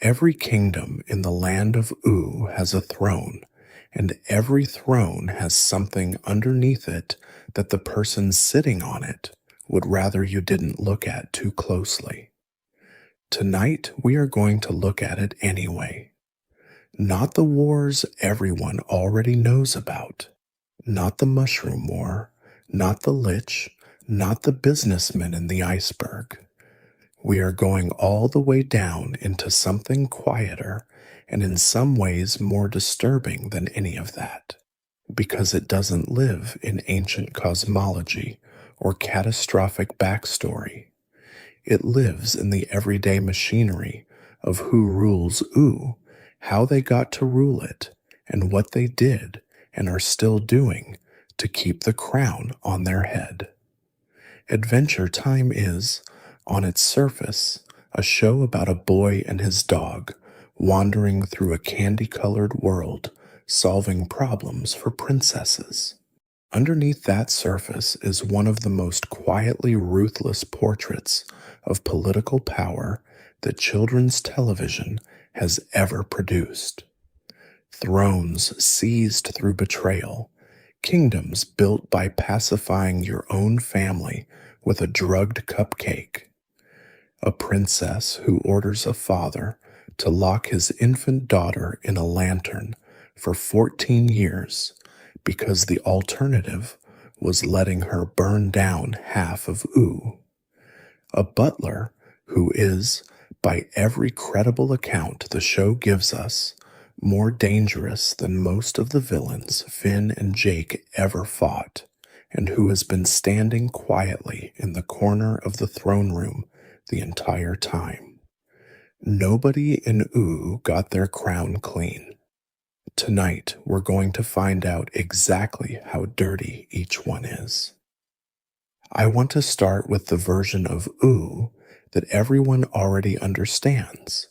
Every kingdom in the land of Oo has a throne, and every throne has something underneath it that the person sitting on it would rather you didn't look at too closely. Tonight, we are going to look at it anyway. Not the wars everyone already knows about, not the mushroom war, not the lich, not the businessman in the iceberg. We are going all the way down into something quieter and in some ways more disturbing than any of that, because it doesn't live in ancient cosmology or catastrophic backstory. It lives in the everyday machinery of who rules Oo, how they got to rule it, and what they did and are still doing to keep the crown on their head. Adventure Time is, on its surface, a show about a boy and his dog wandering through a candy-colored world, solving problems for princesses. Underneath that surface is one of the most quietly ruthless portraits of political power that children's television has ever produced. Thrones seized through betrayal, kingdoms built by pacifying your own family with a drugged cupcake, a princess who orders a father to lock his infant daughter in a lantern for 14 years because the alternative was letting her burn down half of Oo, a butler who is, by every credible account the show gives us, more dangerous than most of the villains Finn and Jake ever fought, and who has been standing quietly in the corner of the throne room the entire time. Nobody in Oo got their crown clean. Tonight, we're going to find out exactly how dirty each one is. I want to start with the version of Oo that everyone already understands,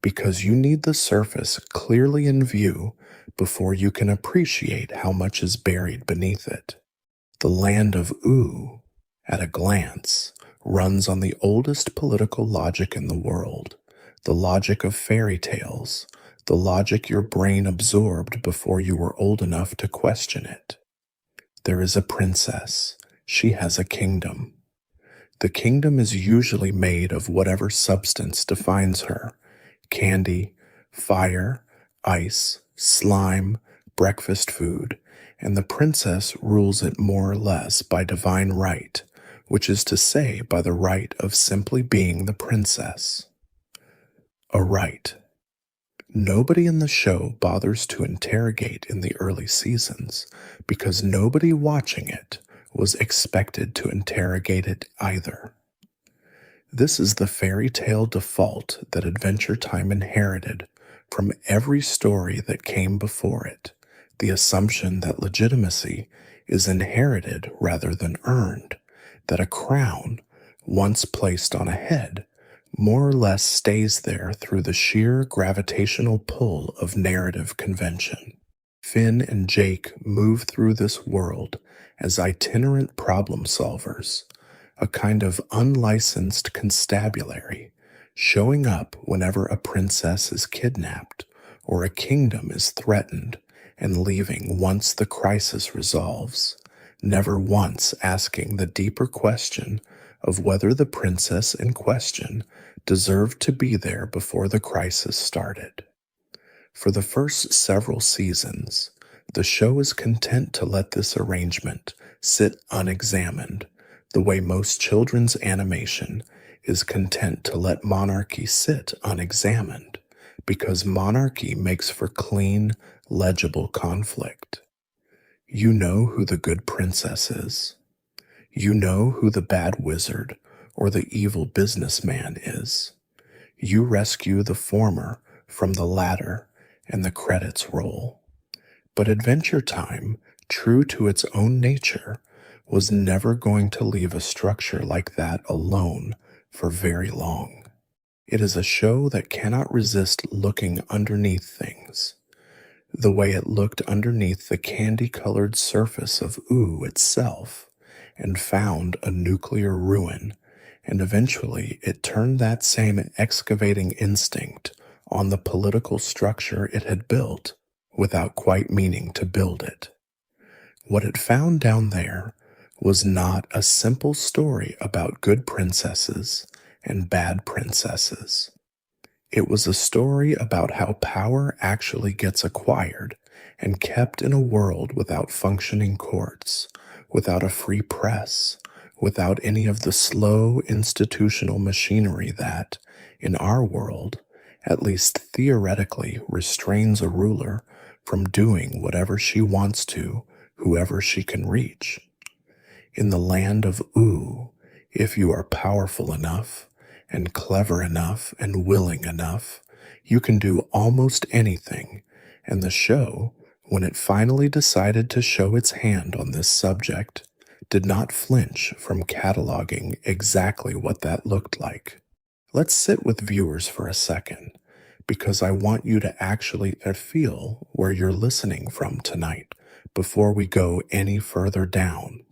because you need the surface clearly in view before you can appreciate how much is buried beneath it. The land of Oo, at a glance, runs on the oldest political logic in the world, the logic of fairy tales, the logic your brain absorbed before you were old enough to question it. There is a princess. She has a kingdom. The kingdom is usually made of whatever substance defines her: candy, fire, ice, slime, breakfast food, and the princess rules it more or less by divine right, which is to say by the right of simply being the princess. A right. Nobody in the show bothers to interrogate in the early seasons because nobody watching it was expected to interrogate it either. This is the fairy tale default that Adventure Time inherited from every story that came before it, the assumption that legitimacy is inherited rather than earned, that a crown, once placed on a head, more or less stays there through the sheer gravitational pull of narrative convention. Finn and Jake move through this world as itinerant problem solvers, a kind of unlicensed constabulary, showing up whenever a princess is kidnapped or a kingdom is threatened and leaving once the crisis resolves, never once asking the deeper question of whether the princess in question deserved to be there before the crisis started. For the first several seasons, the show is content to let this arrangement sit unexamined, the way most children's animation is content to let monarchy sit unexamined, because monarchy makes for clean, legible conflict. You know who the good princess is. You know who the bad wizard or the evil businessman is. You rescue the former from the latter, and the credits roll. But Adventure Time, true to its own nature, was never going to leave a structure like that alone for very long. It is a show that cannot resist looking underneath things, the way it looked underneath the candy-colored surface of Oo itself, and found a nuclear ruin, and eventually it turned that same excavating instinct on the political structure it had built without quite meaning to build it. What it found down there was not a simple story about good princesses and bad princesses. It was a story about how power actually gets acquired and kept in a world without functioning courts, without a free press, without any of the slow institutional machinery that, in our world, at least theoretically restrains a ruler from doing whatever she wants to, whoever she can reach. In the land of Ooh, if you are powerful enough, and clever enough, and willing enough, you can do almost anything, and the show, when it finally decided to show its hand on this subject, did not flinch from cataloging exactly what that looked like. Let's sit with viewers for a second, because I want you to actually feel where you're listening from tonight before we go any further down.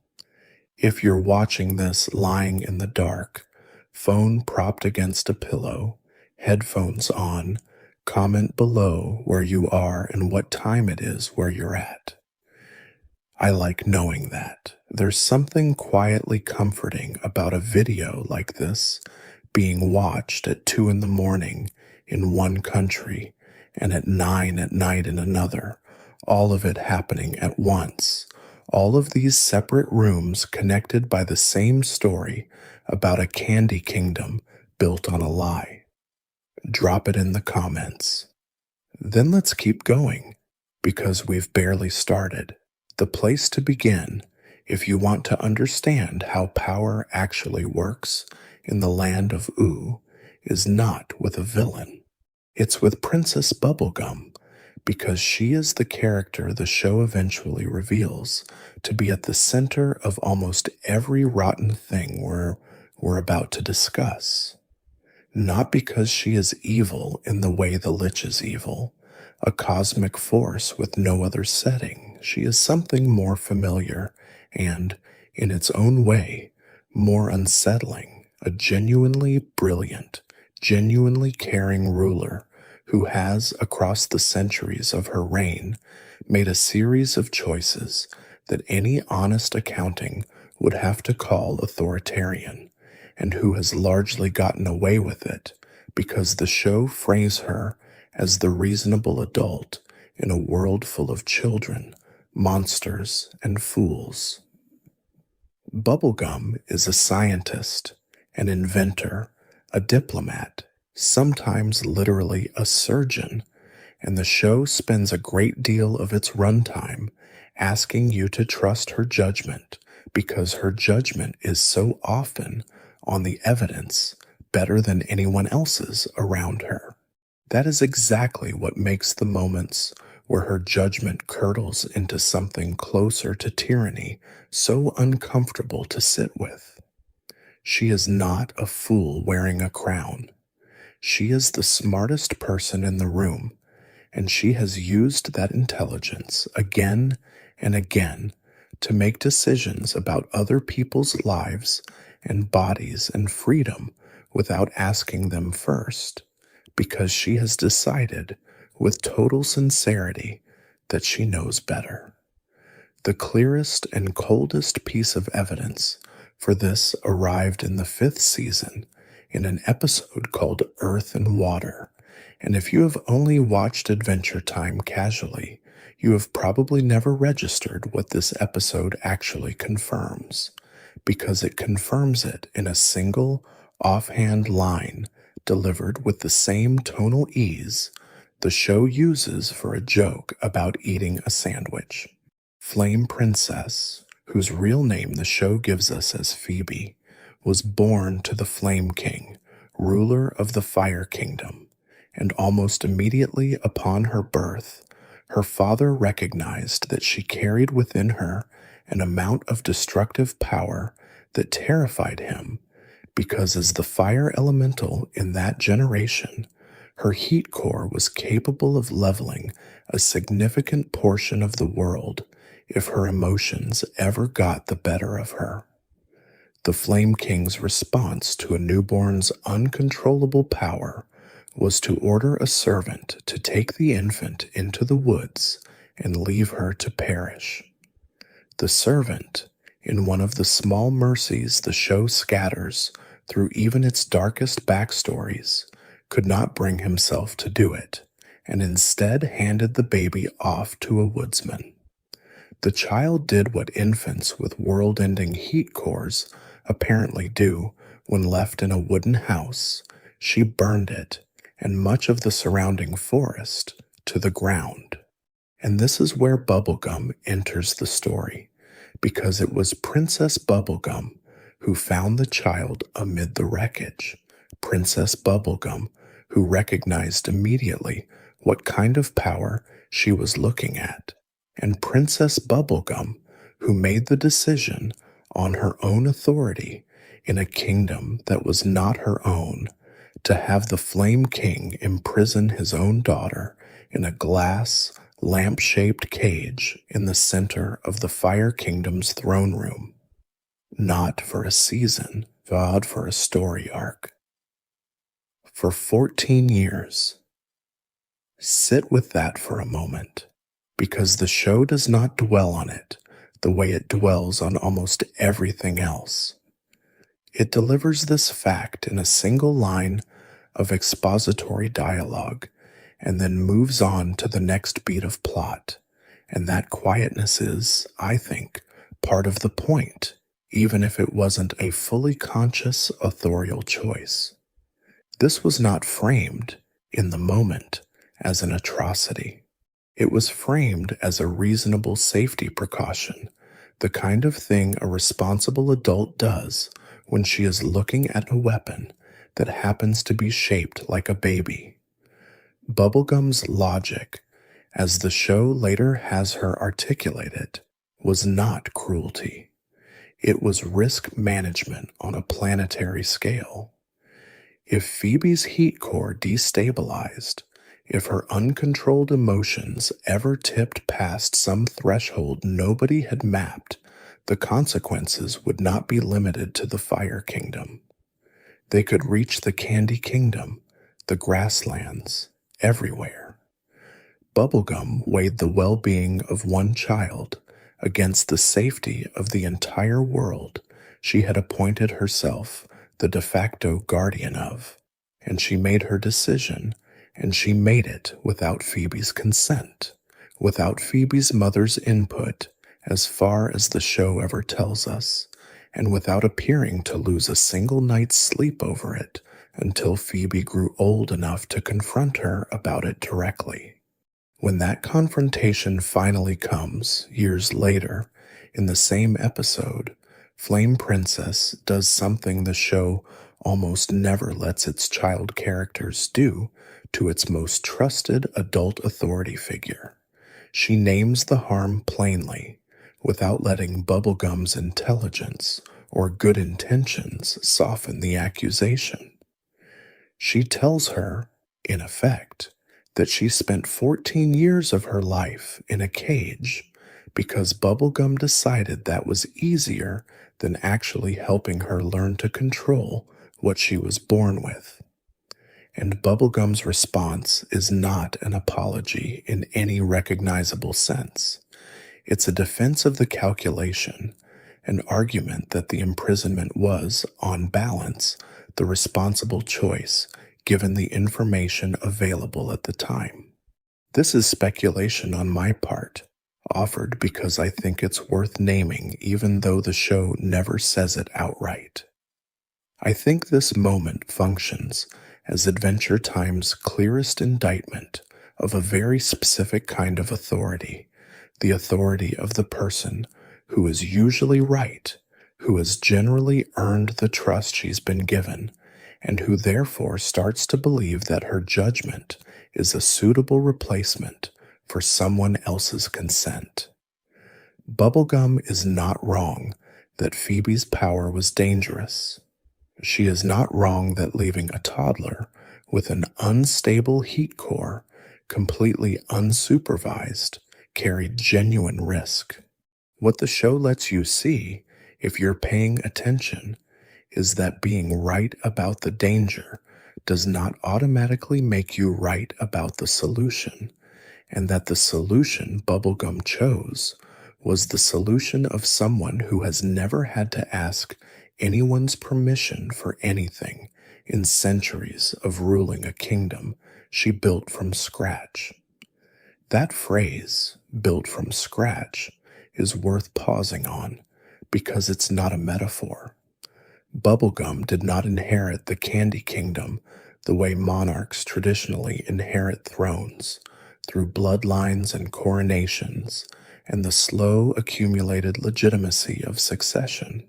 If you're watching this lying in the dark, phone propped against a pillow, headphones on, comment below where you are and what time it is where you're at. I like knowing that. There's something quietly comforting about a video like this being watched at 2 in the morning in one country and at 9 at night in another, all of it happening at once. All of these separate rooms connected by the same story about a candy kingdom built on a lie. Drop it in the comments. Then let's keep going, because we've barely started. The place to begin, if you want to understand how power actually works in the land of Ooh, is not with a villain. It's with Princess Bubblegum, because she is the character the show eventually reveals to be at the center of almost every rotten thing we're about to discuss. Not because she is evil in the way the Lich is evil, a cosmic force with no other setting. She is something more familiar and, in its own way, more unsettling, a genuinely brilliant, genuinely caring ruler who has, across the centuries of her reign, made a series of choices that any honest accounting would have to call authoritarian, and who has largely gotten away with it because the show frames her as the reasonable adult in a world full of children, monsters, and fools. Bubblegum is a scientist, an inventor, a diplomat, sometimes literally a surgeon, and the show spends a great deal of its runtime asking you to trust her judgment because her judgment is so often on the evidence better than anyone else's around her. That is exactly what makes the moments where her judgment curdles into something closer to tyranny so uncomfortable to sit with. She is not a fool wearing a crown. She is the smartest person in the room, and she has used that intelligence again and again to make decisions about other people's lives and bodies and freedom without asking them first, because she has decided with total sincerity that she knows better. The clearest and coldest piece of evidence for this arrived in the 5th season in an episode called Earth and Water, and if you have only watched Adventure Time casually, you have probably never registered what this episode actually confirms, because it confirms it in a single, offhand line delivered with the same tonal ease the show uses for a joke about eating a sandwich. Flame Princess, whose real name the show gives us as Phoebe, was born to the Flame King, ruler of the Fire Kingdom, and almost immediately upon her birth, her father recognized that she carried within her an amount of destructive power that terrified him, because as the fire elemental in that generation, her heat core was capable of leveling a significant portion of the world if her emotions ever got the better of her. The Flame King's response to a newborn's uncontrollable power was to order a servant to take the infant into the woods and leave her to perish. The servant, in one of the small mercies the show scatters through even its darkest backstories, could not bring himself to do it, and instead handed the baby off to a woodsman. The child did what infants with world-ending heat cores apparently do when left in a wooden house. She burned it, and much of the surrounding forest, to the ground. And this is where Bubblegum enters the story, because it was Princess Bubblegum who found the child amid the wreckage. Princess Bubblegum, who recognized immediately what kind of power she was looking at. And Princess Bubblegum, who made the decision on her own authority in a kingdom that was not her own, to have the Flame King imprison his own daughter in a glass, lamp-shaped cage in the center of the Fire Kingdom's throne room. Not for a season, but for a story arc. For 14 years. Sit with that for a moment, because the show does not dwell on it the way it dwells on almost everything else. It delivers this fact in a single line of expository dialogue, and then moves on to the next beat of plot. And that quietness is, I think, part of the point, even if it wasn't a fully conscious authorial choice. This was not framed, in the moment, as an atrocity. It was framed as a reasonable safety precaution, the kind of thing a responsible adult does when she is looking at a weapon that happens to be shaped like a baby. Bubblegum's logic, as the show later has her articulate it, was not cruelty. It was risk management on a planetary scale. If Phoebe's heat core destabilized, if her uncontrolled emotions ever tipped past some threshold nobody had mapped, the consequences would not be limited to the Fire Kingdom. They could reach the Candy Kingdom, the grasslands, everywhere. Bubblegum weighed the well-being of one child against the safety of the entire world she had appointed herself the de facto guardian of, and she made her decision, and she made it without Phoebe's consent, without Phoebe's mother's input, as far as the show ever tells us, and without appearing to lose a single night's sleep over it until Phoebe grew old enough to confront her about it directly. When that confrontation finally comes, years later, in the same episode, Flame Princess does something the show almost never lets its child characters do to its most trusted adult authority figure. She names the harm plainly, without letting Bubblegum's intelligence or good intentions soften the accusation. She tells her, in effect, that she spent 14 years of her life in a cage because Bubblegum decided that was easier than actually helping her learn to control what she was born with. And Bubblegum's response is not an apology in any recognizable sense. It's a defense of the calculation, an argument that the imprisonment was, on balance, the responsible choice given the information available at the time. This is speculation on my part, offered because I think it's worth naming even though the show never says it outright. I think this moment functions as Adventure Time's clearest indictment of a very specific kind of authority, the authority of the person who is usually right, who has generally earned the trust she's been given, and who therefore starts to believe that her judgment is a suitable replacement for someone else's consent. Bubblegum is not wrong that Phoebe's power was dangerous. She is not wrong that leaving a toddler with an unstable heat core, completely unsupervised, carried genuine risk. What the show lets you see, if you're paying attention, is that being right about the danger does not automatically make you right about the solution, and that the solution Bubblegum chose was the solution of someone who has never had to ask anyone's permission for anything in centuries of ruling a kingdom she built from scratch. That phrase, built from scratch, is worth pausing on because it's not a metaphor. Bubblegum did not inherit the Candy Kingdom the way monarchs traditionally inherit thrones, through bloodlines and coronations, and the slow accumulated legitimacy of succession.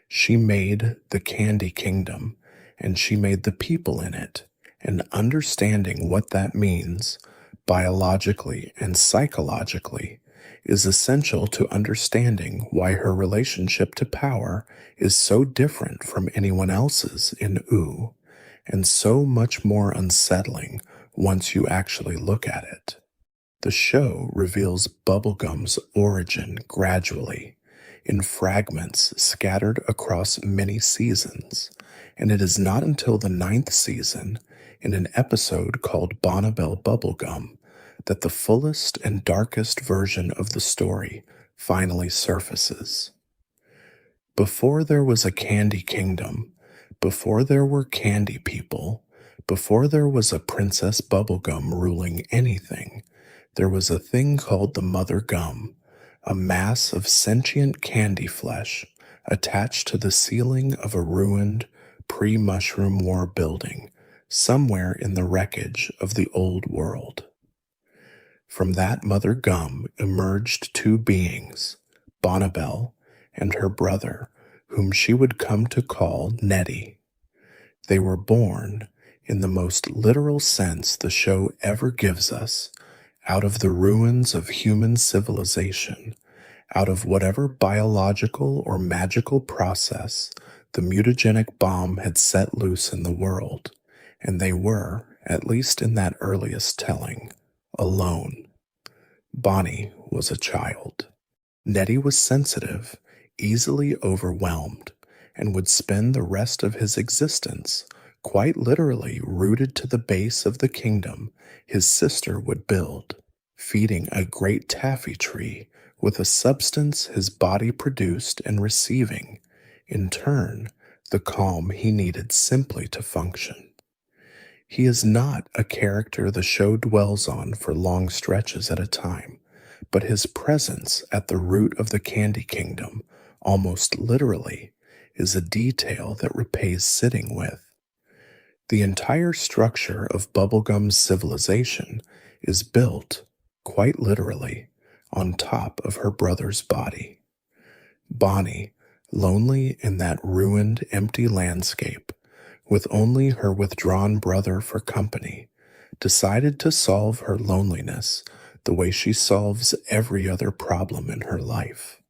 She made the Candy Kingdom, and she made the people in it, and understanding what that means, biologically and psychologically, is essential to understanding why her relationship to power is so different from anyone else's in Oo, and so much more unsettling once you actually look at it. The show reveals Bubblegum's origin gradually, in fragments scattered across many seasons, and it is not until the 9th season, in an episode called Bonnabelle Bubblegum, that the fullest and darkest version of the story finally surfaces. Before there was a Candy Kingdom, before there were candy people, before there was a Princess Bubblegum ruling anything, there was a thing called the Mother Gum, a mass of sentient candy flesh attached to the ceiling of a ruined pre-Mushroom War building somewhere in the wreckage of the old world. From that Mother Gum emerged two beings, Bonnabelle and her brother, whom she would come to call Nettie. They were born, in the most literal sense the show ever gives us, out of the ruins of human civilization, out of whatever biological or magical process the mutagenic bomb had set loose in the world, and they were, at least in that earliest telling, alone. Bonnie was a child. Nettie was sensitive, easily overwhelmed, and would spend the rest of his existence quite literally rooted to the base of the kingdom his sister would build, feeding a great taffy tree with a substance his body produced and receiving, in turn, the calm he needed simply to function. He is not a character the show dwells on for long stretches at a time, but his presence at the root of the Candy Kingdom, almost literally, is a detail that repays sitting with. The entire structure of Bubblegum's civilization is built, quite literally, on top of her brother's body. Bonnie, lonely in that ruined, empty landscape, with only her withdrawn brother for company, decided to solve her loneliness the way she solves every other problem in her life.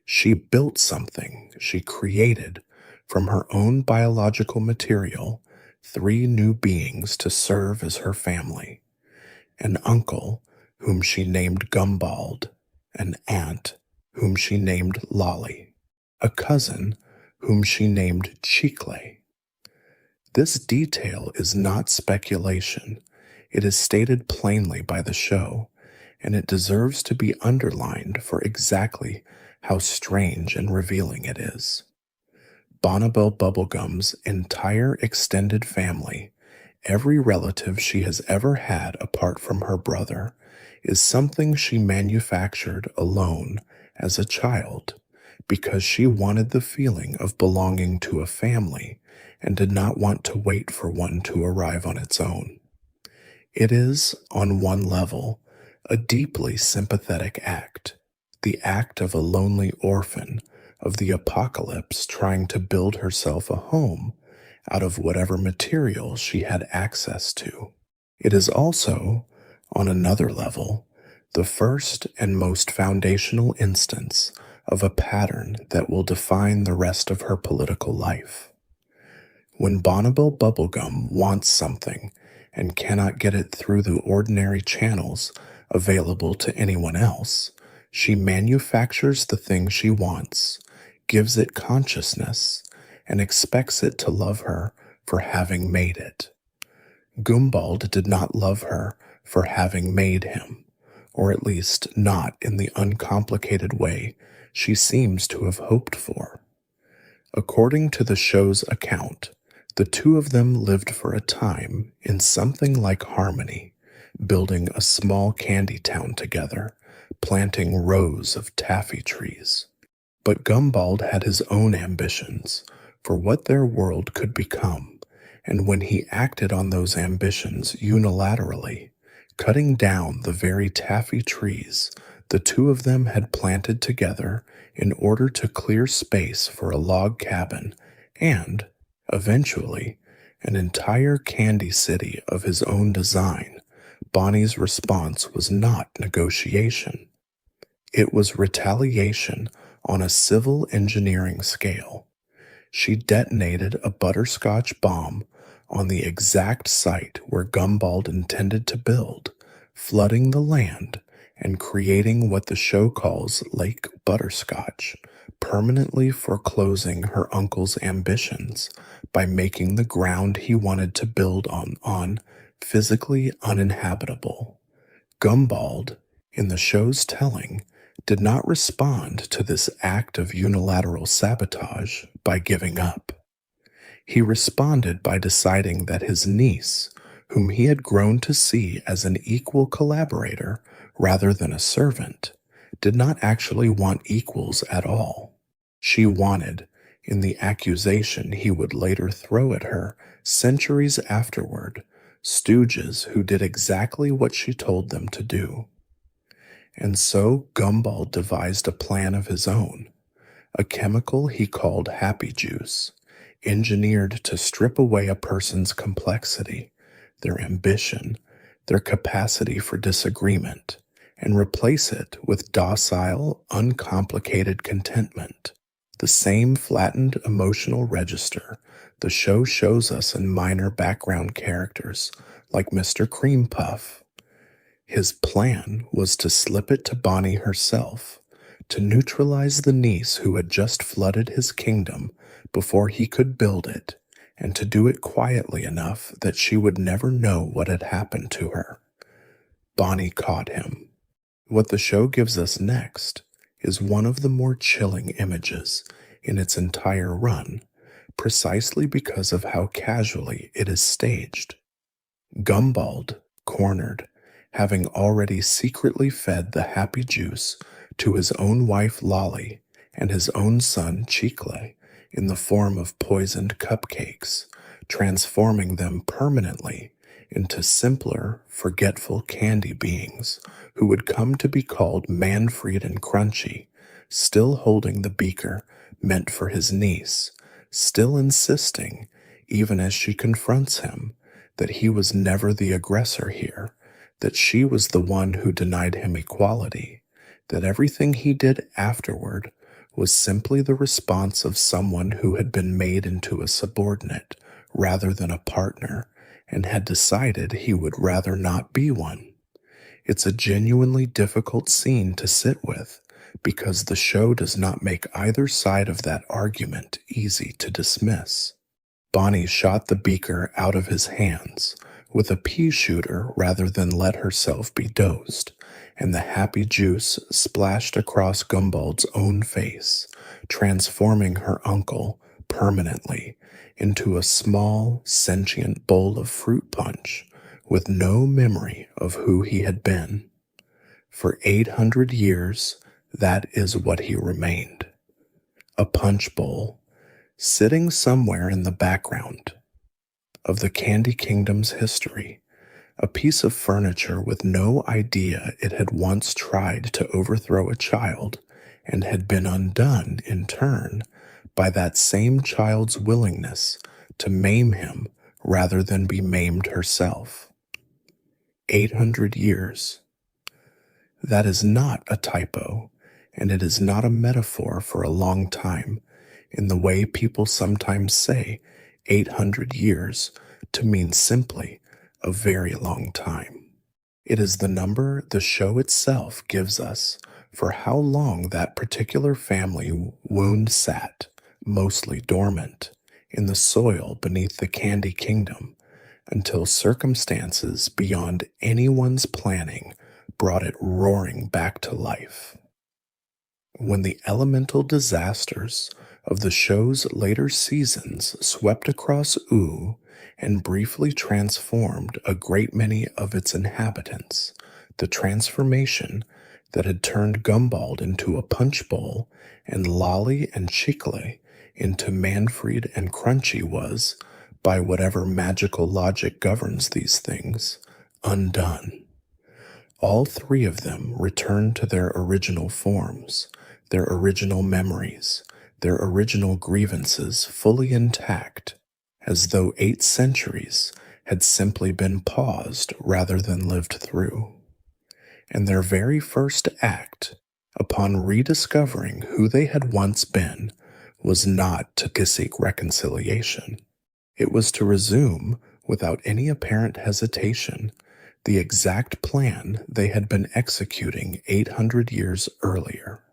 She built something, she created, from her own biological material, 3 new beings to serve as her family. An uncle, whom she named Gumbald, an aunt, whom she named Lolly, a cousin, whom she named Chicle. This detail is not speculation. It is stated plainly by the show, and it deserves to be underlined for exactly how strange and revealing it is. Bonnabelle Bubblegum's entire extended family, every relative she has ever had apart from her brother, is something she manufactured alone as a child because she wanted the feeling of belonging to a family and did not want to wait for one to arrive on its own. It is, on one level, a deeply sympathetic act, the act of a lonely orphan of the apocalypse trying to build herself a home out of whatever material she had access to. It is also, on another level, the first and most foundational instance of a pattern that will define the rest of her political life. When Bonnabelle Bubblegum wants something and cannot get it through the ordinary channels available to anyone else, she manufactures the thing she wants, gives it consciousness, and expects it to love her for having made it. Gumbald did not love her for having made him, or at least not in the uncomplicated way she seems to have hoped for. According to the show's account, the two of them lived for a time in something like harmony, building a small candy town together, planting rows of taffy trees. But Gumbald had his own ambitions for what their world could become, and when he acted on those ambitions unilaterally, cutting down the very taffy trees the two of them had planted together in order to clear space for a log cabin and, eventually, an entire candy city of his own design, Bonnie's response was not negotiation. It was retaliation on a civil engineering scale. She detonated a butterscotch bomb on the exact site where Gumbald intended to build, flooding the land and creating what the show calls Lake Butterscotch, permanently foreclosing her uncle's ambitions by making the ground he wanted to build on physically uninhabitable. Gumbald, in the show's telling, did not respond to this act of unilateral sabotage by giving up. He responded by deciding that his niece, whom he had grown to see as an equal collaborator rather than a servant, did not actually want equals at all. She wanted, in the accusation he would later throw at her centuries afterward, stooges who did exactly what she told them to do. And so Gumbald devised a plan of his own, a chemical he called happy juice, engineered to strip away a person's complexity, their ambition, their capacity for disagreement, and replace it with docile, uncomplicated contentment, the same flattened emotional register the show shows us in minor background characters like Mr. Cream Puff. His plan was to slip it to Bonnie herself, to neutralize the niece who had just flooded his kingdom before he could build it, and to do it quietly enough that she would never know what had happened to her. Bonnie caught him. What the show gives us next is one of the more chilling images in its entire run, precisely because of how casually it is staged. Gumbald, cornered, having already secretly fed the happy juice to his own wife Lolly and his own son Chicle in the form of poisoned cupcakes, transforming them permanently into simpler, forgetful candy beings who would come to be called Manfred and Crunchy, still holding the beaker meant for his niece, still insisting, even as she confronts him, that he was never the aggressor here, that she was the one who denied him equality, that everything he did afterward was simply the response of someone who had been made into a subordinate rather than a partner, and had decided he would rather not be one. It's a genuinely difficult scene to sit with, because the show does not make either side of that argument easy to dismiss. Bonnie shot the beaker out of his hands with a pea shooter rather than let herself be dosed, and the happy juice splashed across Gumbald's own face, transforming her uncle permanently into a small, sentient bowl of fruit punch with no memory of who he had been. For 800 years, that is what he remained. A punch bowl, sitting somewhere in the background of the Candy Kingdom's history, a piece of furniture with no idea it had once tried to overthrow a child and had been undone in turn by that same child's willingness to maim him rather than be maimed herself. 800 years. That is not a typo, and it is not a metaphor for a long time, in the way people sometimes say 800 years to mean simply a very long time. It is the number the show itself gives us for how long that particular family wound sat, mostly dormant, in the soil beneath the Candy Kingdom until circumstances beyond anyone's planning brought it roaring back to life. When the elemental disasters of the show's later seasons swept across Ooo and briefly transformed a great many of its inhabitants, the transformation that had turned Gumbald into a punch bowl and Lolly and Chicle into Manfred and Crunchy was, by whatever magical logic governs these things, undone. All three of them returned to their original forms, their original memories, their original grievances fully intact, as though 8 centuries had simply been paused rather than lived through. And their very first act, upon rediscovering who they had once been, was not to seek reconciliation. It was to resume, without any apparent hesitation, the exact plan they had been executing 800 years earlier.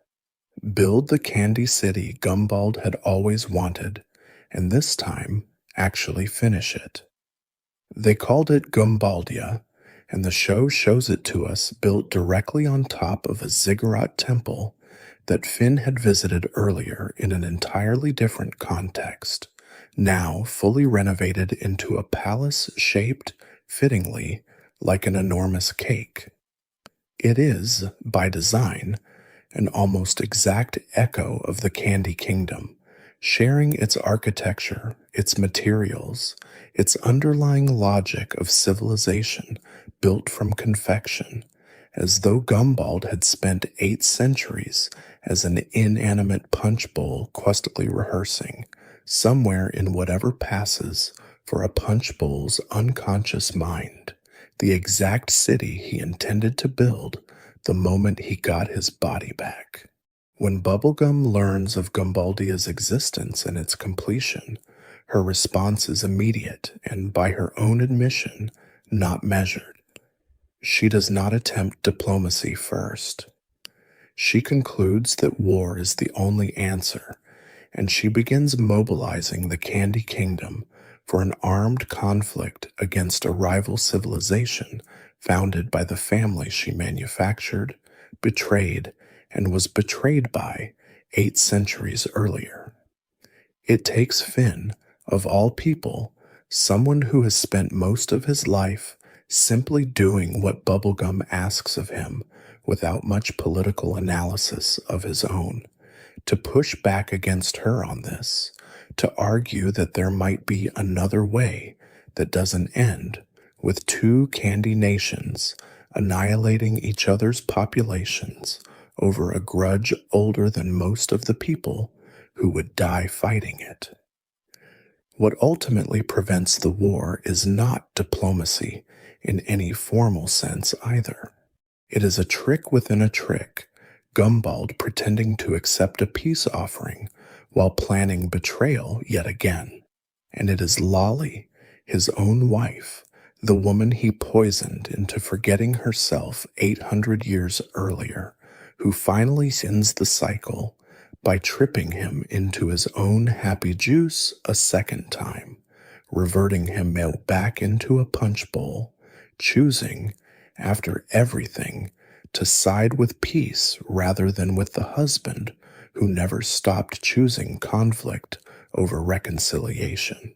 Build the Candy City Gumbald had always wanted, and this time actually finish it. They called it Gumbaldia, and the show shows it to us built directly on top of a ziggurat temple that Finn had visited earlier in an entirely different context, now fully renovated into a palace shaped, fittingly, like an enormous cake. It is, by design, an almost exact echo of the Candy Kingdom, sharing its architecture, its materials, its underlying logic of civilization built from confection, as though Gumbald had spent 8 centuries as an inanimate punch bowl questly rehearsing, somewhere in whatever passes for a punch bowl's unconscious mind, the exact city he intended to build the moment he got his body back. When Bubblegum learns of Gumbaldia's existence and its completion, her response is immediate and, by her own admission, not measured. She does not attempt diplomacy first. She concludes that war is the only answer, and she begins mobilizing the Candy Kingdom for an armed conflict against a rival civilization founded by the family she manufactured, betrayed, and was betrayed by 8 centuries earlier. It takes Finn, of all people, someone who has spent most of his life simply doing what Bubblegum asks of him without much political analysis of his own, to push back against her on this, to argue that there might be another way that doesn't end with 2 candy nations annihilating each other's populations over a grudge older than most of the people who would die fighting it. What ultimately prevents the war is not diplomacy in any formal sense either. It is a trick within a trick, Gumbald pretending to accept a peace offering while planning betrayal yet again. And it is Lolly, his own wife, the woman he poisoned into forgetting herself 800 years earlier, who finally ends the cycle by tripping him into his own happy juice a second time, reverting him back into a punch bowl, choosing, after everything, to side with peace rather than with the husband who never stopped choosing conflict over reconciliation.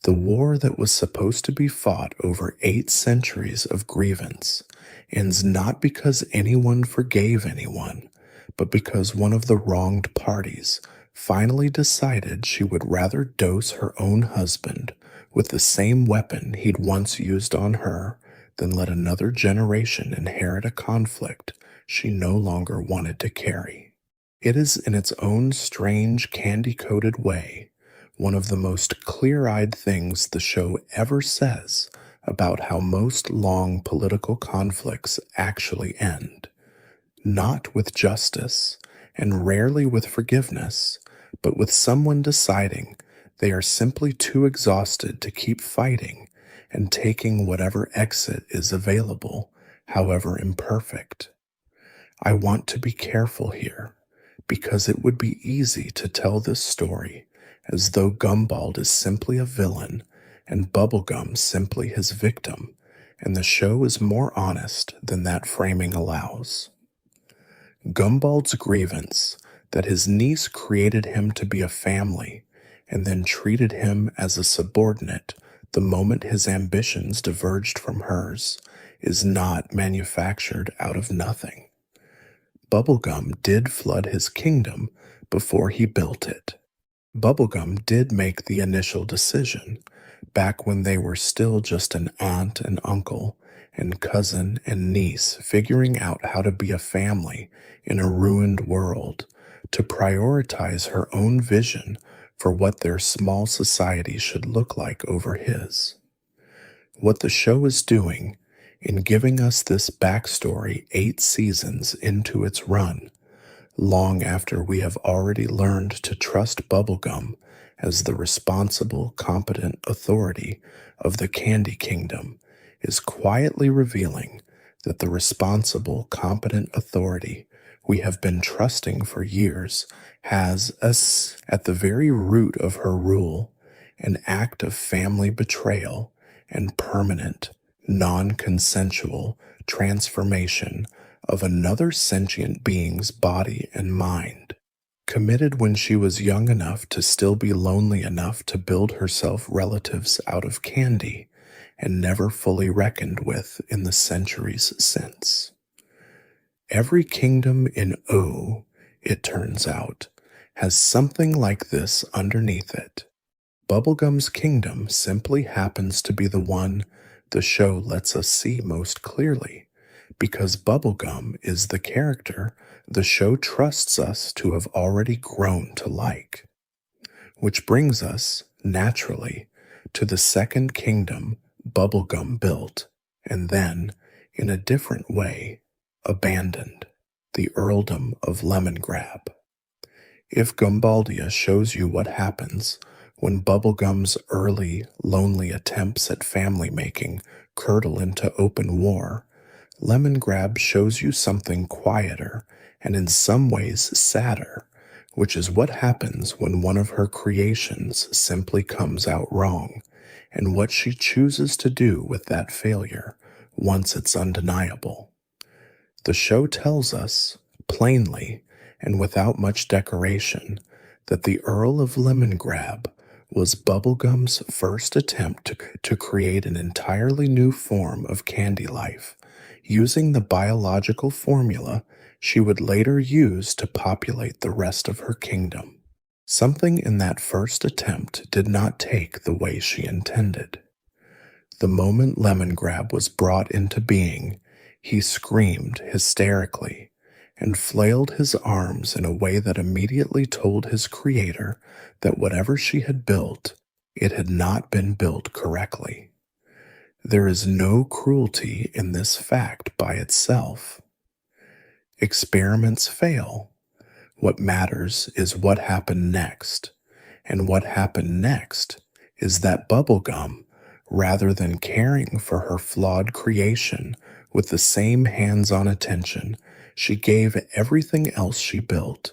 The war that was supposed to be fought over 8 centuries of grievance ends not because anyone forgave anyone, but because one of the wronged parties finally decided she would rather dose her own husband with the same weapon he'd once used on her than let another generation inherit a conflict she no longer wanted to carry. It is, in its own strange, candy-coated way, one of the most clear-eyed things the show ever says about how most long political conflicts actually end. Not with justice, and rarely with forgiveness, but with someone deciding they are simply too exhausted to keep fighting and taking whatever exit is available, however imperfect. I want to be careful here, because it would be easy to tell this story as though Gumball is simply a villain and Bubblegum simply his victim, and the show is more honest than that framing allows. Gumball's grievance that his niece created him to be a family and then treated him as a subordinate the moment his ambitions diverged from hers is not manufactured out of nothing. Bubblegum did flood his kingdom before he built it. Bubblegum did make the initial decision, back when they were still just an aunt and uncle and cousin and niece figuring out how to be a family in a ruined world, to prioritize her own vision for what their small society should look like over his. What the show is doing in giving us this backstory 8 seasons into its run, long after we have already learned to trust Bubblegum as the responsible, competent authority of the Candy Kingdom, is quietly revealing that the responsible, competent authority we have been trusting for years has us at the very root of her rule, an act of family betrayal and permanent, non-consensual transformation of another sentient being's body and mind, committed when she was young enough to still be lonely enough to build herself relatives out of candy, and never fully reckoned with in the centuries since. Every kingdom in O, it turns out, has something like this underneath it. Bubblegum's kingdom simply happens to be the one the show lets us see most clearly, because Bubblegum is the character the show trusts us to have already grown to like. Which brings us, naturally, to the second kingdom Bubblegum built, and then, in a different way, abandoned, the earldom of Lemongrab. If Gumbaldia shows you what happens when Bubblegum's early, lonely attempts at family making curdle into open war, Lemongrab shows you something quieter and in some ways sadder, which is what happens when one of her creations simply comes out wrong, and what she chooses to do with that failure once it's undeniable. The show tells us, plainly and without much decoration, that the Earl of Lemongrab was Bubblegum's first attempt to create an entirely new form of candy life, using the biological formula she would later use to populate the rest of her kingdom. Something in that first attempt did not take the way she intended. The moment Lemongrab was brought into being, he screamed hysterically and flailed his arms in a way that immediately told his creator that whatever she had built, it had not been built correctly. There is no cruelty in this fact by itself. Experiments fail. What matters is what happened next, and what happened next is that Bubblegum, rather than caring for her flawed creation with the same hands-on attention she gave everything else she built,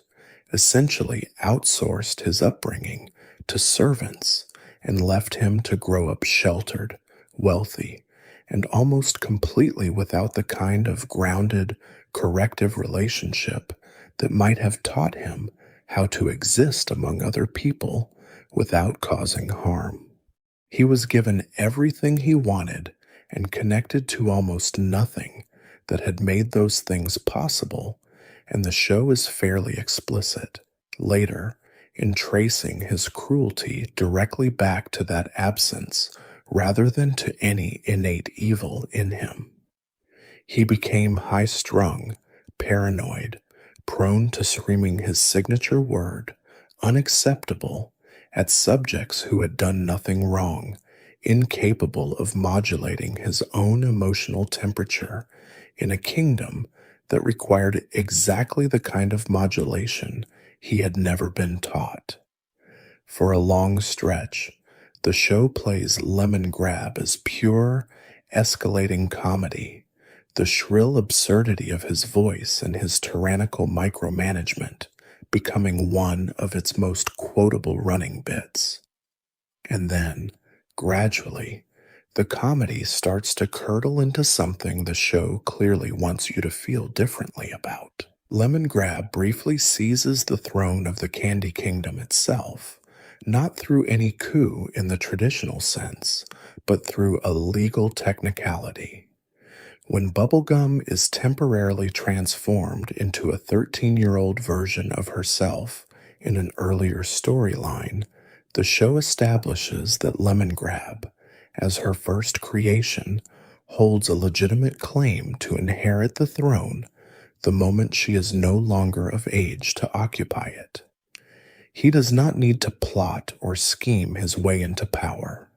essentially outsourced his upbringing to servants and left him to grow up sheltered, wealthy, and almost completely without the kind of grounded, corrective relationship that might have taught him how to exist among other people without causing harm. He was given everything he wanted and connected to almost nothing that had made those things possible, and the show is fairly explicit, later, in tracing his cruelty directly back to that absence rather than to any innate evil in him. He became high-strung, paranoid, prone to screaming his signature word, unacceptable, at subjects who had done nothing wrong, incapable of modulating his own emotional temperature in a kingdom that required exactly the kind of modulation he had never been taught. For a long stretch, the show plays Lemongrab as pure, escalating comedy, the shrill absurdity of his voice and his tyrannical micromanagement becoming one of its most quotable running bits. And then, gradually, the comedy starts to curdle into something the show clearly wants you to feel differently about. Lemon Grab briefly seizes the throne of the Candy Kingdom itself, not through any coup in the traditional sense, but through a legal technicality. When Bubblegum is temporarily transformed into a 13-year-old version of herself in an earlier storyline, the show establishes that Lemon Grab, as her first creation, holds a legitimate claim to inherit the throne the moment she is no longer of age to occupy it. He does not need to plot or scheme his way into power.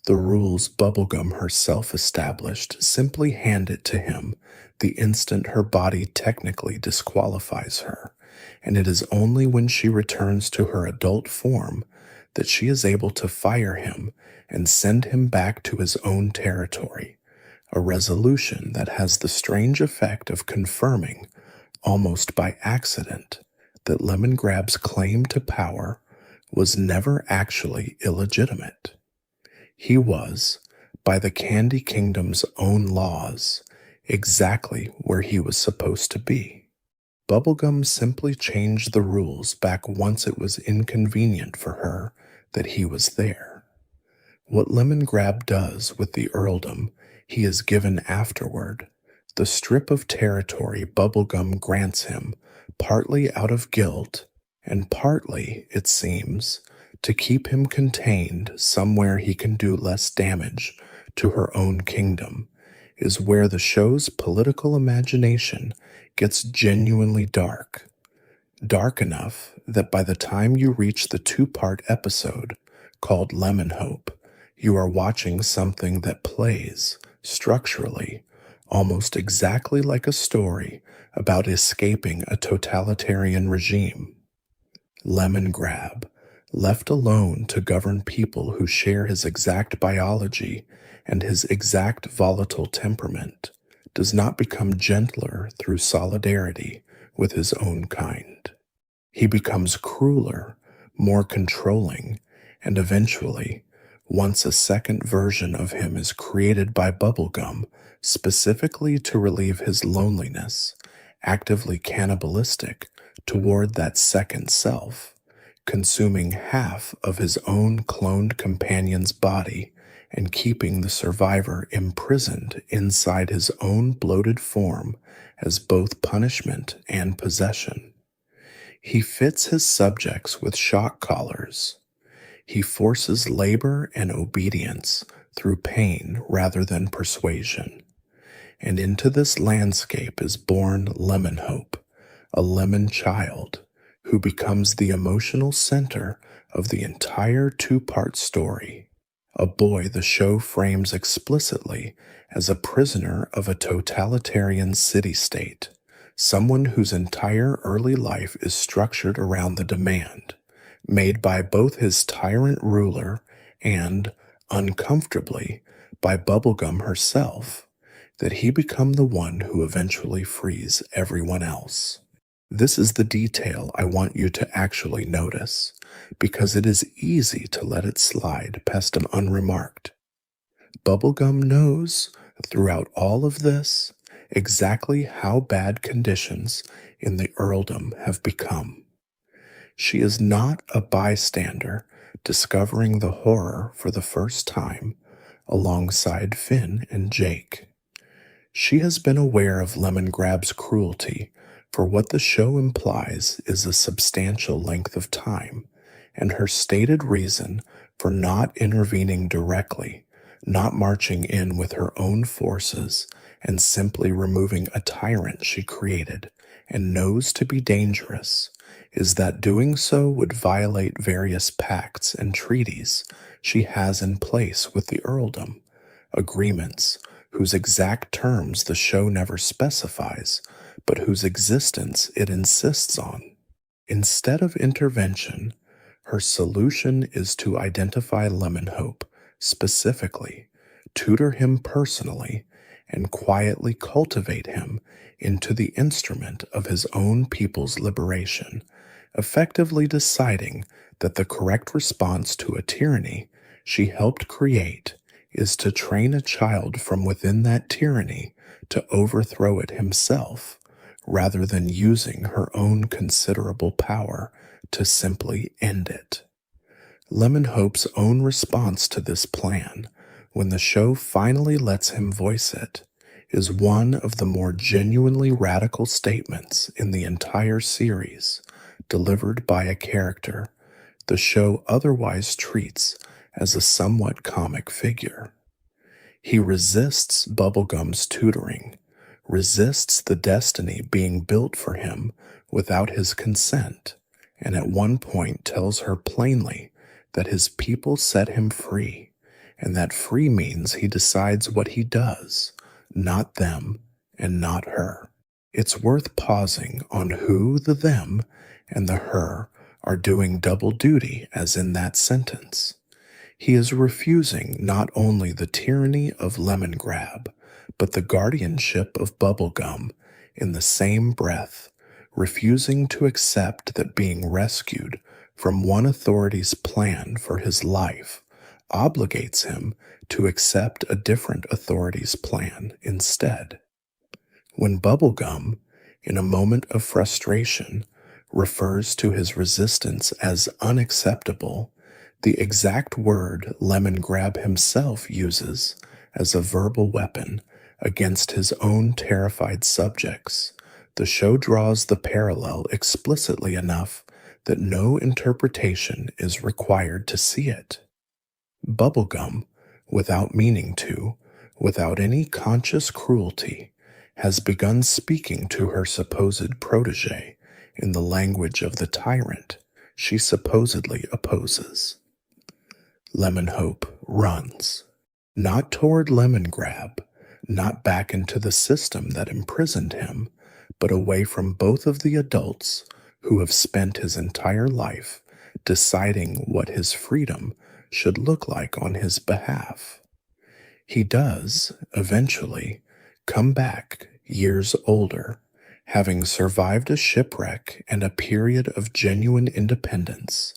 The rules Bubblegum herself established simply hand it to him the instant her body technically disqualifies her, and it is only when she returns to her adult form that she is able to fire him and send him back to his own territory, a resolution that has the strange effect of confirming, almost by accident, that Lemon Grab's claim to power was never actually illegitimate. He was, by the Candy Kingdom's own laws, exactly where he was supposed to be. Bubblegum simply changed the rules back once it was inconvenient for her that he was there. What Lemon Grab does with the earldom he is given afterward, the strip of territory Bubblegum grants him, partly out of guilt, and partly, it seems, to keep him contained somewhere he can do less damage to her own kingdom, is where the show's political imagination gets genuinely dark. Dark enough that by the time you reach the two-part episode called Lemon Hope, you are watching something that plays, structurally, almost exactly like a story about escaping a totalitarian regime. Lemon Grab, left alone to govern people who share his exact biology and his exact volatile temperament, does not become gentler through solidarity with his own kind. He becomes crueler, more controlling, and eventually, once a second version of him is created by Bubblegum specifically to relieve his loneliness, actively cannibalistic toward that second self, consuming half of his own cloned companion's body and keeping the survivor imprisoned inside his own bloated form as both punishment and possession. He fits his subjects with shock collars. He forces labor and obedience through pain rather than persuasion. And into this landscape is born Lemon Hope, a lemon child, who becomes the emotional center of the entire two-part story. A boy the show frames explicitly as a prisoner of a totalitarian city-state, someone whose entire early life is structured around the demand, made by both his tyrant ruler and, uncomfortably, by Bubblegum herself, that he become the one who eventually frees everyone else. This is the detail I want you to actually notice, because it is easy to let it slide past him unremarked. Bubblegum knows, throughout all of this, exactly how bad conditions in the earldom have become. She is not a bystander discovering the horror for the first time alongside Finn and Jake. She has been aware of Lemon Grab's cruelty for what the show implies is a substantial length of time, and her stated reason for not intervening directly, not marching in with her own forces, and simply removing a tyrant she created and knows to be dangerous, is that doing so would violate various pacts and treaties she has in place with the earldom, agreements whose exact terms the show never specifies, but whose existence it insists on. Instead of intervention, her solution is to identify Lemon Hope specifically, tutor him personally, and quietly cultivate him into the instrument of his own people's liberation, effectively deciding that the correct response to a tyranny she helped create is to train a child from within that tyranny to overthrow it himself, rather than using her own considerable power to simply end it. Lemon Hope's own response to this plan, when the show finally lets him voice it, is one of the more genuinely radical statements in the entire series, delivered by a character the show otherwise treats as a somewhat comic figure. He resists Bubblegum's tutoring, resists the destiny being built for him without his consent, and at one point tells her plainly that his people set him free, and that free means he decides what he does, not them and not her. It's worth pausing on who the them and the her are doing double duty as in that sentence. He is refusing not only the tyranny of lemon grab, but the guardianship of bubblegum in the same breath, refusing to accept that being rescued from one authority's plan for his life obligates him to accept a different authority's plan instead. When Bubblegum, in a moment of frustration, refers to his resistance as unacceptable, the exact word Lemon Grab himself uses as a verbal weapon against his own terrified subjects, the show draws the parallel explicitly enough that no interpretation is required to see it. Bubblegum, without meaning to, without any conscious cruelty, has begun speaking to her supposed protege in the language of the tyrant she supposedly opposes. Lemon Hope runs, not toward Lemon Grab, not back into the system that imprisoned him, but away from both of the adults who have spent his entire life deciding what his freedom should look like on his behalf. He does, eventually, come back years older, having survived a shipwreck and a period of genuine independence.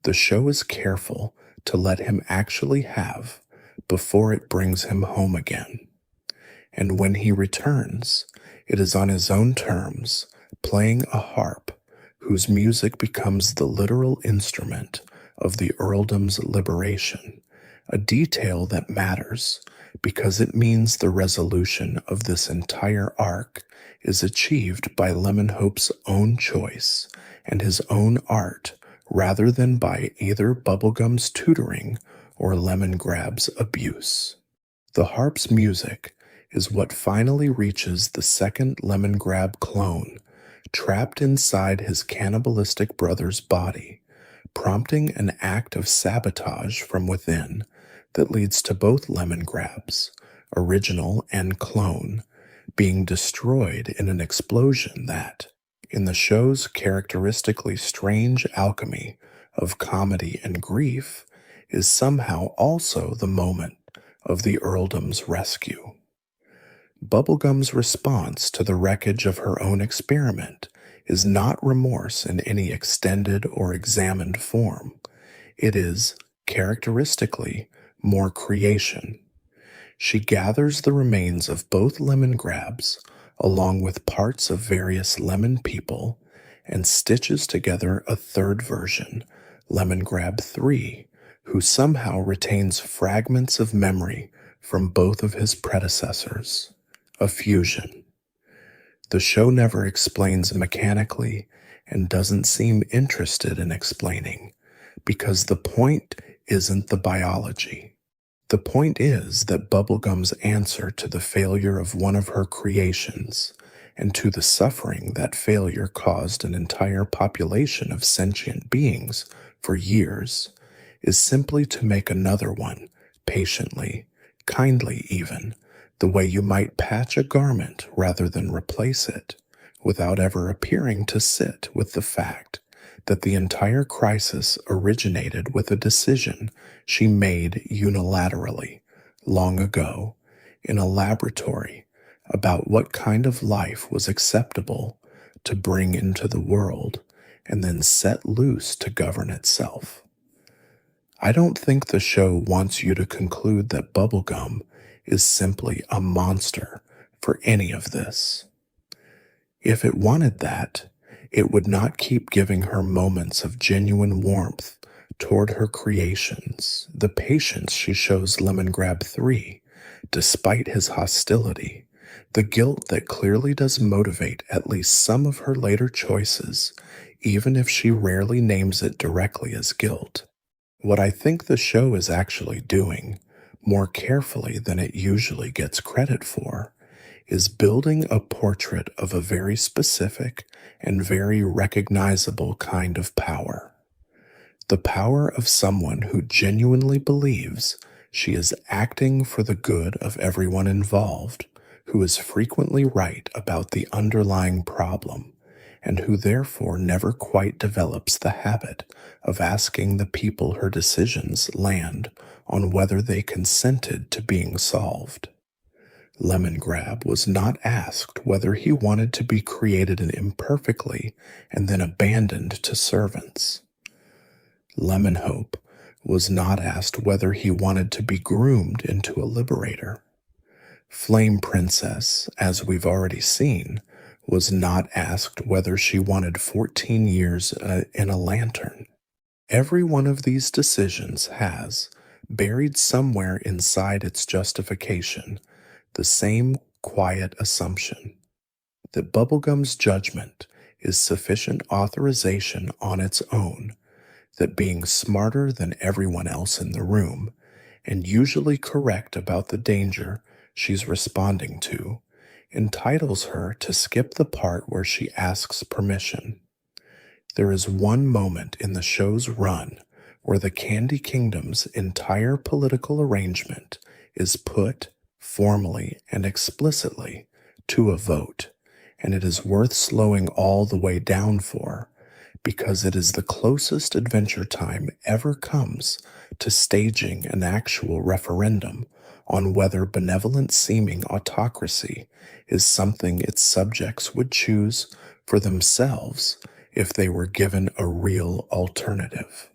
The show is careful to let him actually have before it brings him home again. And when he returns, it is on his own terms, playing a harp whose music becomes the literal instrument of the earldom's liberation, a detail that matters because it means the resolution of this entire arc is achieved by Lemon Hope's own choice and his own art rather than by either Bubblegum's tutoring or Lemon Grab's abuse. The harp's music is what finally reaches the second Lemon Grab clone, trapped inside his cannibalistic brother's body, prompting an act of sabotage from within that leads to both Lemon Grabs, original and clone, being destroyed in an explosion that, in the show's characteristically strange alchemy of comedy and grief, is somehow also the moment of the earldom's rescue. Bubblegum's response to the wreckage of her own experiment is not remorse in any extended or examined form. It is, characteristically, more creation. She gathers the remains of both lemon grabs, along with parts of various lemon people, and stitches together a third version, Lemon Grab 3, who somehow retains fragments of memory from both of his predecessors. A fusion. The show never explains mechanically and doesn't seem interested in explaining, because the point isn't the biology. The point is that Bubblegum's answer to the failure of one of her creations, and to the suffering that failure caused an entire population of sentient beings for years, is simply to make another one, patiently, kindly even, the way you might patch a garment rather than replace it, without ever appearing to sit with the fact that the entire crisis originated with a decision she made unilaterally, long ago, in a laboratory about what kind of life was acceptable to bring into the world, and then set loose to govern itself. I don't think the show wants you to conclude that Bubblegum is simply a monster for any of this. If it wanted that, it would not keep giving her moments of genuine warmth toward her creations, the patience she shows Lemongrab 3, despite his hostility, the guilt that clearly does motivate at least some of her later choices, even if she rarely names it directly as guilt. What I think the show is actually doing, more carefully than it usually gets credit for, is building a portrait of a very specific and very recognizable kind of power. The power of someone who genuinely believes she is acting for the good of everyone involved, who is frequently right about the underlying problem, and who therefore never quite develops the habit of asking the people her decisions land on whether they consented to being solved. Lemongrab was not asked whether he wanted to be created imperfectly and then abandoned to servants. Lemonhope was not asked whether he wanted to be groomed into a liberator. Flame Princess, as we've already seen, was not asked whether she wanted 14 years in a lantern. Every one of these decisions has, buried somewhere inside its justification, the same quiet assumption that Bubblegum's judgment is sufficient authorization on its own, that being smarter than everyone else in the room, and usually correct about the danger she's responding to, entitles her to skip the part where she asks permission. There is one moment in the show's run where the Candy Kingdom's entire political arrangement is put, formally and explicitly, to a vote, and it is worth slowing all the way down for, because it is the closest Adventure Time ever comes to staging an actual referendum on whether benevolent-seeming autocracy is something its subjects would choose for themselves if they were given a real alternative.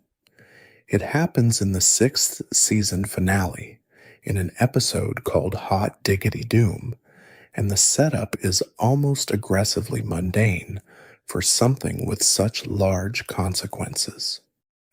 It happens in the 6th season finale, in an episode called Hot Diggity Doom, and the setup is almost aggressively mundane for something with such large consequences.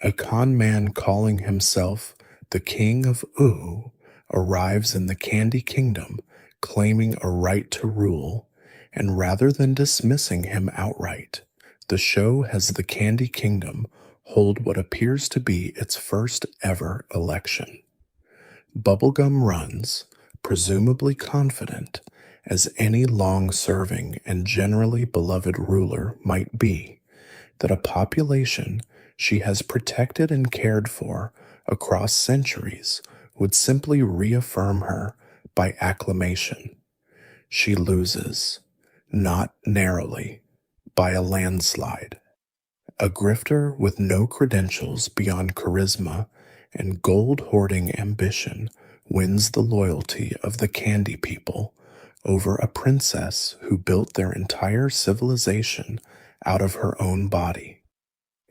A con man calling himself the King of Ooh arrives in the Candy Kingdom claiming a right to rule, and rather than dismissing him outright, the show has the Candy Kingdom hold what appears to be its first ever election. Bubblegum runs, presumably confident, as any long-serving and generally beloved ruler might be, that a population she has protected and cared for across centuries would simply reaffirm her by acclamation. She loses, not narrowly, by a landslide. A grifter with no credentials beyond charisma and gold-hoarding ambition wins the loyalty of the Candy People over a princess who built their entire civilization out of her own body.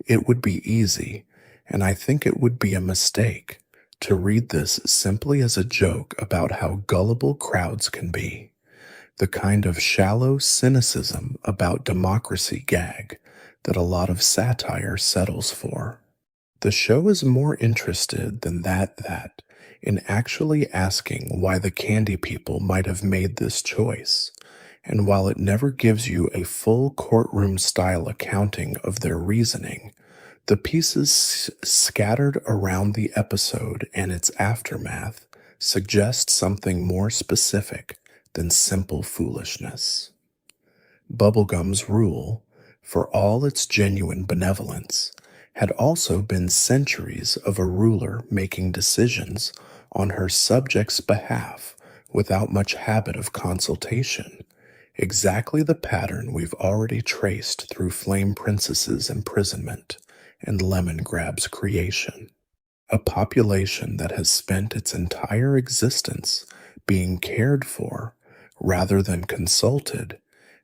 It would be easy, and I think it would be a mistake, to read this simply as a joke about how gullible crowds can be, the kind of shallow cynicism about democracy gag that a lot of satire settles for. The show is more interested than that in actually asking why the Candy People might have made this choice, and while it never gives you a full courtroom-style accounting of their reasoning, the pieces scattered around the episode and its aftermath suggest something more specific than simple foolishness. Bubblegum's rule, for all its genuine benevolence, had also been centuries of a ruler making decisions on her subjects' behalf without much habit of consultation, exactly the pattern we've already traced through Flame Princess's imprisonment and Lemongrab's creation. A population that has spent its entire existence being cared for rather than consulted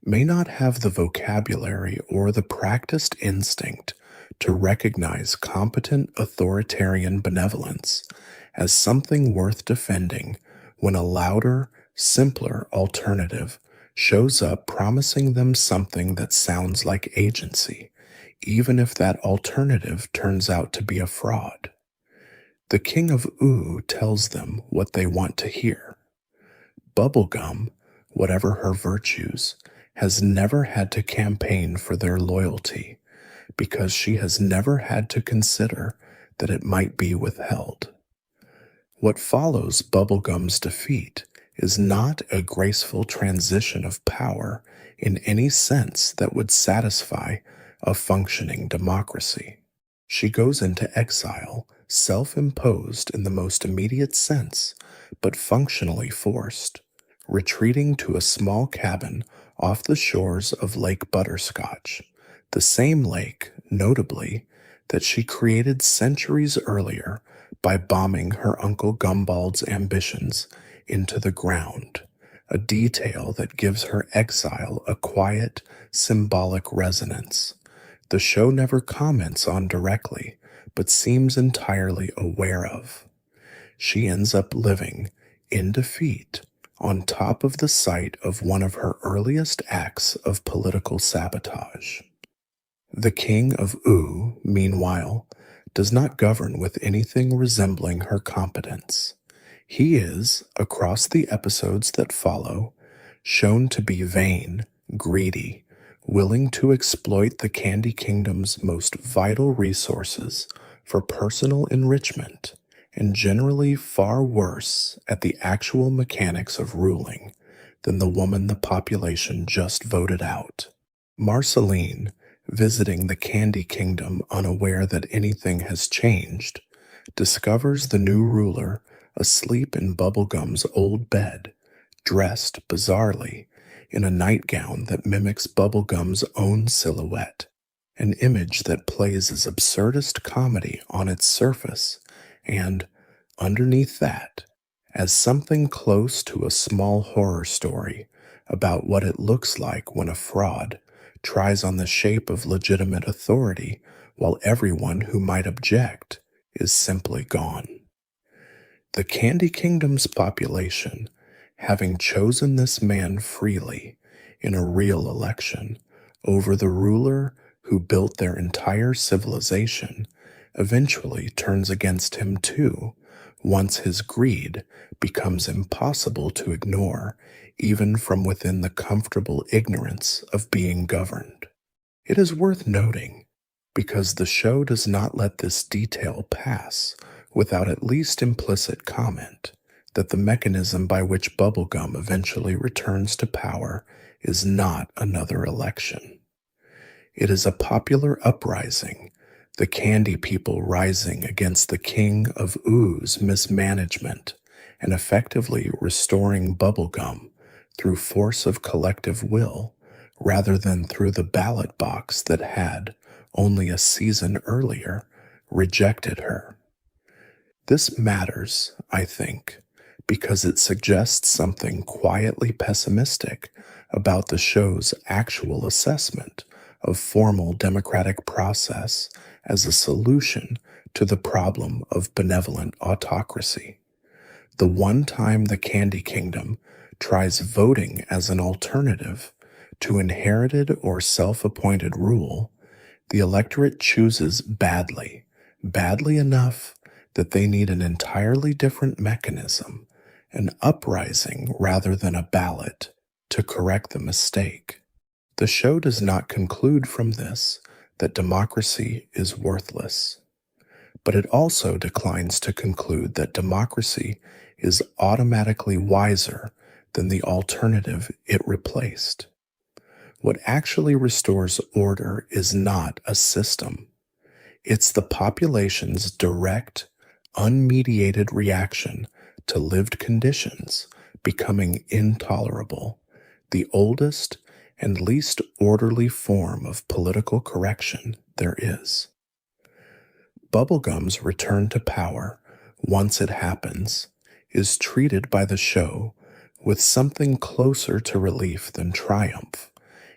may not have the vocabulary or the practiced instinct to recognize competent authoritarian benevolence as something worth defending when a louder, simpler alternative shows up promising them something that sounds like agency, even if that alternative turns out to be a fraud. The King of Ooh tells them what they want to hear. Bubblegum, whatever her virtues, has never had to campaign for their loyalty because she has never had to consider that it might be withheld. What follows Bubblegum's defeat is not a graceful transition of power in any sense that would satisfy a functioning democracy. She goes into exile, self-imposed in the most immediate sense, but functionally forced, retreating to a small cabin off the shores of Lake Butterscotch, the same lake, notably, that she created centuries earlier by bombing her Uncle Gumbald's ambitions into the ground, a detail that gives her exile a quiet, symbolic resonance. The show never comments on directly, but seems entirely aware of. She ends up living, in defeat, on top of the site of one of her earliest acts of political sabotage. The King of Ooh, meanwhile, does not govern with anything resembling her competence. He is, across the episodes that follow, shown to be vain, greedy, willing to exploit the Candy Kingdom's most vital resources for personal enrichment, and generally far worse at the actual mechanics of ruling than the woman the population just voted out. Marceline, visiting the Candy Kingdom unaware that anything has changed, discovers the new ruler asleep in Bubblegum's old bed, dressed bizarrely in a nightgown that mimics Bubblegum's own silhouette, an image that plays as absurdist comedy on its surface and, underneath that, as something close to a small horror story about what it looks like when a fraud tries on the shape of legitimate authority while everyone who might object is simply gone. The Candy Kingdom's population, having chosen this man freely in a real election over the ruler who built their entire civilization, eventually turns against him too, once his greed becomes impossible to ignore, even from within the comfortable ignorance of being governed. It is worth noting, because the show does not let this detail pass without at least implicit comment, that the mechanism by which Bubblegum eventually returns to power is not another election. It is a popular uprising, the candy people rising against the King of Ooh's mismanagement and effectively restoring Bubblegum through force of collective will rather than through the ballot box that had, only a season earlier, rejected her. This matters, I think, because it suggests something quietly pessimistic about the show's actual assessment of formal democratic process as a solution to the problem of benevolent autocracy. The one time the Candy Kingdom tries voting as an alternative to inherited or self-appointed rule, the electorate chooses badly, badly enough that they need an entirely different mechanism, an uprising rather than a ballot, to correct the mistake. The show does not conclude from this that democracy is worthless, but it also declines to conclude that democracy is automatically wiser than the alternative it replaced. What actually restores order is not a system. It's the population's direct, unmediated reaction to lived conditions becoming intolerable, the oldest and least orderly form of political correction there is. Bubblegum's return to power, once it happens, is treated by the show with something closer to relief than triumph,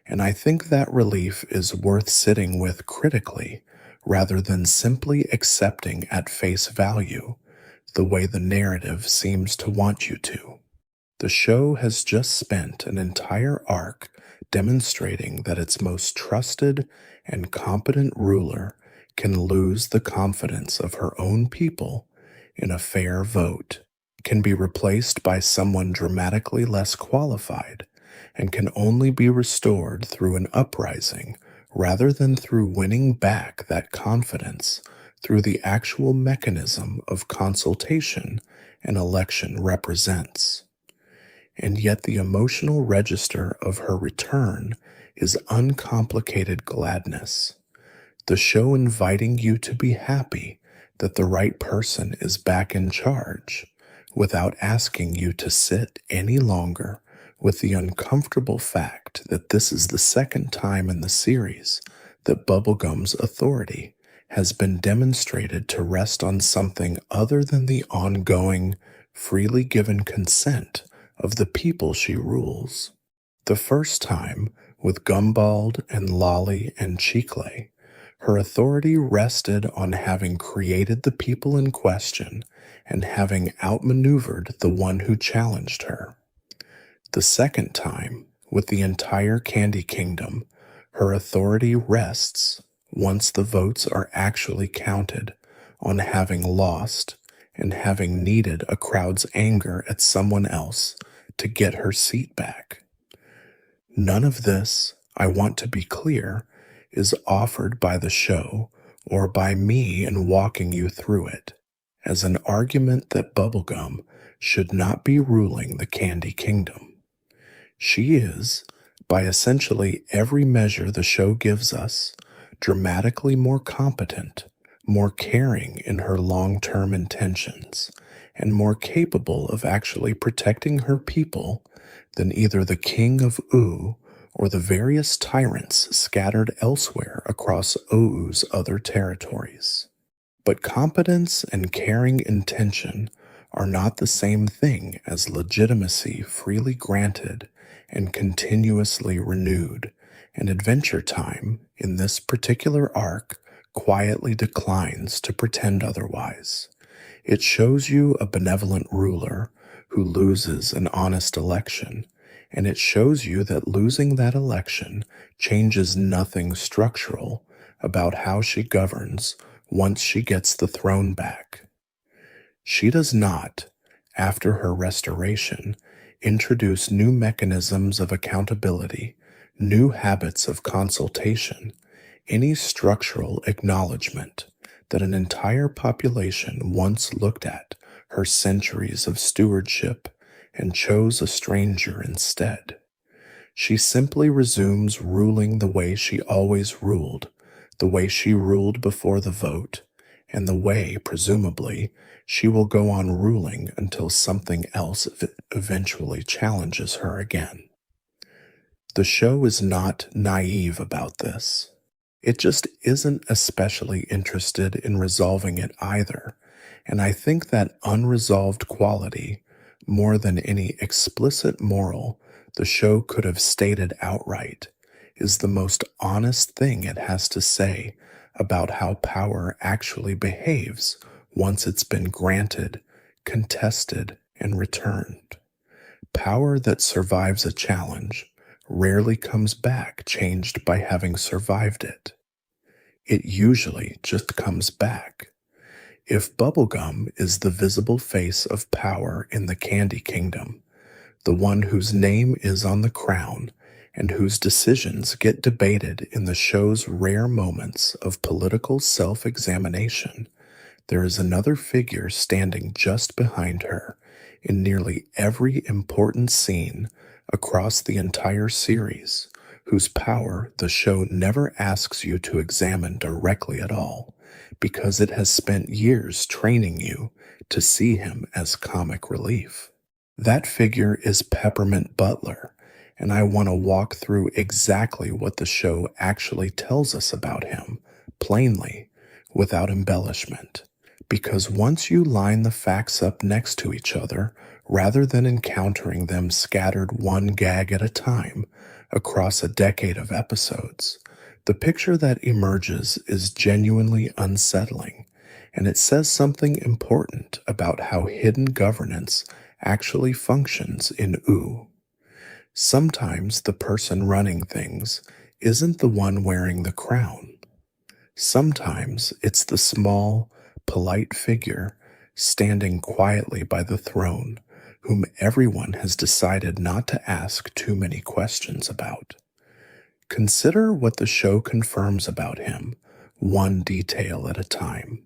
And I think that relief is worth sitting with critically rather than simply accepting at face value the way the narrative seems to want you to. The show has just spent an entire arc demonstrating that its most trusted and competent ruler can lose the confidence of her own people in a fair vote, can be replaced by someone dramatically less qualified, and can only be restored through an uprising rather than through winning back that confidence through the actual mechanism of consultation an election represents. And yet the emotional register of her return is uncomplicated gladness. The show inviting you to be happy that the right person is back in charge, without asking you to sit any longer with the uncomfortable fact that this is the second time in the series that Bubblegum's authority has been demonstrated to rest on something other than the ongoing, freely given consent of the people she rules. The first time, with Gumbald and Lolly and Chicley, her authority rested on having created the people in question and having outmaneuvered the one who challenged her. The second time, with the entire Candy Kingdom, her authority rests, once the votes are actually counted, on having lost and having needed a crowd's anger at someone else to get her seat back. None of this, I want to be clear, is offered by the show or by me in walking you through it as an argument that Bubblegum should not be ruling the Candy Kingdom. She is, by essentially every measure the show gives us, dramatically more competent, more caring in her long-term intentions, and more capable of actually protecting her people than either the King of Ooo or the various tyrants scattered elsewhere across Ooo's other territories. But competence and caring intention are not the same thing as legitimacy freely granted and continuously renewed, and Adventure Time, in this particular arc, quietly declines to pretend otherwise. It shows you a benevolent ruler who loses an honest election, and it shows you that losing that election changes nothing structural about how she governs once she gets the throne back. She does not, after her restoration, introduce new mechanisms of accountability, new habits of consultation, any structural acknowledgement that an entire population once looked at her centuries of stewardship and chose a stranger instead. She simply resumes ruling the way she always ruled, the way she ruled before the vote, and the way, presumably, she will go on ruling until something else eventually challenges her again. The show is not naive about this. It just isn't especially interested in resolving it either, and I think that unresolved quality, more than any explicit moral the show could have stated outright, is the most honest thing it has to say about how power actually behaves once it's been granted, contested, and returned. Power that survives a challenge rarely comes back changed by having survived it. It usually just comes back. If Bubblegum is the visible face of power in the Candy Kingdom, the one whose name is on the crown and whose decisions get debated in the show's rare moments of political self-examination, there is another figure standing just behind her in nearly every important scene across the entire series, whose power the show never asks you to examine directly at all, because it has spent years training you to see him as comic relief. That figure is Peppermint Butler, and I want to walk through exactly what the show actually tells us about him, plainly, without embellishment. Because once you line the facts up next to each other, rather than encountering them scattered one gag at a time, across a decade of episodes, the picture that emerges is genuinely unsettling, and it says something important about how hidden governance actually functions in OO. Sometimes the person running things isn't the one wearing the crown. Sometimes it's the small, polite figure standing quietly by the throne, whom everyone has decided not to ask too many questions about. Consider what the show confirms about him, one detail at a time.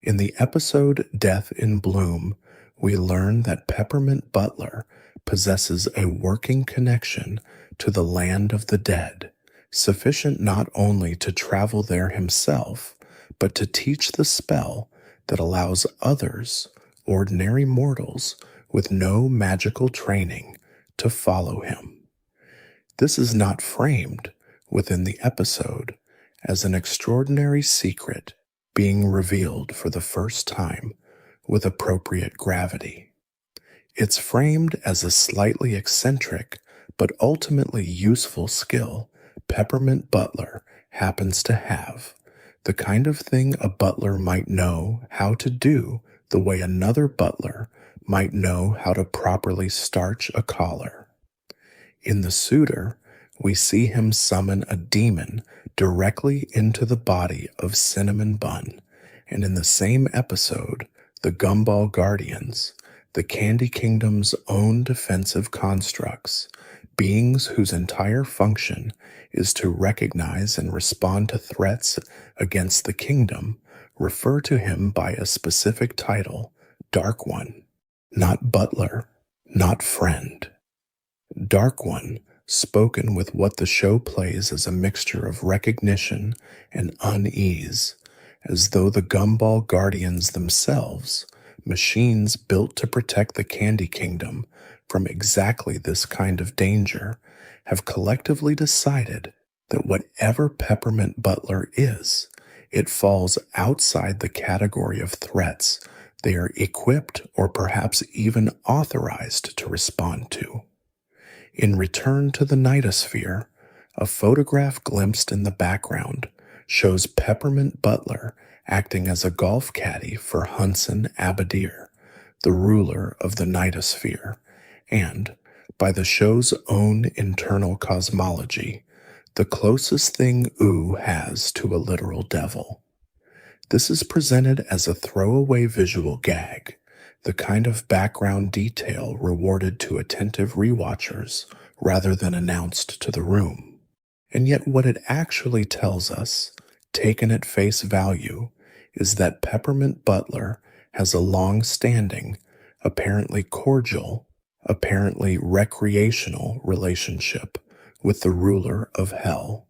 In the episode Death in Bloom, we learn that Peppermint Butler possesses a working connection to the land of the dead, sufficient not only to travel there himself, but to teach the spell that allows others, ordinary mortals with no magical training, to follow him. This is not framed within the episode as an extraordinary secret being revealed for the first time with appropriate gravity. It's framed as a slightly eccentric but ultimately useful skill Peppermint Butler happens to have, the kind of thing a butler might know how to do the way another butler might know how to properly starch a collar. In The Suitor, we see him summon a demon directly into the body of Cinnamon Bun, and in the same episode, The Gumball Guardians, the Candy Kingdom's own defensive constructs, beings whose entire function is to recognize and respond to threats against the kingdom, refer to him by a specific title, Dark One, not Butler, not Friend. Dark One, spoken with what the show plays as a mixture of recognition and unease, as though the Gumball Guardians themselves, machines built to protect the Candy Kingdom from exactly this kind of danger, have collectively decided that whatever Peppermint Butler is, it falls outside the category of threats they are equipped or perhaps even authorized to respond to. In Return to the Nightosphere, a photograph glimpsed in the background shows Peppermint Butler acting as a golf caddy for Hunson Abadir, the ruler of the Nightosphere, and, by the show's own internal cosmology, the closest thing OO has to a literal devil. This is presented as a throwaway visual gag, the kind of background detail rewarded to attentive rewatchers rather than announced to the room. And yet what it actually tells us, taken at face value, is that Peppermint Butler has a long-standing, apparently cordial, apparently recreational relationship with the ruler of hell,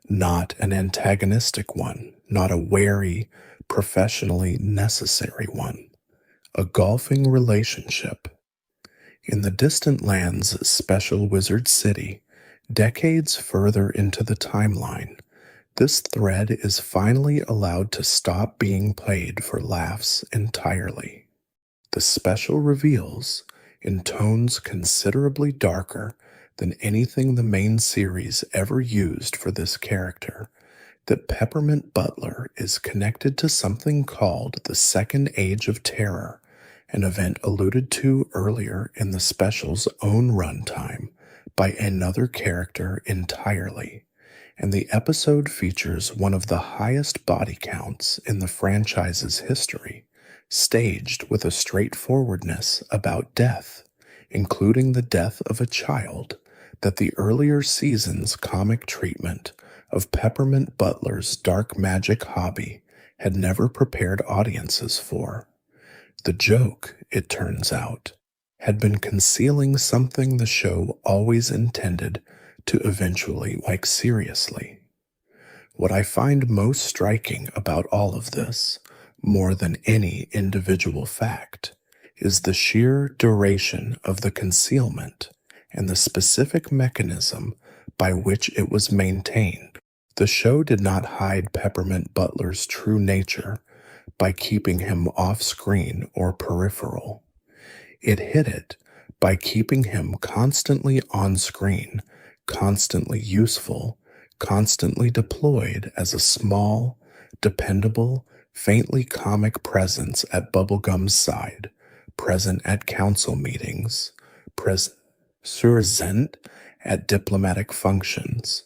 not an antagonistic one, not a wary, professionally necessary one, a golfing relationship. In the Distant Lands Special Wizard City, decades further into the timeline, this thread is finally allowed to stop being played for laughs entirely. The special reveals, in tones considerably darker than anything the main series ever used for this character, that Peppermint Butler is connected to something called the Second Age of Terror, an event alluded to earlier in the special's own runtime by another character entirely, and the episode features one of the highest body counts in the franchise's history, staged with a straightforwardness about death, including the death of a child, that the earlier season's comic treatment of Peppermint Butler's dark magic hobby had never prepared audiences for. The joke, it turns out, had been concealing something the show always intended to eventually take seriously. What I find most striking about all of this, more than any individual fact, is the sheer duration of the concealment and the specific mechanism by which it was maintained. The show did not hide Peppermint Butler's true nature by keeping him off-screen or peripheral. It hid it by keeping him constantly on-screen, constantly useful, constantly deployed as a small, dependable, faintly comic presence at Bubblegum's side, present at council meetings, present at diplomatic functions,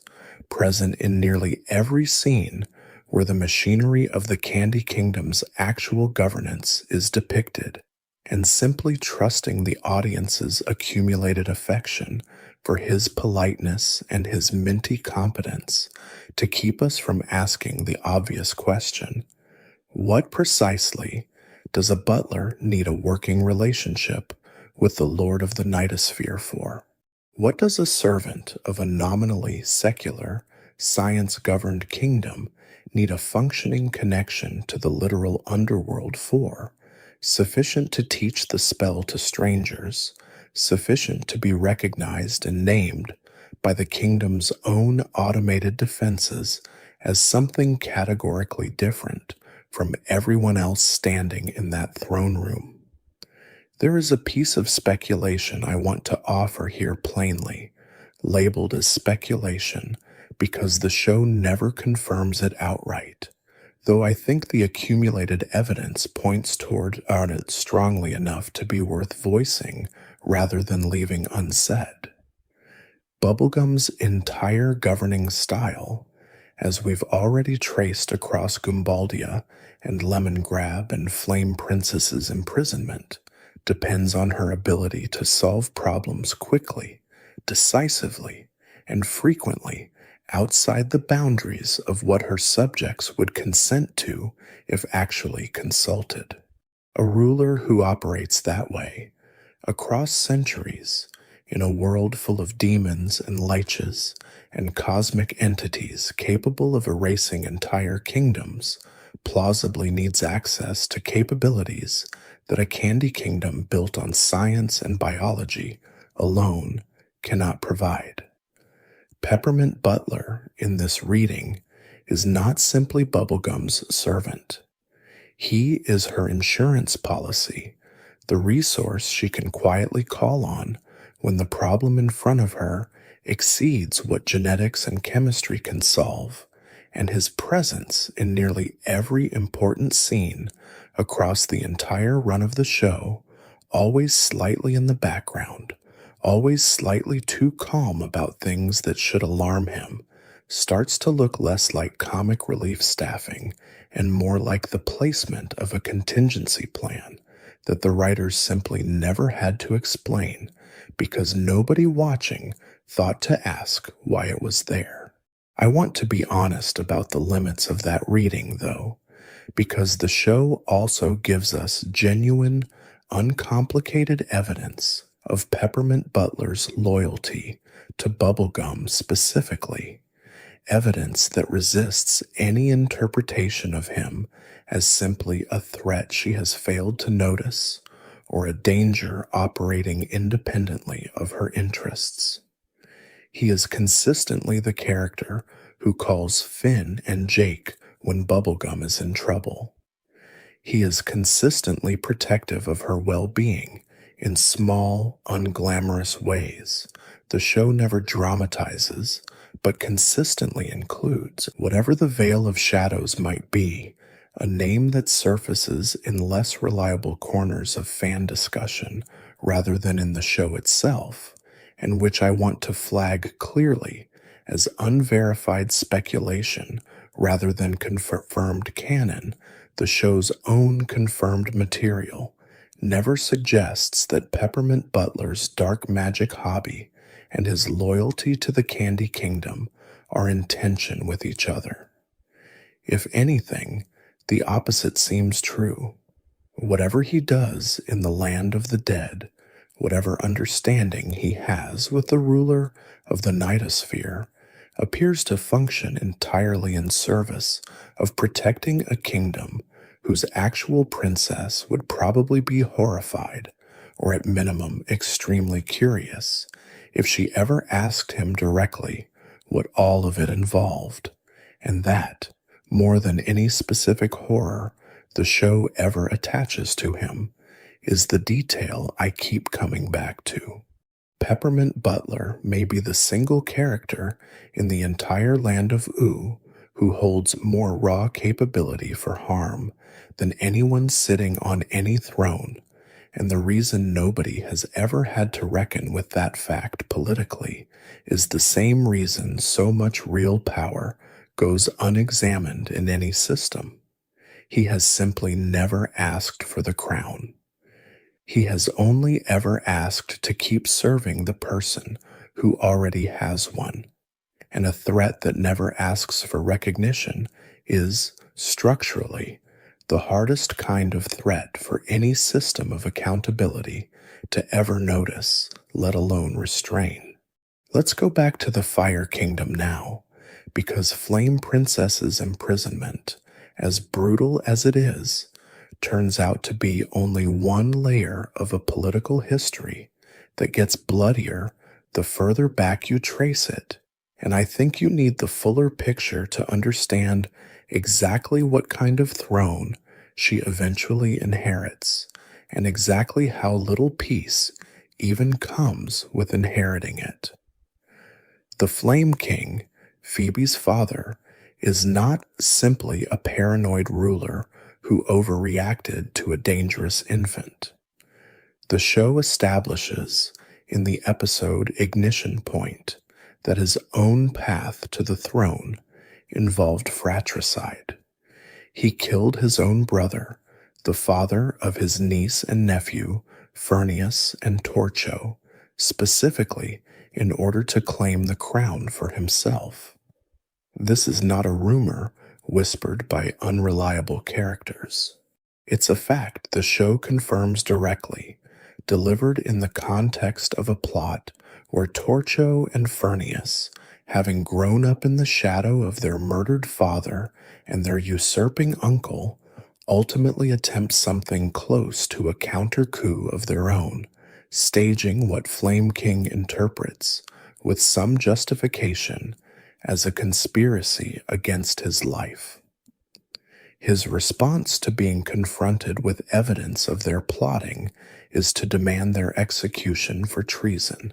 present in nearly every scene where the machinery of the Candy Kingdom's actual governance is depicted, and simply trusting the audience's accumulated affection for his politeness and his minty competence to keep us from asking the obvious question: what precisely does a butler need a working relationship with the Lord of the Nightosphere for? What does a servant of a nominally secular, science-governed kingdom need a functioning connection to the literal underworld for, sufficient to teach the spell to strangers, sufficient to be recognized and named by the kingdom's own automated defenses as something categorically different from everyone else standing in that throne room? There is a piece of speculation I want to offer here plainly, labeled as speculation because the show never confirms it outright, though I think the accumulated evidence points toward it strongly enough to be worth voicing rather than leaving unsaid. Bubblegum's entire governing style, as we've already traced across Gumbaldia and Lemongrab and Flame Princess's imprisonment, depends on her ability to solve problems quickly, decisively, and frequently outside the boundaries of what her subjects would consent to if actually consulted. A ruler who operates that way, across centuries, in a world full of demons and liches and cosmic entities capable of erasing entire kingdoms, plausibly needs access to capabilities that a candy kingdom built on science and biology alone cannot provide. Peppermint Butler, in this reading, is not simply Bubblegum's servant. He is her insurance policy, the resource she can quietly call on when the problem in front of her exceeds what genetics and chemistry can solve, and his presence in nearly every important scene across the entire run of the show, always slightly in the background, always slightly too calm about things that should alarm him, starts to look less like comic relief staffing and more like the placement of a contingency plan that the writers simply never had to explain because nobody watching thought to ask why it was there. I want to be honest about the limits of that reading, though, because the show also gives us genuine, uncomplicated evidence of Peppermint Butler's loyalty to Bubblegum specifically, evidence that resists any interpretation of him as simply a threat she has failed to notice or a danger operating independently of her interests. He is consistently the character who calls Finn and Jake when Bubblegum is in trouble. He is consistently protective of her well-being in small, unglamorous ways the show never dramatizes, but consistently includes, whatever the veil of shadows might be, a name that surfaces in less reliable corners of fan discussion rather than in the show itself, and which I want to flag clearly as unverified speculation rather than confirmed canon. The show's own confirmed material never suggests that Peppermint Butler's dark magic hobby and his loyalty to the Candy Kingdom are in tension with each other. If anything, the opposite seems true. Whatever he does in the land of the dead, whatever understanding he has with the ruler of the Nightosphere, appears to function entirely in service of protecting a kingdom whose actual princess would probably be horrified, or at minimum extremely curious, if she ever asked him directly what all of it involved, and that, more than any specific horror the show ever attaches to him, is the detail I keep coming back to. Peppermint Butler may be the single character in the entire land of Ooh who holds more raw capability for harm than anyone sitting on any throne, and the reason nobody has ever had to reckon with that fact politically is the same reason so much real power goes unexamined in any system. He has simply never asked for the crown. He has only ever asked to keep serving the person who already has one. And a threat that never asks for recognition is, structurally, the hardest kind of threat for any system of accountability to ever notice, let alone restrain. Let's go back to the Fire Kingdom now, because Flame Princess's imprisonment, as brutal as it is, turns out to be only one layer of a political history that gets bloodier the further back you trace it. And I think you need the fuller picture to understand exactly what kind of throne she eventually inherits, and exactly how little peace even comes with inheriting it. The Flame King, Phoebe's father, is not simply a paranoid ruler who overreacted to a dangerous infant. The show establishes, in the episode Ignition Point, that his own path to the throne involved fratricide. He killed his own brother, the father of his niece and nephew, Furnius and Torcho, specifically in order to claim the crown for himself. This is not a rumor whispered by unreliable characters. It's a fact the show confirms directly, delivered in the context of a plot where Torcho and Furnius, having grown up in the shadow of their murdered father and their usurping uncle, ultimately attempt something close to a counter-coup of their own, staging what Flame King interprets, with some justification, as a conspiracy against his life. His response to being confronted with evidence of their plotting is to demand their execution for treason,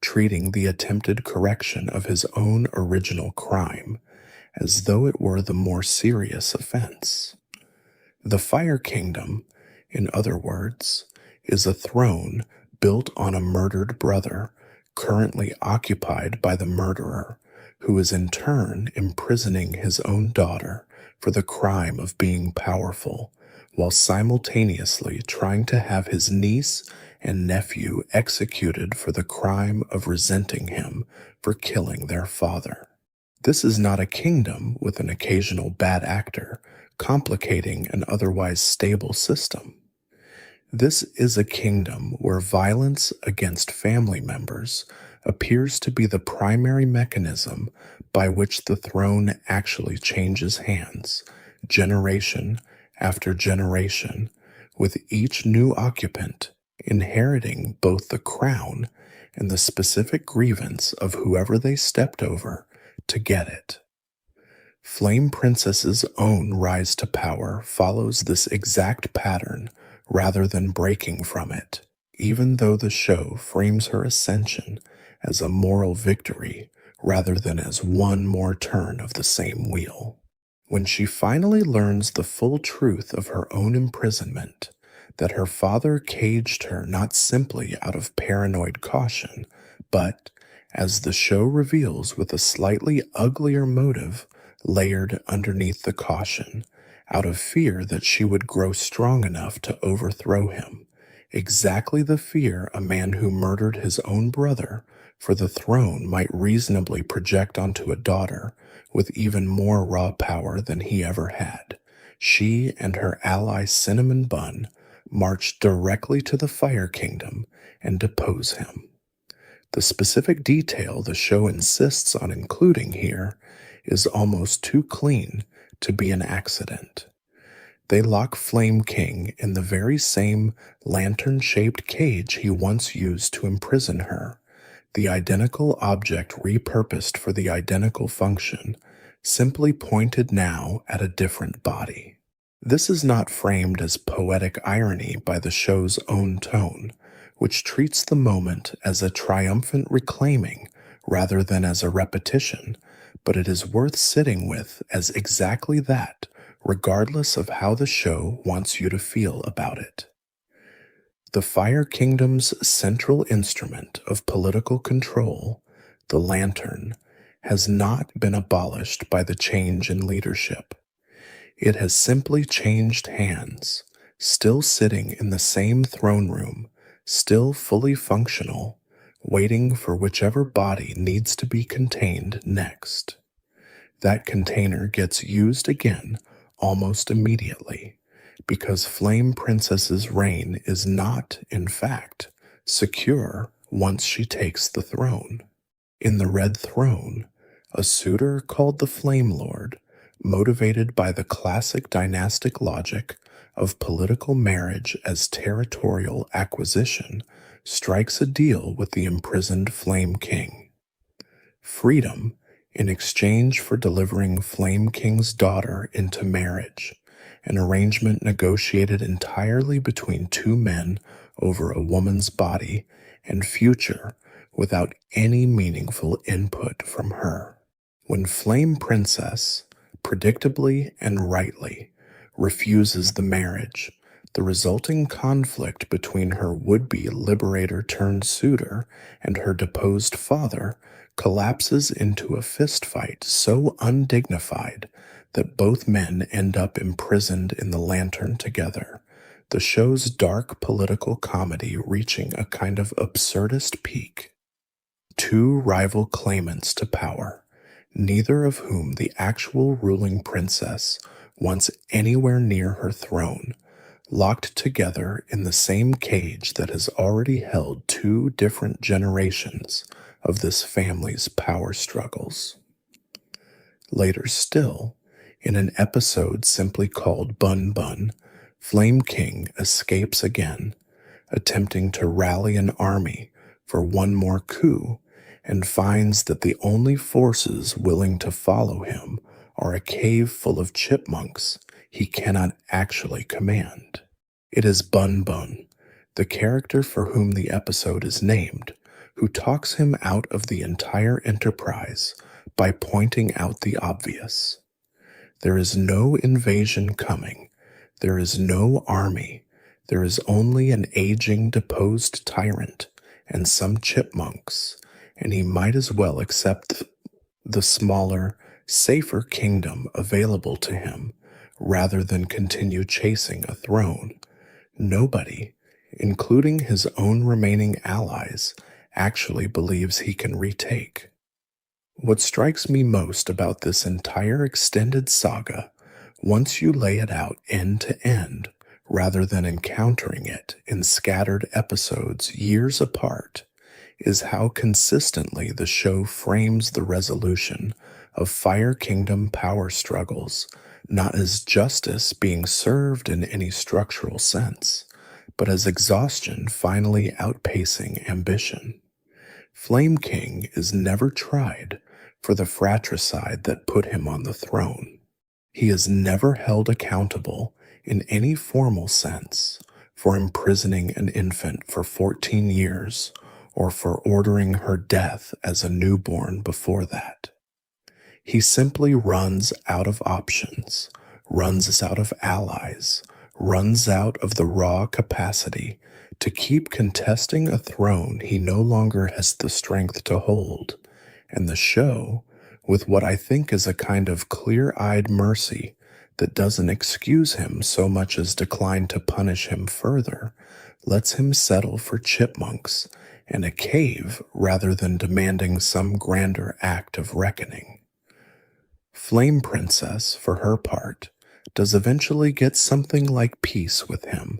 treating the attempted correction of his own original crime as though it were the more serious offense. The Fire Kingdom, in other words, is a throne built on a murdered brother, currently occupied by the murderer, who is in turn imprisoning his own daughter for the crime of being powerful, while simultaneously trying to have his niece and nephew executed for the crime of resenting him for killing their father. This is not a kingdom with an occasional bad actor complicating an otherwise stable system. This is a kingdom where violence against family members appears to be the primary mechanism by which the throne actually changes hands, generation after generation, with each new occupant inheriting both the crown and the specific grievance of whoever they stepped over to get it. Flame Princess's own rise to power follows this exact pattern rather than breaking from it, even though the show frames her ascension as a moral victory rather than as one more turn of the same wheel. When she finally learns the full truth of her own imprisonment, that her father caged her not simply out of paranoid caution, but, as the show reveals with a slightly uglier motive layered underneath the caution, out of fear that she would grow strong enough to overthrow him, exactly the fear a man who murdered his own brother for the throne might reasonably project onto a daughter with even more raw power than he ever had. She and her ally Cinnamon Bun march directly to the Fire Kingdom and depose him. The specific detail the show insists on including here is almost too clean to be an accident. They lock Flame King in the very same lantern-shaped cage he once used to imprison her, the identical object repurposed for the identical function, simply pointed now at a different body. This is not framed as poetic irony by the show's own tone, which treats the moment as a triumphant reclaiming rather than as a repetition, but it is worth sitting with as exactly that, regardless of how the show wants you to feel about it. The Fire Kingdom's central instrument of political control, the lantern, has not been abolished by the change in leadership. It has simply changed hands, still sitting in the same throne room, still fully functional, waiting for whichever body needs to be contained next. That container gets used again almost immediately, because Flame Princess's reign is not, in fact, secure once she takes the throne. In the Red Throne, a suitor called the Flame Lord, motivated by the classic dynastic logic of political marriage as territorial acquisition, strikes a deal with the imprisoned Flame King. Freedom in exchange for delivering Flame King's daughter into marriage, an arrangement negotiated entirely between two men over a woman's body and future without any meaningful input from her. When Flame Princess, predictably and rightly, refuses the marriage, the resulting conflict between her would-be liberator-turned-suitor and her deposed father collapses into a fistfight so undignified that both men end up imprisoned in the lantern together, the show's dark political comedy reaching a kind of absurdist peak. Two rival claimants to power, neither of whom the actual ruling princess wants anywhere near her throne, locked together in the same cage that has already held two different generations of this family's power struggles. Later still, in an episode simply called Bun Bun, Flame King escapes again, attempting to rally an army for one more coup, and finds that the only forces willing to follow him are a cave full of chipmunks he cannot actually command. It is Bun Bun, the character for whom the episode is named, who talks him out of the entire enterprise by pointing out the obvious. There is no invasion coming. There is no army. There is only an aging, deposed tyrant and some chipmunks, and he might as well accept the smaller, safer kingdom available to him rather than continue chasing a throne. Nobody, including his own remaining allies, actually believes he can retake. What strikes me most about this entire extended saga, once you lay it out end to end, rather than encountering it in scattered episodes years apart, is how consistently the show frames the resolution of Fire Kingdom power struggles, not as justice being served in any structural sense, but as exhaustion finally outpacing ambition. Flame King is never tried for the fratricide that put him on the throne. He is never held accountable in any formal sense for imprisoning an infant for 14 years or for ordering her death as a newborn before that. He simply runs out of options, runs out of allies, runs out of the raw capacity to keep contesting a throne he no longer has the strength to hold, and the show, with what I think is a kind of clear-eyed mercy that doesn't excuse him so much as decline to punish him further, lets him settle for chipmunks and a cave rather than demanding some grander act of reckoning. Flame Princess, for her part, does eventually get something like peace with him,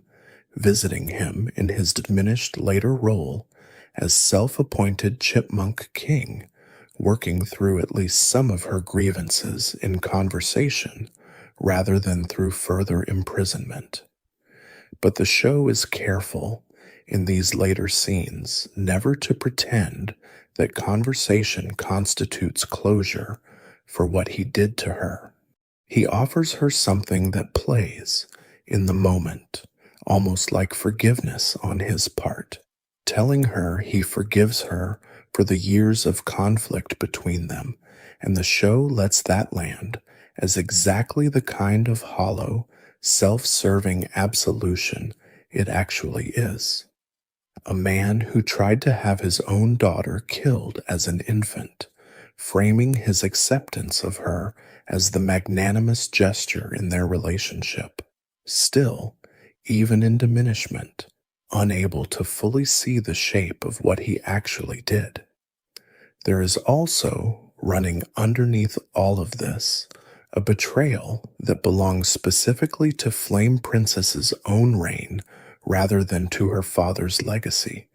visiting him in his diminished later role as self-appointed Chipmunk King, working through at least some of her grievances in conversation rather than through further imprisonment. But the show is careful in these later scenes never to pretend that conversation constitutes closure for what he did to her. He offers her something that plays in the moment, almost like forgiveness on his part. telling her he forgives her for the years of conflict between them, and the show lets that land as exactly the kind of hollow, self-serving absolution it actually is. A man who tried to have his own daughter killed as an infant, framing his acceptance of her as the magnanimous gesture in their relationship. Still, even in diminishment, unable to fully see the shape of what he actually did. There is also, running underneath all of this, a betrayal that belongs specifically to Flame Princess's own reign rather than to her father's legacy,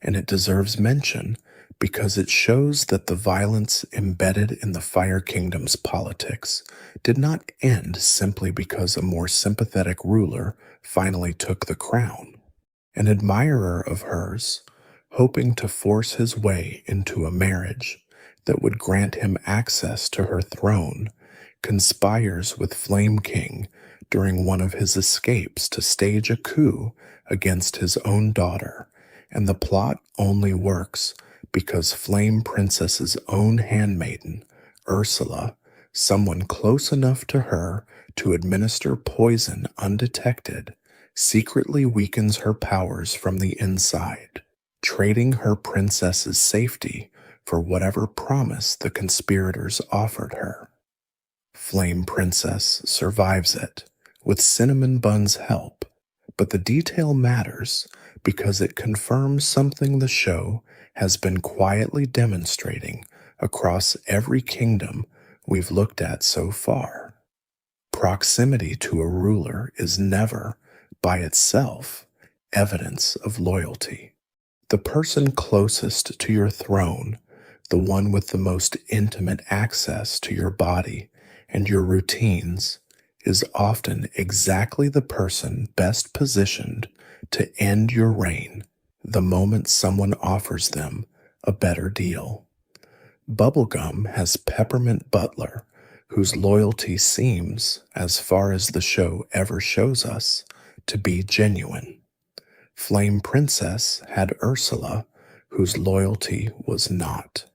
and it deserves mention because it shows that the violence embedded in the Fire Kingdom's politics did not end simply because a more sympathetic ruler finally took the crown. An admirer of hers, hoping to force his way into a marriage that would grant him access to her throne, conspires with Flame King during one of his escapes to stage a coup against his own daughter, and the plot only works because Flame Princess's own handmaiden, Ursula, someone close enough to her to administer poison undetected, secretly weakens her powers from the inside, trading her princess's safety for whatever promise the conspirators offered her. Flame Princess survives it, with Cinnamon Bun's help, but the detail matters because it confirms something the show has been quietly demonstrating across every kingdom we've looked at so far. Proximity to a ruler is never, by itself, evidence of loyalty. The person closest to your throne, the one with the most intimate access to your body and your routines, is often exactly the person best positioned to end your reign the moment someone offers them a better deal. Bubblegum has Peppermint Butler, whose loyalty seems, as far as the show ever shows us, to be genuine. Flame Princess had Ursula, whose loyalty was not.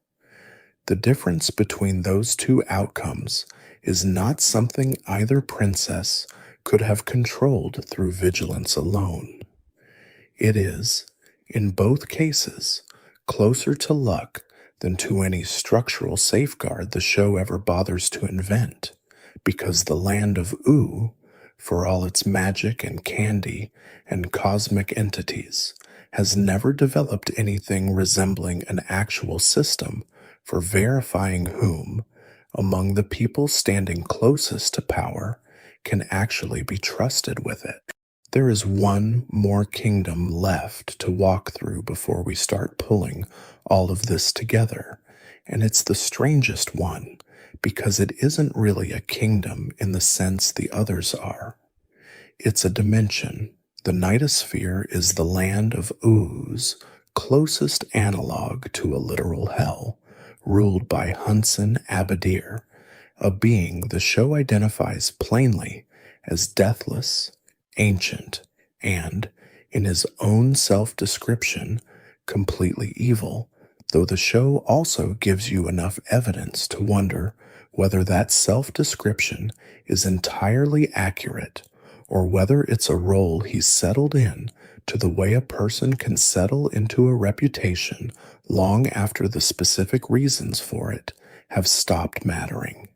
The difference between those two outcomes is not something either princess could have controlled through vigilance alone. It is, in both cases, closer to luck than to any structural safeguard the show ever bothers to invent, because the land of Ooh, for all its magic and candy and cosmic entities, has never developed anything resembling an actual system for verifying whom, among the people standing closest to power, can actually be trusted with it. There is one more kingdom left to walk through before we start pulling all of this together, and it's the strangest one because it isn't really a kingdom in the sense the others are. It's a dimension. The Nightosphere is the land of Ooh's closest analog to a literal hell, ruled by Hunson Abadir, a being the show identifies plainly as deathless, ancient, and, in his own self-description, completely evil, though the show also gives you enough evidence to wonder whether that self-description is entirely accurate or whether it's a role he's settled in to the way a person can settle into a reputation long after the specific reasons for it have stopped mattering.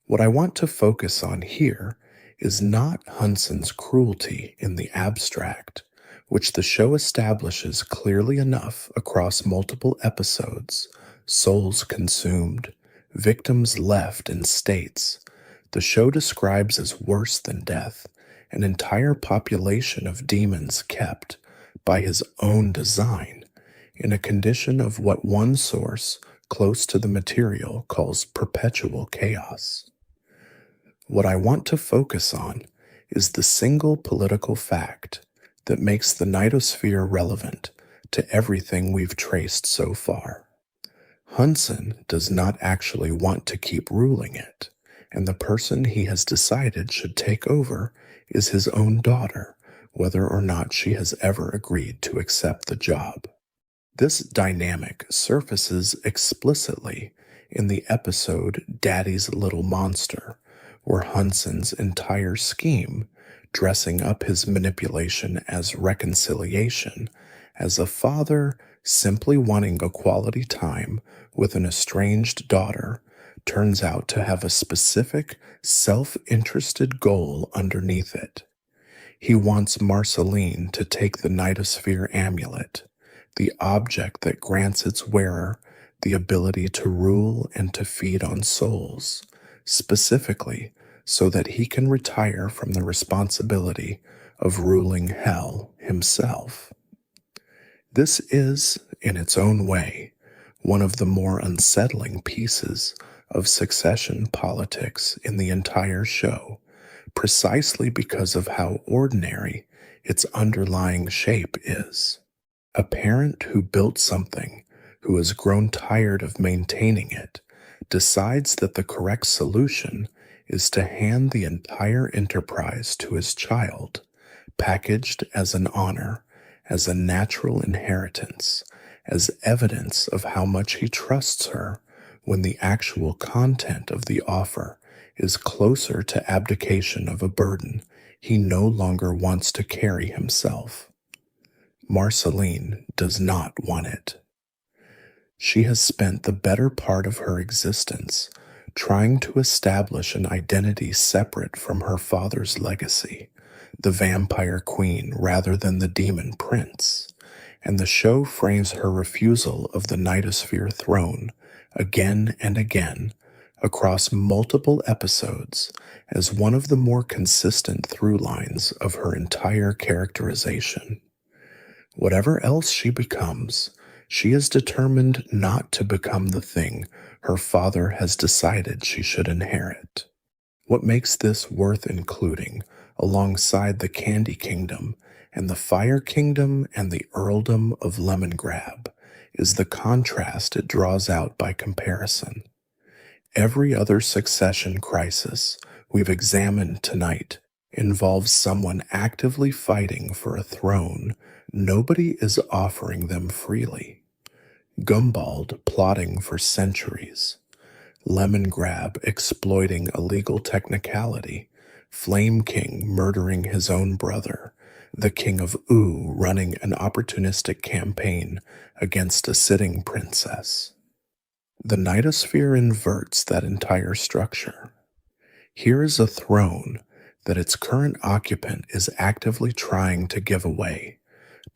What I want to focus on here is not Hunson's cruelty in the abstract, which the show establishes clearly enough across multiple episodes, souls consumed, victims left in states the show describes as worse than death, an entire population of demons kept, by his own design, in a condition of what one source close to the material calls perpetual chaos. What I want to focus on is the single political fact that makes the Nightosphere relevant to everything we've traced so far. Hunson does not actually want to keep ruling it, and the person he has decided should take over is his own daughter, whether or not she has ever agreed to accept the job. This dynamic surfaces explicitly in the episode Daddy's Little Monster, where Hunson's entire scheme, dressing up his manipulation as reconciliation, as a father simply wanting a quality time with an estranged daughter, turns out to have a specific, self-interested goal underneath it. He wants Marceline to take the Nightosphere amulet, the object that grants its wearer the ability to rule and to feed on souls, specifically so that he can retire from the responsibility of ruling hell himself. This is, in its own way, one of the more unsettling pieces of succession politics in the entire show, precisely because of how ordinary its underlying shape is. A parent who built something, who has grown tired of maintaining it, decides that the correct solution is to hand the entire enterprise to his child, packaged as an honor, as a natural inheritance, as evidence of how much he trusts her, when the actual content of the offer is closer to abdication of a burden he no longer wants to carry himself. Marceline does not want it. She has spent the better part of her existence trying to establish an identity separate from her father's legacy, the vampire queen rather than the demon prince, and the show frames her refusal of the Nightosphere throne again and again across multiple episodes as one of the more consistent through lines of her entire characterization. Whatever else she becomes, she is determined not to become the thing her father has decided she should inherit. What makes this worth including alongside the Candy Kingdom and the Fire Kingdom and the Earldom of Lemongrab is the contrast it draws out by comparison. Every other succession crisis we've examined tonight involves someone actively fighting for a throne nobody is offering them freely. Gumbald plotting for centuries, Lemongrab exploiting a legal technicality, Flame King murdering his own brother, the King of Oo running an opportunistic campaign against a sitting princess. The Nightosphere inverts that entire structure. Here is a throne that its current occupant is actively trying to give away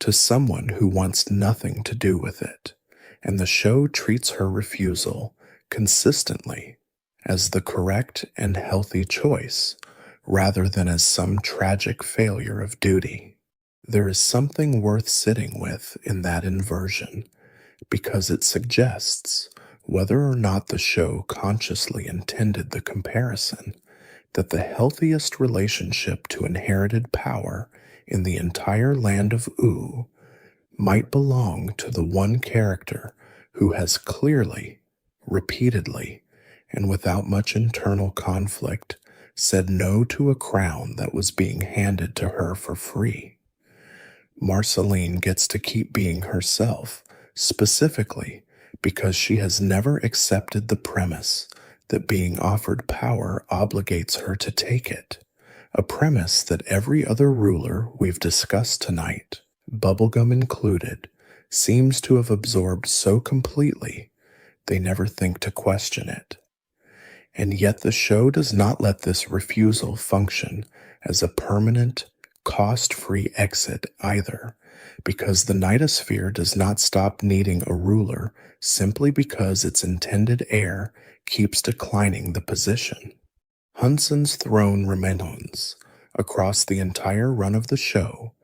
to someone who wants nothing to do with it, and the show treats her refusal consistently as the correct and healthy choice rather than as some tragic failure of duty. There is something worth sitting with in that inversion because it suggests, whether or not the show consciously intended the comparison, that the healthiest relationship to inherited power in the entire land of Oo might belong to the one character who has clearly, repeatedly, and without much internal conflict, said no to a crown that was being handed to her for free. Marceline gets to keep being herself, specifically because she has never accepted the premise that being offered power obligates her to take it, a premise that every other ruler we've discussed tonight, Bubblegum included, seems to have absorbed so completely they never think to question it. And yet the show does not let this refusal function as a permanent, cost-free exit either, because the Nightosphere does not stop needing a ruler simply because its intended heir keeps declining the position. Hunson's throne remains, across the entire run of the show,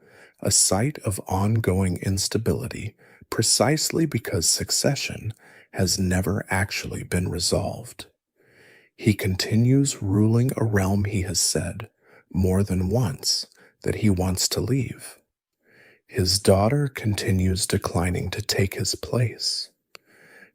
a site of ongoing instability precisely because succession has never actually been resolved. He continues ruling a realm he has said, more than once, that he wants to leave. His daughter continues declining to take his place.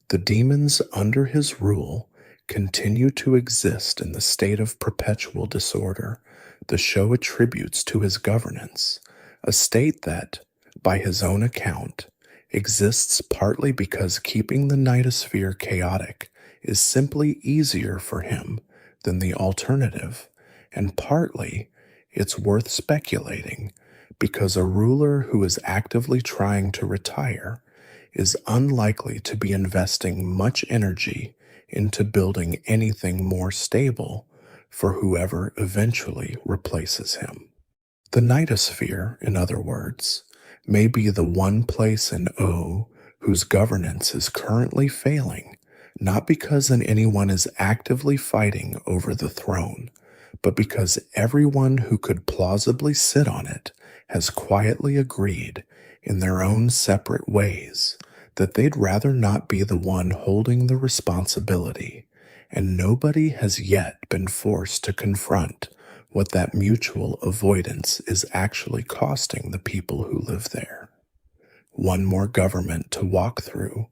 The demons under his rule continue to exist in the state of perpetual disorder the show attributes to his governance, a state that, by his own account, exists partly because keeping the nightosphere chaotic is simply easier for him than the alternative, and partly it's worth speculating because a ruler who is actively trying to retire is unlikely to be investing much energy into building anything more stable for whoever eventually replaces him. The nightosphere, in other words, may be the one place in O whose governance is currently failing, not because anyone is actively fighting over the throne, but because everyone who could plausibly sit on it has quietly agreed, in their own separate ways, that they'd rather not be the one holding the responsibility, and nobody has yet been forced to confront what that mutual avoidance is actually costing the people who live there. One more government to walk through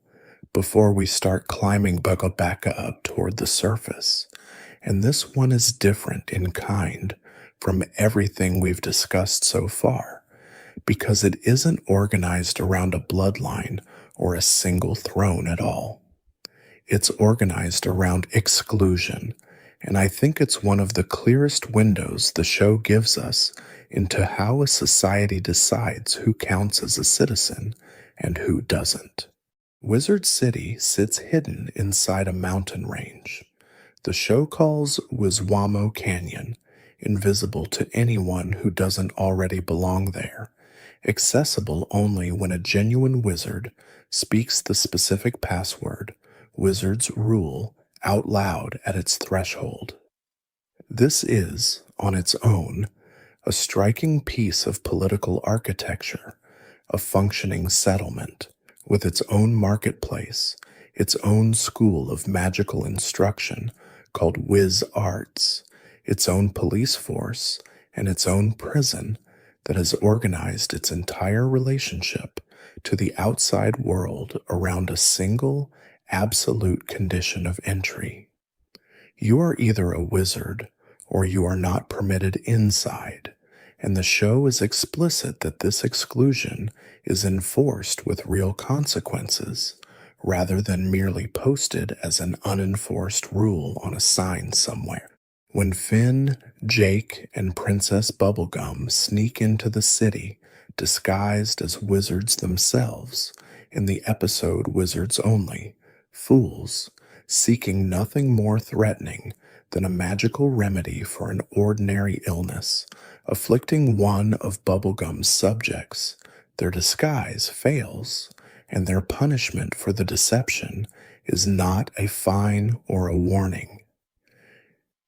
before we start climbing back up toward the surface, and this one is different in kind from everything we've discussed so far, because it isn't organized around a bloodline or a single throne at all. It's organized around exclusion, and I think it's one of the clearest windows the show gives us into how a society decides who counts as a citizen and who doesn't. Wizard City sits hidden inside a mountain range. The show calls Wiswamo Canyon, invisible to anyone who doesn't already belong there, accessible only when a genuine wizard speaks the specific password, Wizard's Rule, out loud at its threshold. This is, on its own, a striking piece of political architecture, a functioning settlement, with its own marketplace, its own school of magical instruction called Wiz Arts, its own police force, and its own prison that has organized its entire relationship to the outside world around a single, absolute condition of entry. You are either a wizard or you are not permitted inside, and the show is explicit that this exclusion is enforced with real consequences, rather than merely posted as an unenforced rule on a sign somewhere. When Finn, Jake, and Princess Bubblegum sneak into the city, disguised as wizards themselves, in the episode Wizards Only, fools, seeking nothing more threatening than a magical remedy for an ordinary illness, afflicting one of Bubblegum's subjects, their disguise fails, and their punishment for the deception is not a fine or a warning.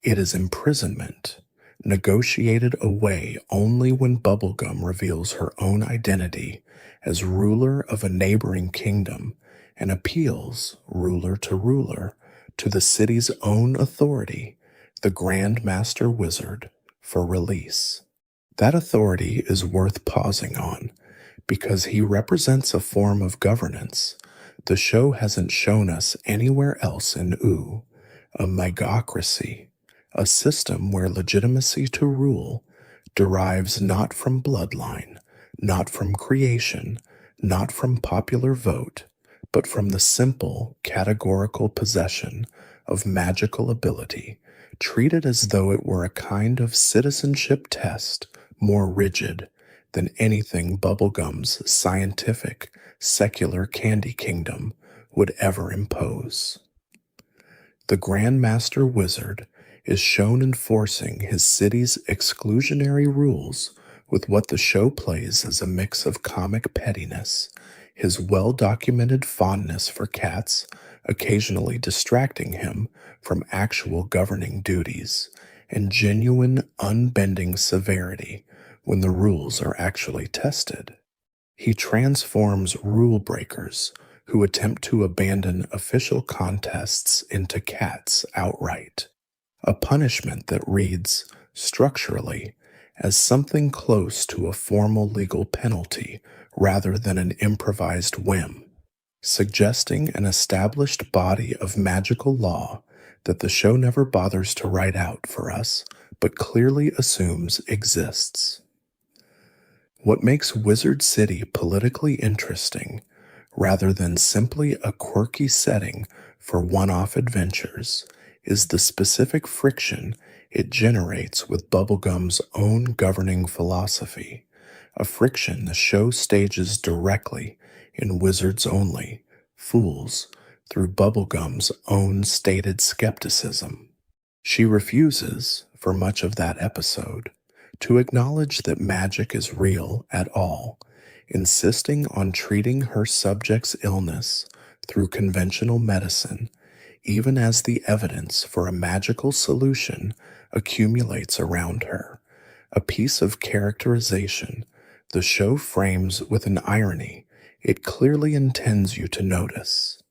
It is imprisonment, negotiated away only when Bubblegum reveals her own identity as ruler of a neighboring kingdom and appeals, ruler, to the city's own authority, the Grand Master Wizard, for release. That authority is worth pausing on, because he represents a form of governance the show hasn't shown us anywhere else in OO, a megocracy, a system where legitimacy to rule derives not from bloodline, not from creation, not from popular vote, but from the simple, categorical possession of magical ability, treated as though it were a kind of citizenship test more rigid than anything Bubblegum's scientific, secular candy kingdom would ever impose. The Grand Master Wizard is shown enforcing his city's exclusionary rules with what the show plays as a mix of comic pettiness, his well-documented fondness for cats occasionally distracting him from actual governing duties, and genuine unbending severity when the rules are actually tested. He transforms rule breakers who attempt to abandon official contests into cats outright, a punishment that reads, structurally, as something close to a formal legal penalty rather than an improvised whim, suggesting an established body of magical law that the show never bothers to write out for us, but clearly assumes exists. What makes Wizard City politically interesting rather than simply a quirky setting for one-off adventures, is the specific friction it generates with Bubblegum's own governing philosophy, a friction the show stages directly in Wizards Only, Fools, through Bubblegum's own stated skepticism. She refuses, for much of that episode, to acknowledge that magic is real at all, insisting on treating her subject's illness through conventional medicine, even as the evidence for a magical solution accumulates around her, a piece of characterization the show frames with an irony it clearly intends you to notice.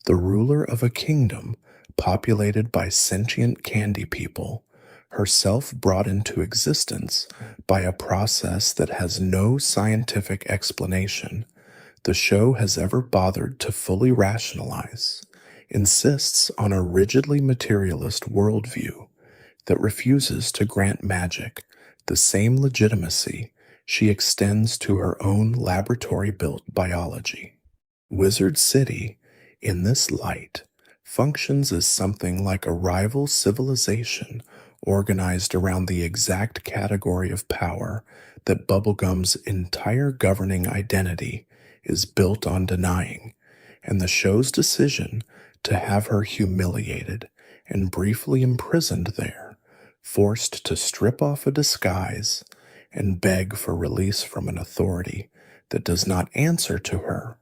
The ruler of a kingdom populated by sentient candy people, herself brought into existence by a process that has no scientific explanation the show has ever bothered to fully rationalize, insists on a rigidly materialist worldview that refuses to grant magic the same legitimacy she extends to her own laboratory-built biology. Wizard City, in this light, functions as something like a rival civilization organized around the exact category of power that Bubblegum's entire governing identity is built on denying, and the show's decision to have her humiliated and briefly imprisoned there, forced to strip off a disguise and beg for release from an authority that does not answer to her,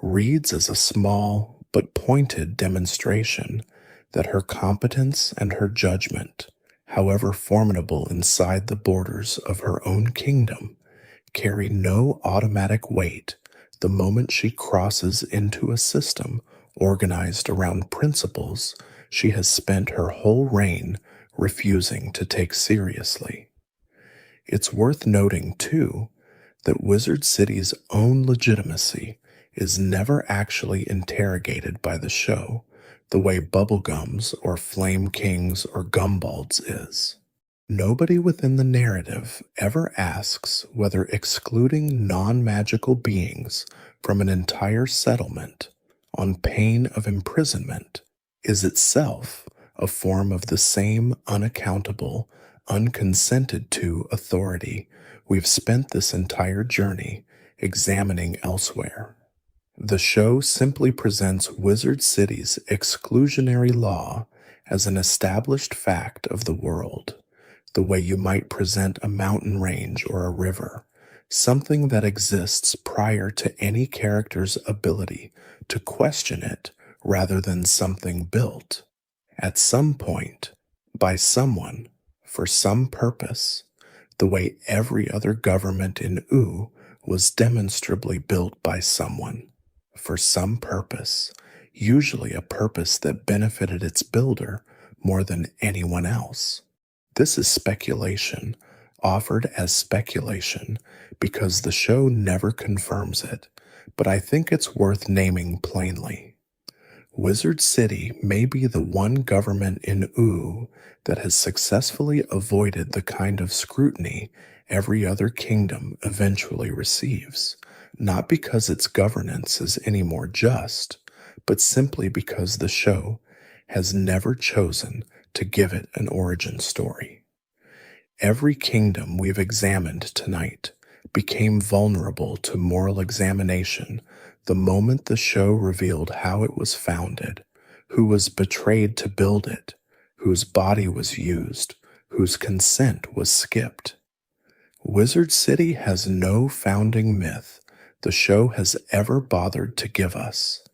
reads as a small but pointed demonstration that her competence and her judgment, however formidable inside the borders of her own kingdom, carry no automatic weight the moment she crosses into a system organized around principles she has spent her whole reign refusing to take seriously. It's worth noting, too, that Wizard City's own legitimacy is never actually interrogated by the show the way Bubblegum's or Flame King's or Gumbald's is. Nobody within the narrative ever asks whether excluding non-magical beings from an entire settlement on pain of imprisonment is itself a form of the same unaccountable, unconsented to authority we've spent this entire journey examining elsewhere. The show simply presents Wizard City's exclusionary law as an established fact of the world, the way you might present a mountain range or a river, something that exists prior to any character's ability to question it rather than something built, at some point, by someone, for some purpose, the way every other government in Oo was demonstrably built by someone, for some purpose, usually a purpose that benefited its builder more than anyone else. This is speculation, offered as speculation because the show never confirms it, but I think it's worth naming plainly. Wizard City may be the one government in Oo that has successfully avoided the kind of scrutiny every other kingdom eventually receives, not because its governance is any more just, but simply because the show has never chosen to give it an origin story. Every kingdom we've examined tonight became vulnerable to moral examination the moment the show revealed how it was founded, who was betrayed to build it, whose body was used, whose consent was skipped. Wizard City has no founding myth the show has ever bothered to give us.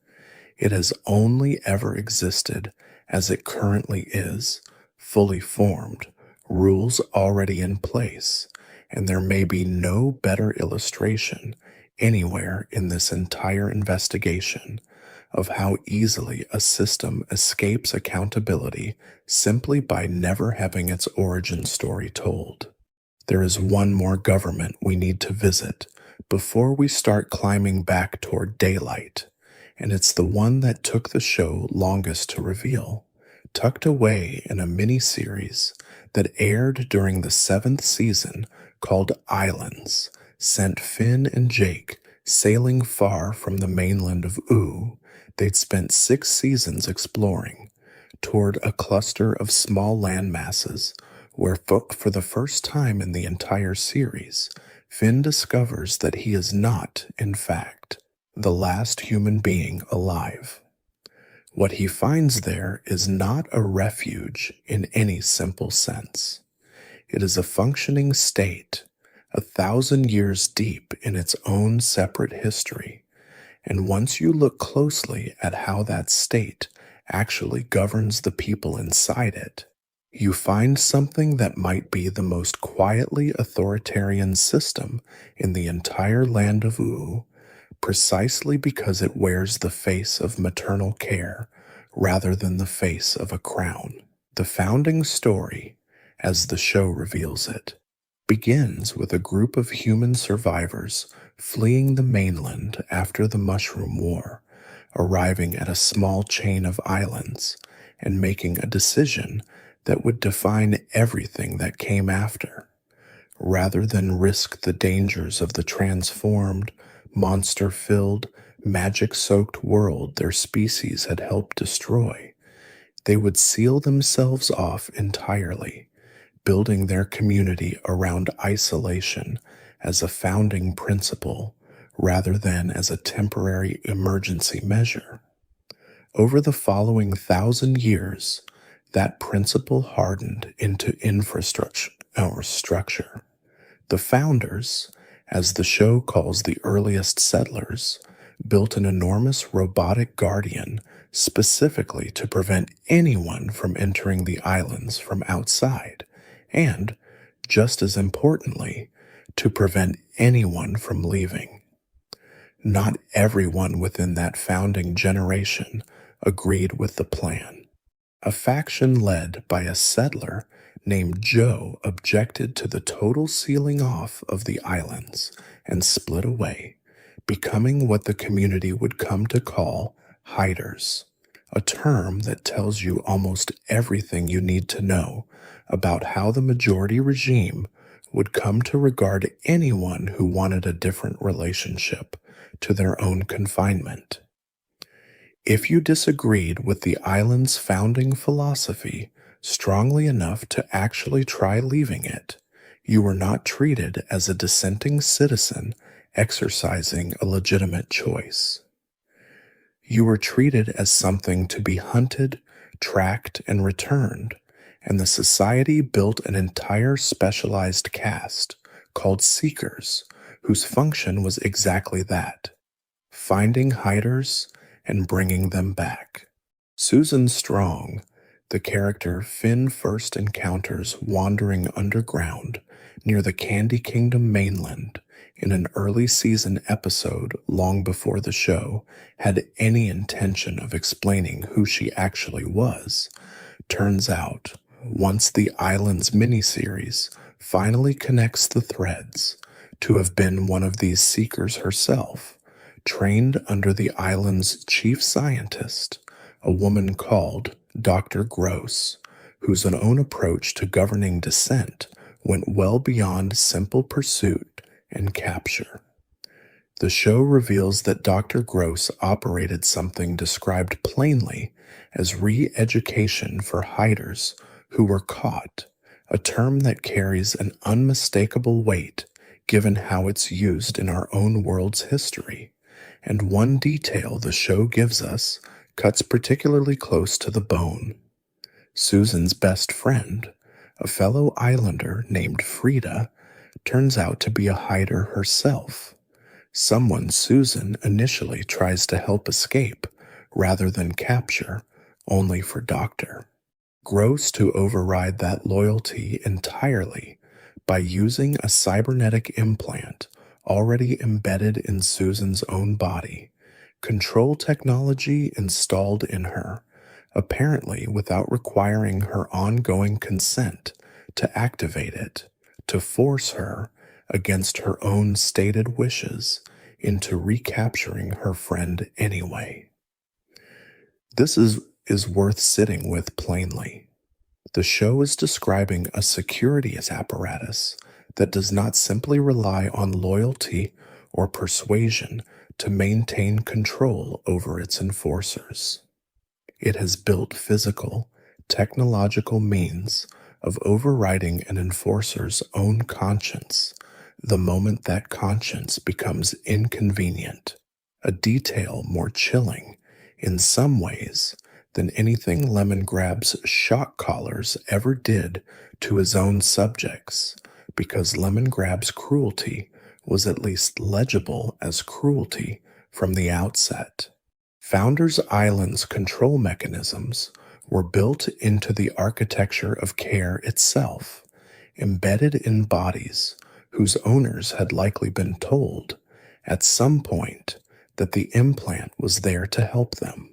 It has only ever existed as it currently is, fully formed, rules already in place, and there may be no better illustration anywhere in this entire investigation of how easily a system escapes accountability simply by never having its origin story told. There is one more government we need to visit before we start climbing back toward daylight, and it's the one that took the show longest to reveal, tucked away in a mini-series that aired during the 7th season called Islands, sent Finn and Jake Sailing far from the mainland of U, they'd spent 6 seasons exploring toward a cluster of small land masses where, for the first time in the entire series, Finn discovers that he is not, in fact, the last human being alive. What he finds there is not a refuge in any simple sense. It is a functioning state, 1,000 years deep in its own separate history, and once you look closely at how that state actually governs the people inside it, you find something that might be the most quietly authoritarian system in the entire land of U, precisely because it wears the face of maternal care rather than the face of a crown. The founding story, as the show reveals it, begins with a group of human survivors fleeing the mainland after the Mushroom War, arriving at a small chain of islands and making a decision that would define everything that came after. Rather than risk the dangers of the transformed, monster-filled, magic-soaked world their species had helped destroy, they would seal themselves off entirely, building their community around isolation as a founding principle rather than as a temporary emergency measure. Over the following 1,000 years, that principle hardened into infrastructure or structure. The founders, as the show calls the earliest settlers, built an enormous robotic guardian specifically to prevent anyone from entering the islands from outside, and, just as importantly, to prevent anyone from leaving. Not everyone within that founding generation agreed with the plan. A faction led by a settler named Joe objected to the total sealing off of the islands and split away, becoming what the community would come to call hiders, a term that tells you almost everything you need to know about how the majority regime would come to regard anyone who wanted a different relationship to their own confinement. If you disagreed with the island's founding philosophy strongly enough to actually try leaving it, you were not treated as a dissenting citizen exercising a legitimate choice. You were treated as something to be hunted, tracked, and returned, and the society built an entire specialized caste called Seekers, whose function was exactly that: finding hiders and bringing them back. Susan Strong, the character Finn first encounters wandering underground near the Candy Kingdom mainland in an early season episode long before the show had any intention of explaining who she actually was, turns out, once the Islands miniseries finally connects the threads, to have been one of these seekers herself, trained under the island's chief scientist, a woman called Dr. Gross, whose own approach to governing dissent went well beyond simple pursuit and capture. The show reveals that Dr. Gross operated something described plainly as re-education for hiders who were caught, a term that carries an unmistakable weight given how it's used in our own world's history. And one detail the show gives us cuts particularly close to the bone. Susan's best friend, a fellow islander named Frida, turns out to be a hider herself, someone Susan initially tries to help escape rather than capture, only for Dr. Gross to override that loyalty entirely by using a cybernetic implant already embedded in Susan's own body, control technology installed in her, apparently without requiring her ongoing consent to activate it, to force her, against her own stated wishes, into recapturing her friend anyway. This is worth sitting with plainly. The show is describing a security apparatus that does not simply rely on loyalty or persuasion to maintain control over its enforcers. It has built physical, technological means of overriding an enforcer's own conscience the moment that conscience becomes inconvenient, a detail more chilling, in some ways, than anything Lemon Grab's shock collars ever did to his own subjects, because Lemon Grab's cruelty was at least legible as cruelty from the outset. Founders Island's control mechanisms were built into the architecture of care itself, embedded in bodies whose owners had likely been told, at some point, that the implant was there to help them.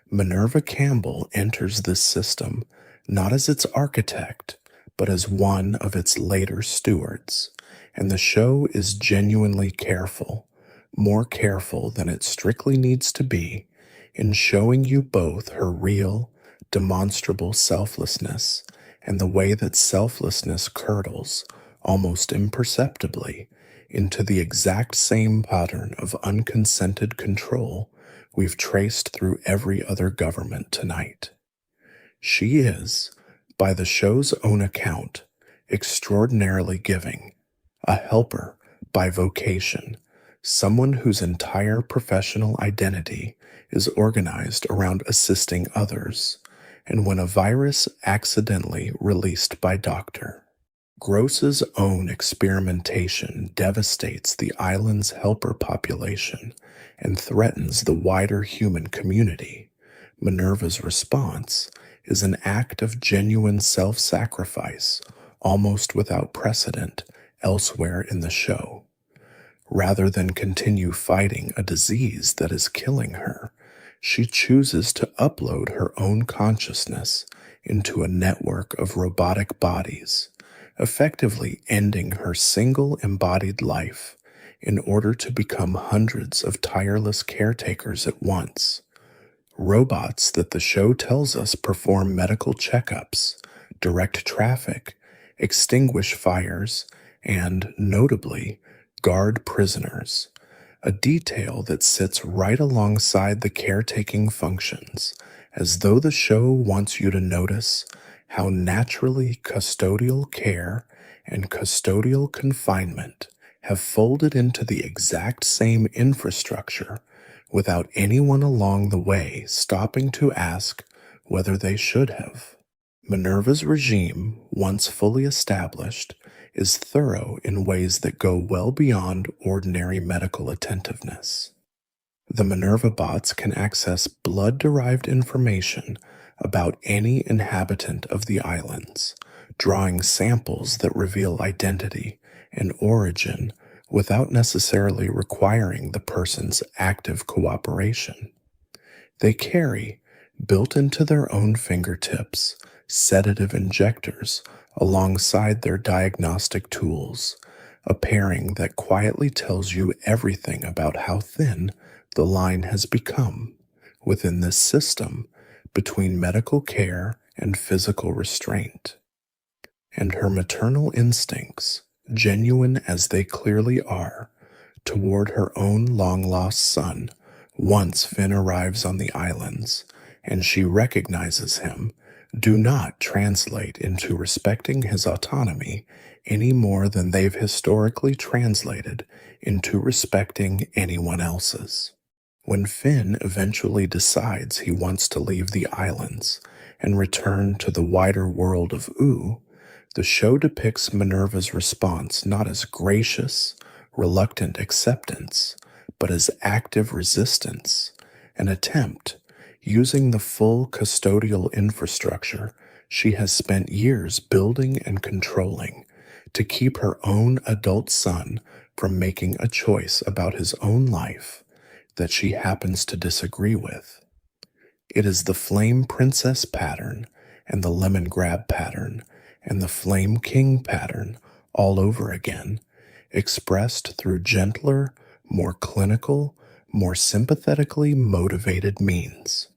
Minerva Campbell enters this system not as its architect, but as one of its later stewards, and the show is genuinely careful, more careful than it strictly needs to be, in showing you both her real, demonstrable selflessness and the way that selflessness curdles, almost imperceptibly, into the exact same pattern of unconsented control we've traced through every other government tonight. She is, by the show's own account, extraordinarily giving, a helper by vocation, someone whose entire professional identity is organized around assisting others, and when a virus accidentally released by Dr. Gross's own experimentation devastates the island's helper population and threatens the wider human community, Minerva's response is an act of genuine self-sacrifice, almost without precedent elsewhere in the show. Rather than continue fighting a disease that is killing her, she chooses to upload her own consciousness into a network of robotic bodies, effectively ending her single embodied life in order to become hundreds of tireless caretakers at once. Robots that the show tells us perform medical checkups, direct traffic, extinguish fires, and, notably, guard prisoners, a detail that sits right alongside the caretaking functions, as though the show wants you to notice how naturally custodial care and custodial confinement have folded into the exact same infrastructure without anyone along the way stopping to ask whether they should have. Minerva's regime, once fully established, is thorough in ways that go well beyond ordinary medical attentiveness. The Minerva bots can access blood-derived information about any inhabitant of the islands, drawing samples that reveal identity and origin without necessarily requiring the person's active cooperation. They carry, built into their own fingertips, sedative injectors alongside their diagnostic tools, a pairing that quietly tells you everything about how thin the line has become within this system between medical care and physical restraint. And her maternal instincts, genuine as they clearly are, toward her own long-lost son, once Finn arrives on the islands, and she recognizes him, do not translate into respecting his autonomy any more than they've historically translated into respecting anyone else's. When Finn eventually decides he wants to leave the islands and return to the wider world of Ooh, the show depicts Minerva's response not as gracious, reluctant acceptance, but as active resistance, an attempt, using the full custodial infrastructure she has spent years building and controlling, to keep her own adult son from making a choice about his own life that she happens to disagree with. It is the Flame Princess pattern and the Lemon Grab pattern and the Flame King pattern all over again, expressed through gentler, more clinical, more sympathetically motivated means.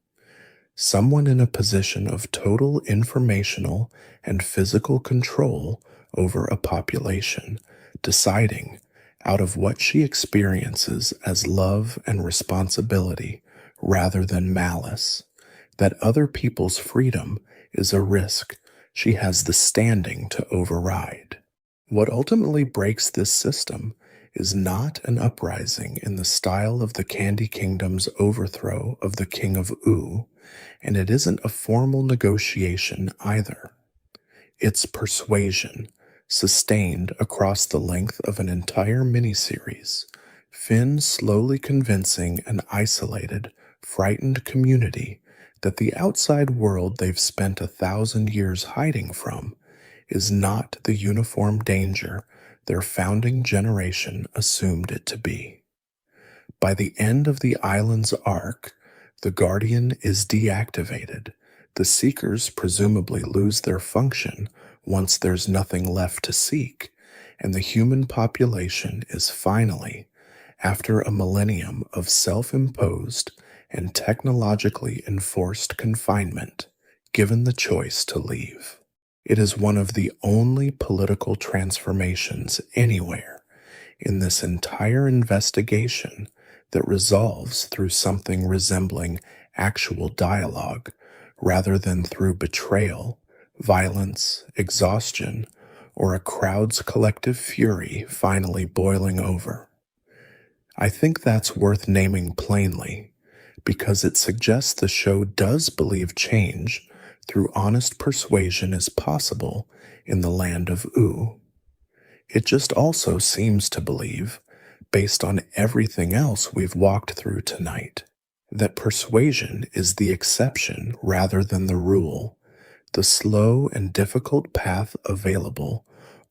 Someone in a position of total informational and physical control over a population, deciding, out of what she experiences as love and responsibility rather than malice, that other people's freedom is a risk she has the standing to override. What ultimately breaks this system is not an uprising in the style of the Candy Kingdom's overthrow of the King of Oo, and it isn't a formal negotiation either. It's persuasion, sustained across the length of an entire miniseries, Finn slowly convincing an isolated, frightened community that the outside world they've spent 1,000 years hiding from is not the uniform danger their founding generation assumed it to be. By the end of the island's arc, the Guardian is deactivated. The Seekers presumably lose their function once there's nothing left to seek, and the human population is finally, after a millennium of self-imposed and technologically enforced confinement, given the choice to leave. It is one of the only political transformations anywhere in this entire investigation that resolves through something resembling actual dialogue rather than through betrayal, violence, exhaustion, or a crowd's collective fury finally boiling over. I think that's worth naming plainly because it suggests the show does believe change through honest persuasion is possible in the land of Oo. It just also seems to believe, based on everything else we've walked through tonight, that persuasion is the exception rather than the rule, the slow and difficult path available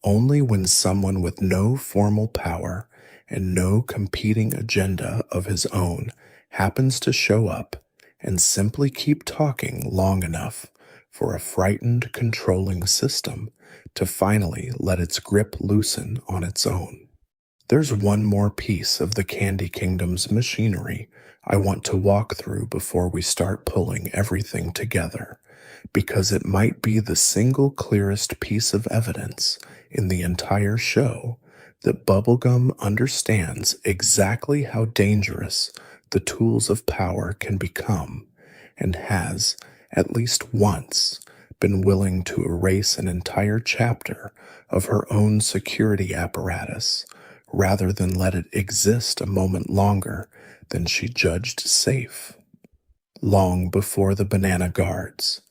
only when someone with no formal power and no competing agenda of his own happens to show up and simply keep talking long enough for a frightened, controlling system to finally let its grip loosen on its own. There's one more piece of the Candy Kingdom's machinery I want to walk through before we start pulling everything together, because it might be the single clearest piece of evidence in the entire show that Bubblegum understands exactly how dangerous the tools of power can become and has, at least once, been willing to erase an entire chapter of her own security apparatus rather than let it exist a moment longer than she judged safe. Long before the banana guards,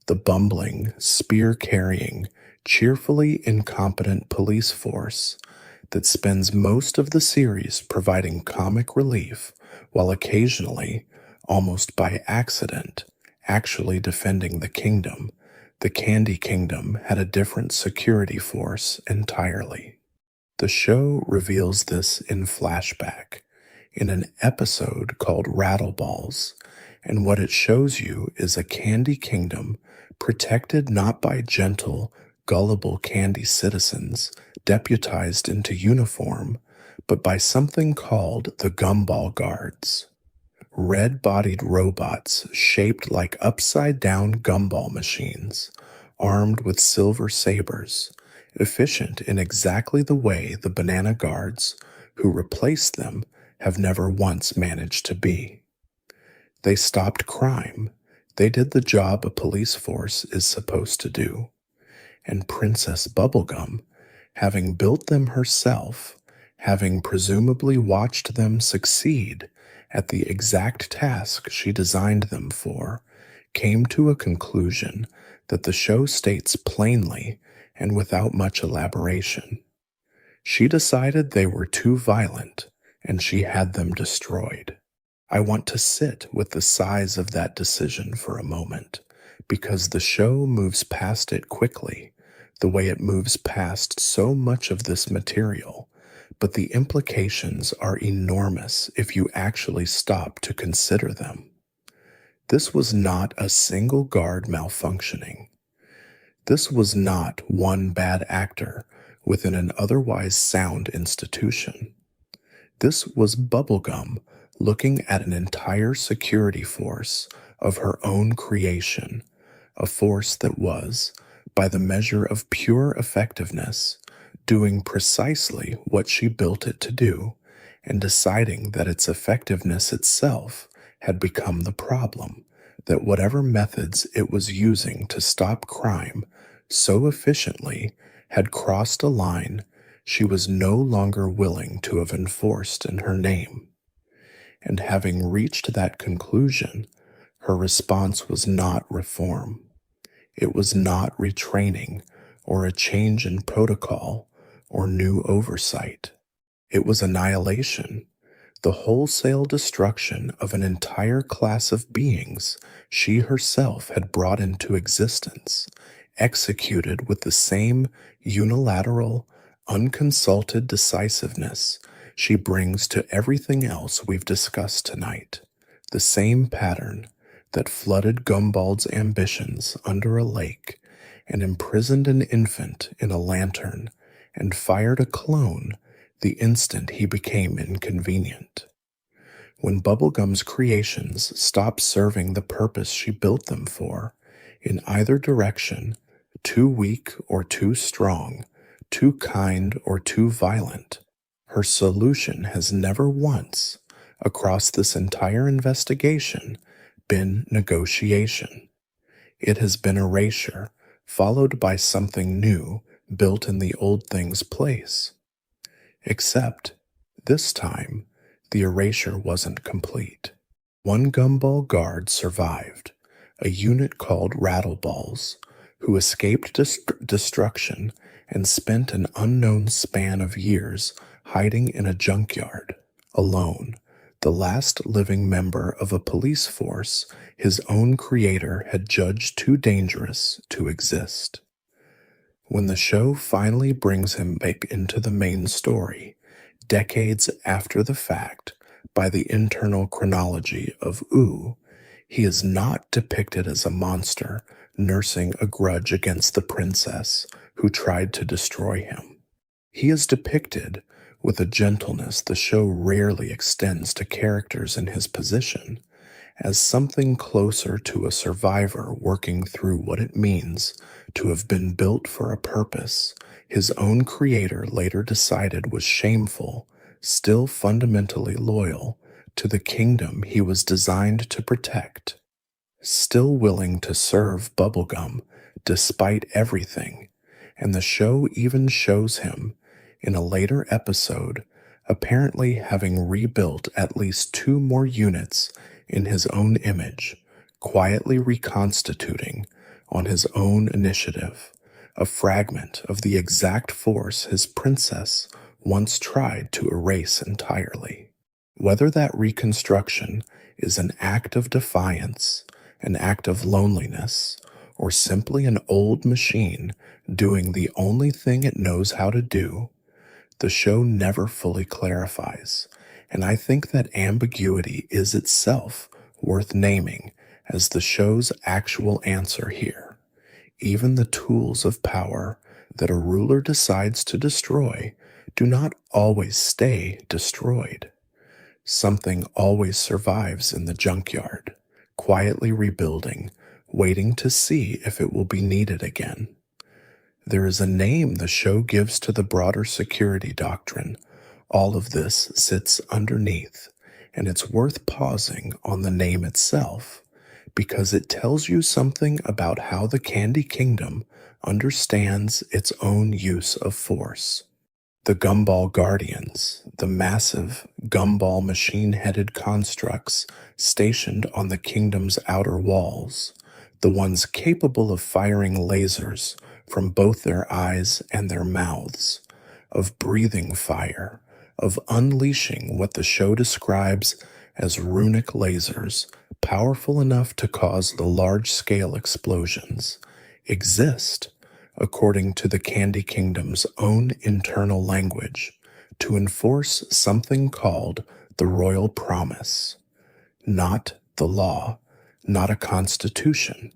the bumbling, spear-carrying, cheerfully incompetent police force that spends most of the series providing comic relief while occasionally, almost by accident, actually defending the kingdom, the Candy Kingdom had a different security force entirely. The show reveals this in flashback, in an episode called Rattleballs, and what it shows you is a Candy Kingdom protected not by gentle, gullible candy citizens deputized into uniform, but by something called the Gumball Guards. Red-bodied robots shaped like upside-down gumball machines, armed with silver sabers, efficient in exactly the way the banana guards, who replaced them, have never once managed to be. They stopped crime. They did the job a police force is supposed to do. And Princess Bubblegum, having built them herself, having presumably watched them succeed at the exact task she designed them for, came to a conclusion that the show states plainly and without much elaboration. She decided they were too violent, and she had them destroyed. I want to sit with the size of that decision for a moment, because the show moves past it quickly, the way it moves past so much of this material, but the implications are enormous if you actually stop to consider them. This was not a single guard malfunctioning. This was not one bad actor within an otherwise sound institution. This was Bubblegum looking at an entire security force of her own creation, a force that was, by the measure of pure effectiveness, doing precisely what she built it to do, and deciding that its effectiveness itself had become the problem, that whatever methods it was using to stop crime so efficiently had crossed a line she was no longer willing to have enforced in her name. And having reached that conclusion, her response was not reform. It was not retraining or a change in protocol or new oversight. It was annihilation, the wholesale destruction of an entire class of beings she herself had brought into existence, executed with the same unilateral, unconsulted decisiveness she brings to everything else we've discussed tonight. The same pattern that flooded Gumbald's ambitions under a lake and imprisoned an infant in a lantern and fired a clone the instant he became inconvenient. When Bubblegum's creations stopped serving the purpose she built them for, in either direction, too weak or too strong, too kind or too violent, her solution has never once, across this entire investigation, been negotiation. It has been erasure, followed by something new built in the old thing's place. Except, this time, the erasure wasn't complete. One Gumball guard survived, a unit called Rattleballs, who escaped destruction and spent an unknown span of years hiding in a junkyard, alone, the last living member of a police force his own creator had judged too dangerous to exist. When the show finally brings him back into the main story, decades after the fact, by the internal chronology of Ooh, he is not depicted as a monster nursing a grudge against the princess who tried to destroy him. He is depicted with a gentleness the show rarely extends to characters in his position, as something closer to a survivor working through what it means to have been built for a purpose his own creator later decided was shameful, still fundamentally loyal to the kingdom he was designed to protect, still willing to serve Bubblegum despite everything, and the show even shows him, in a later episode, apparently having rebuilt at least 2 more units in his own image, quietly reconstituting, on his own initiative, a fragment of the exact force his princess once tried to erase entirely. Whether that reconstruction is an act of defiance, an act of loneliness, or simply an old machine doing the only thing it knows how to do, the show never fully clarifies, and I think that ambiguity is itself worth naming as the show's actual answer here. Even the tools of power that a ruler decides to destroy do not always stay destroyed. Something always survives in the junkyard, quietly rebuilding, waiting to see if it will be needed again. There is a name the show gives to the broader security doctrine. All of this sits underneath, and it's worth pausing on the name itself, because it tells you something about how the Candy Kingdom understands its own use of force. The Gumball Guardians, the massive gumball machine-headed constructs stationed on the kingdom's outer walls, the ones capable of firing lasers from both their eyes and their mouths, of breathing fire, of unleashing what the show describes as runic lasers, powerful enough to cause the large-scale explosions, exist, according to the Candy Kingdom's own internal language, to enforce something called the Royal Promise. Not the law, not a constitution.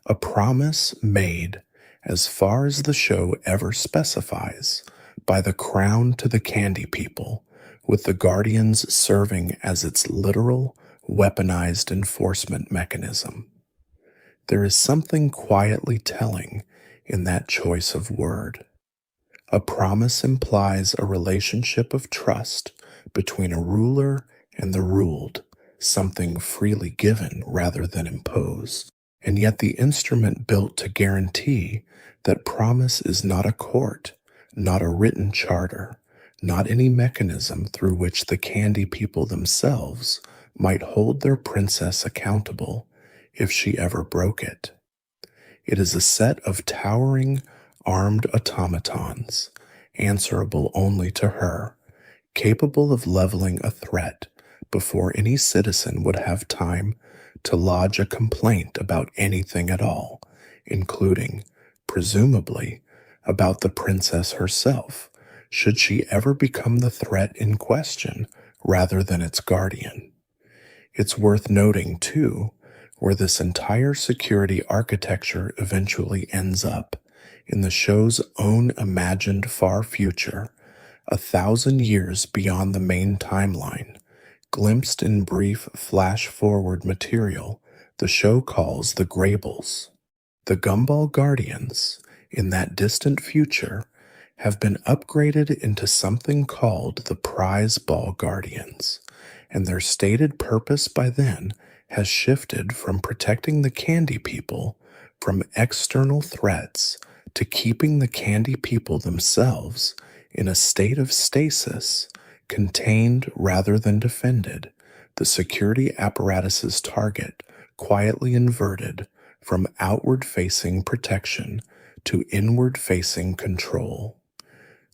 A promise made, as far as the show ever specifies, by the crown to the Candy People, with the Guardians serving as its literal, weaponized enforcement mechanism. There is something quietly telling in that choice of word. A promise implies a relationship of trust between a ruler and the ruled, something freely given rather than imposed. And yet, the instrument built to guarantee that promise is not a court, not a written charter, not any mechanism through which the candy people themselves might hold their princess accountable if she ever broke it. It is a set of towering, armed automatons, answerable only to her, capable of leveling a threat before any citizen would have time to lodge a complaint about anything at all, including, presumably, about the princess herself, should she ever become the threat in question rather than its guardian. It's worth noting, too, where this entire security architecture eventually ends up, in the show's own imagined far future, 1,000 years beyond the main timeline, glimpsed in brief flash-forward material the show calls the Graybles. The Gumball Guardians, in that distant future, have been upgraded into something called the Prize Ball Guardians, and their stated purpose by then has shifted from protecting the candy people from external threats to keeping the candy people themselves in a state of stasis, contained rather than defended, the security apparatus's target quietly inverted from outward-facing protection to inward-facing control.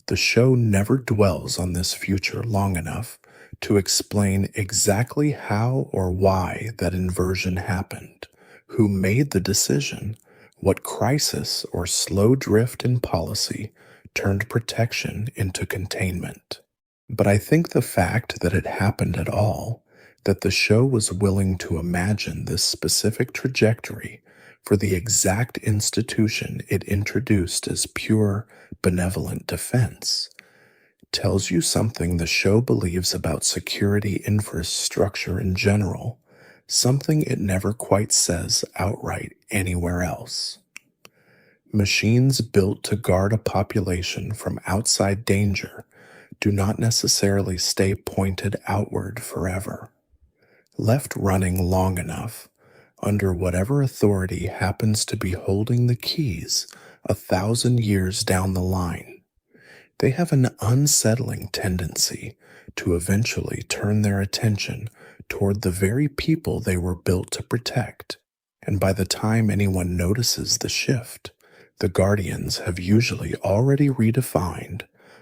The show never dwells on this future long enough to explain exactly how or why that inversion happened, who made the decision, what crisis or slow drift in policy turned protection into containment. But I think the fact that it happened at all, that the show was willing to imagine this specific trajectory for the exact institution it introduced as pure, benevolent defense, tells you something the show believes about security infrastructure in general, something it never quite says outright anywhere else. Machines built to guard a population from outside danger do not necessarily stay pointed outward forever. Left running long enough, under whatever authority happens to be holding the keys 1,000 years down the line, they have an unsettling tendency to eventually turn their attention toward the very people they were built to protect, and by the time anyone notices the shift, the Guardians have usually already redefined,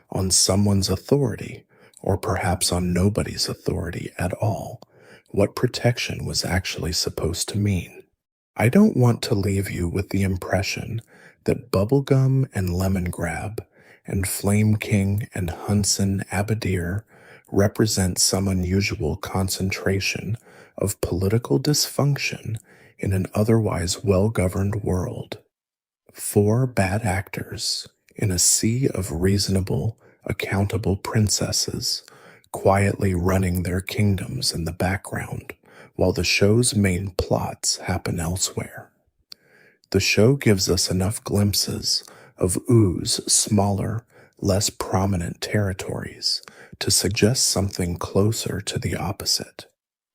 on someone's authority, or perhaps on nobody's authority at all, what protection was actually supposed to mean. I don't want to leave you with the impression that Bubblegum and Lemongrab and Flame King and Hunson Abadir represent some unusual concentration of political dysfunction in an otherwise well-governed world. 4 bad actors in a sea of reasonable, accountable princesses quietly running their kingdoms in the background while the show's main plots happen elsewhere. The show gives us enough glimpses of Ooh's smaller, less prominent territories to suggest something closer to the opposite,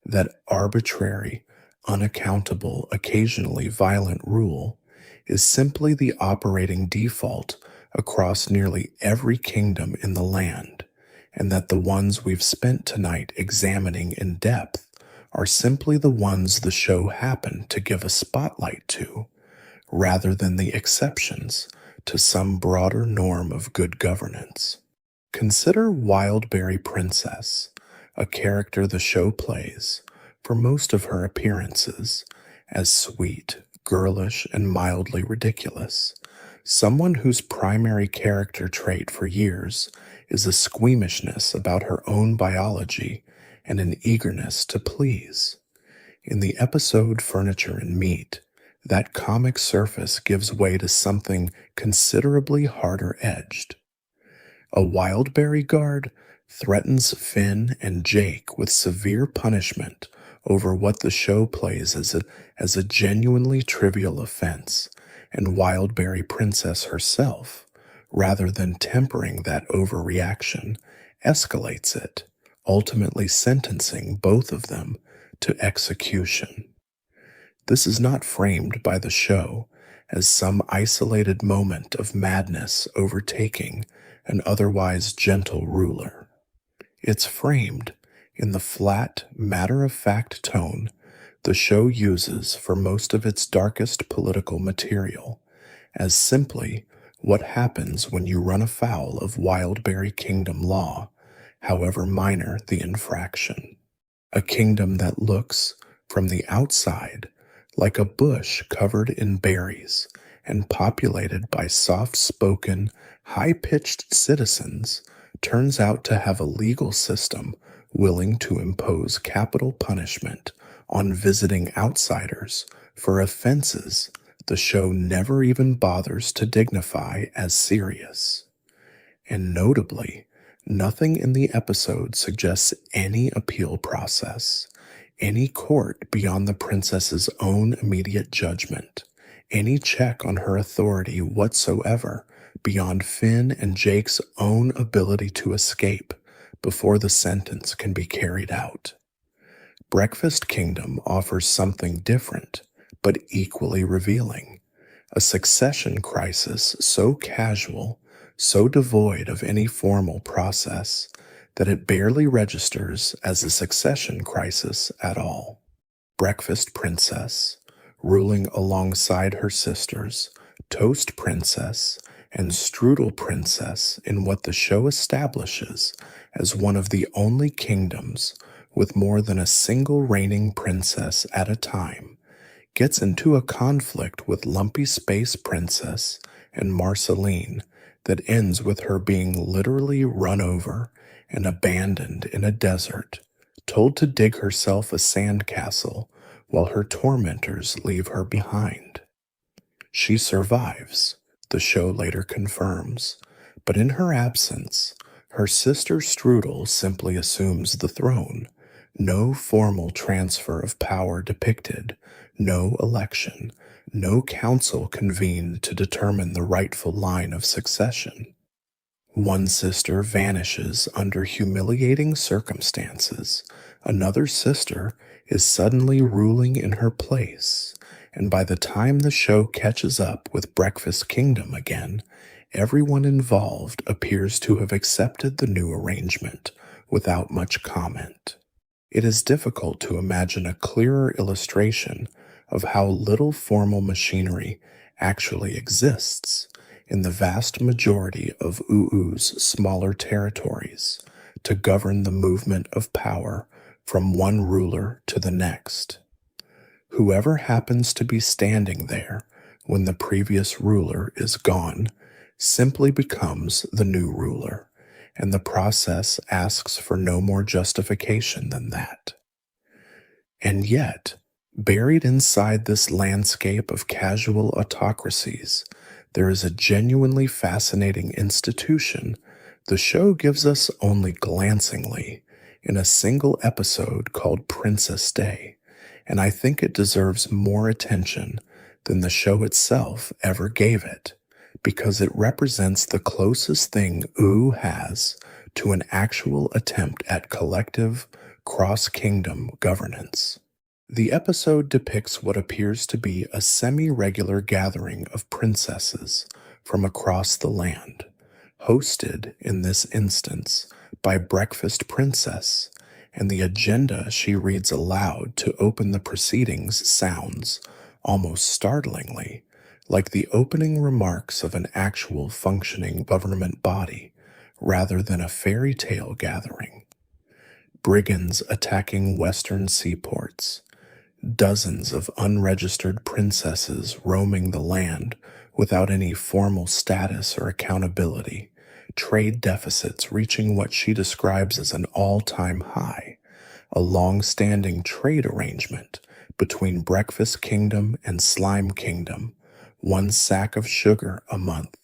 that arbitrary, unaccountable, occasionally violent rule is simply the operating default across nearly every kingdom in the land, and that the ones we've spent tonight examining in depth are simply the ones the show happened to give a spotlight to, rather than the exceptions to some broader norm of good governance. Consider Wildberry Princess, a character the show plays, for most of her appearances, as sweet, girlish, and mildly ridiculous, someone whose primary character trait for years is a squeamishness about her own biology and an eagerness to please. In the episode Furniture and Meat, that comic surface gives way to something considerably harder-edged. A Wildberry guard threatens Finn and Jake with severe punishment over what the show plays as a genuinely trivial offense, and Wildberry Princess herself, rather than tempering that overreaction, escalates it, ultimately sentencing both of them to execution. This is not framed by the show as some isolated moment of madness overtaking an otherwise gentle ruler. It's framed in the flat, matter-of-fact tone the show uses for most of its darkest political material, as simply what happens when you run afoul of Wildberry Kingdom law, however minor the infraction. A kingdom that looks, from the outside, like a bush covered in berries and populated by soft-spoken, high-pitched citizens, turns out to have a legal system willing to impose capital punishment on visiting outsiders for offenses the show never even bothers to dignify as serious. And notably, nothing in the episode suggests any appeal process, any court beyond the princess's own immediate judgment, any check on her authority whatsoever beyond Finn and Jake's own ability to escape before the sentence can be carried out. Breakfast Kingdom offers something different, but equally revealing. A succession crisis so casual, so devoid of any formal process, that it barely registers as a succession crisis at all. Breakfast Princess, ruling alongside her sisters, Toast Princess, and Strudel Princess in what the show establishes as one of the only kingdoms with more than a single reigning princess at a time, gets into a conflict with Lumpy Space Princess and Marceline that ends with her being literally run over and abandoned in a desert, told to dig herself a sandcastle while her tormentors leave her behind. She survives, the show later confirms, but in her absence, her sister Strudel simply assumes the throne. No formal transfer of power depicted, no election, no council convened to determine the rightful line of succession. One sister vanishes under humiliating circumstances. Another sister is suddenly ruling in her place, and by the time the show catches up with Breakfast Kingdom again, everyone involved appears to have accepted the new arrangement without much comment. It is difficult to imagine a clearer illustration of how little formal machinery actually exists in the vast majority of UU's smaller territories to govern the movement of power from one ruler to the next. Whoever happens to be standing there when the previous ruler is gone simply becomes the new ruler, and the process asks for no more justification than that. And yet, buried inside this landscape of casual autocracies, there is a genuinely fascinating institution the show gives us only glancingly in a single episode called Princess Day, and I think it deserves more attention than the show itself ever gave it, because it represents the closest thing UU has to an actual attempt at collective, cross-kingdom governance. The episode depicts what appears to be a semi-regular gathering of princesses from across the land, hosted, in this instance, by Breakfast Princess, and the agenda she reads aloud to open the proceedings sounds, almost startlingly, like the opening remarks of an actual functioning government body, rather than a fairy tale gathering. Brigands attacking western seaports, dozens of unregistered princesses roaming the land without any formal status or accountability, trade deficits reaching what she describes as an all-time high, a long-standing trade arrangement between Breakfast Kingdom and Slime Kingdom, 1 sack of sugar a month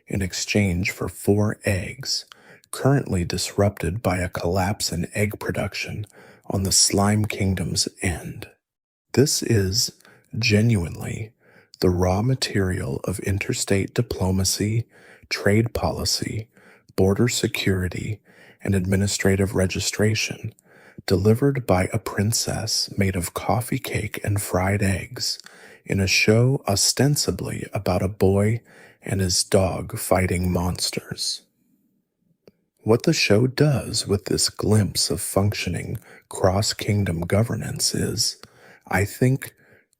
in exchange for 4 eggs, currently disrupted by a collapse in egg production on the Slime Kingdom's end. This is, genuinely, the raw material of interstate diplomacy, trade policy, border security, and administrative registration, delivered by a princess made of coffee cake and fried eggs, in a show ostensibly about a boy and his dog fighting monsters. What the show does with this glimpse of functioning cross-kingdom governance is, I think,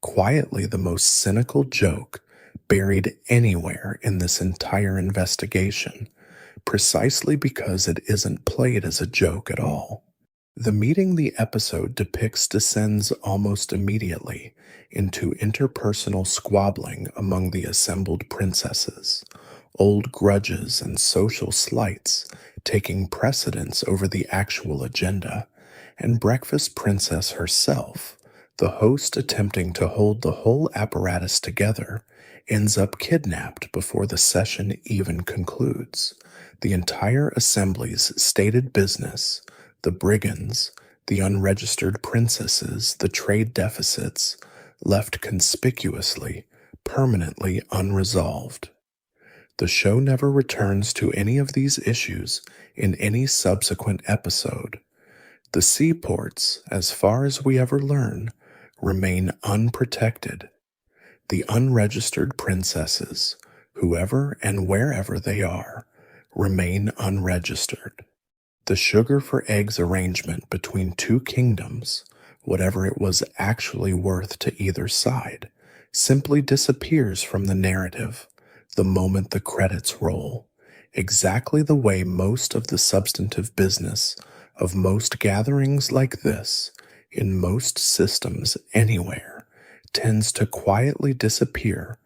quietly the most cynical joke buried anywhere in this entire investigation, precisely because it isn't played as a joke at all. The meeting the episode depicts descends almost immediately into interpersonal squabbling among the assembled princesses, old grudges and social slights taking precedence over the actual agenda, and Breakfast Princess herself, the host attempting to hold the whole apparatus together, ends up kidnapped before the session even concludes. The entire assembly's stated business, the brigands, the unregistered princesses, the trade deficits, left conspicuously, permanently unresolved. The show never returns to any of these issues in any subsequent episode. The seaports, as far as we ever learn, remain unprotected. The unregistered princesses, whoever and wherever they are, remain unregistered. The sugar for eggs arrangement between two kingdoms, whatever it was actually worth to either side, simply disappears from the narrative the moment the credits roll, exactly the way most of the substantive business of most gatherings like this, in most systems anywhere, tends to quietly disappear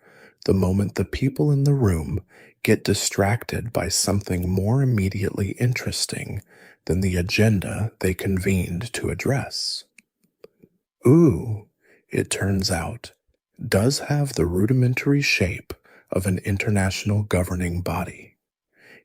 the moment the people in the room get distracted by something more immediately interesting than the agenda they convened to address. Ooh, it turns out, does have the rudimentary shape of an international governing body.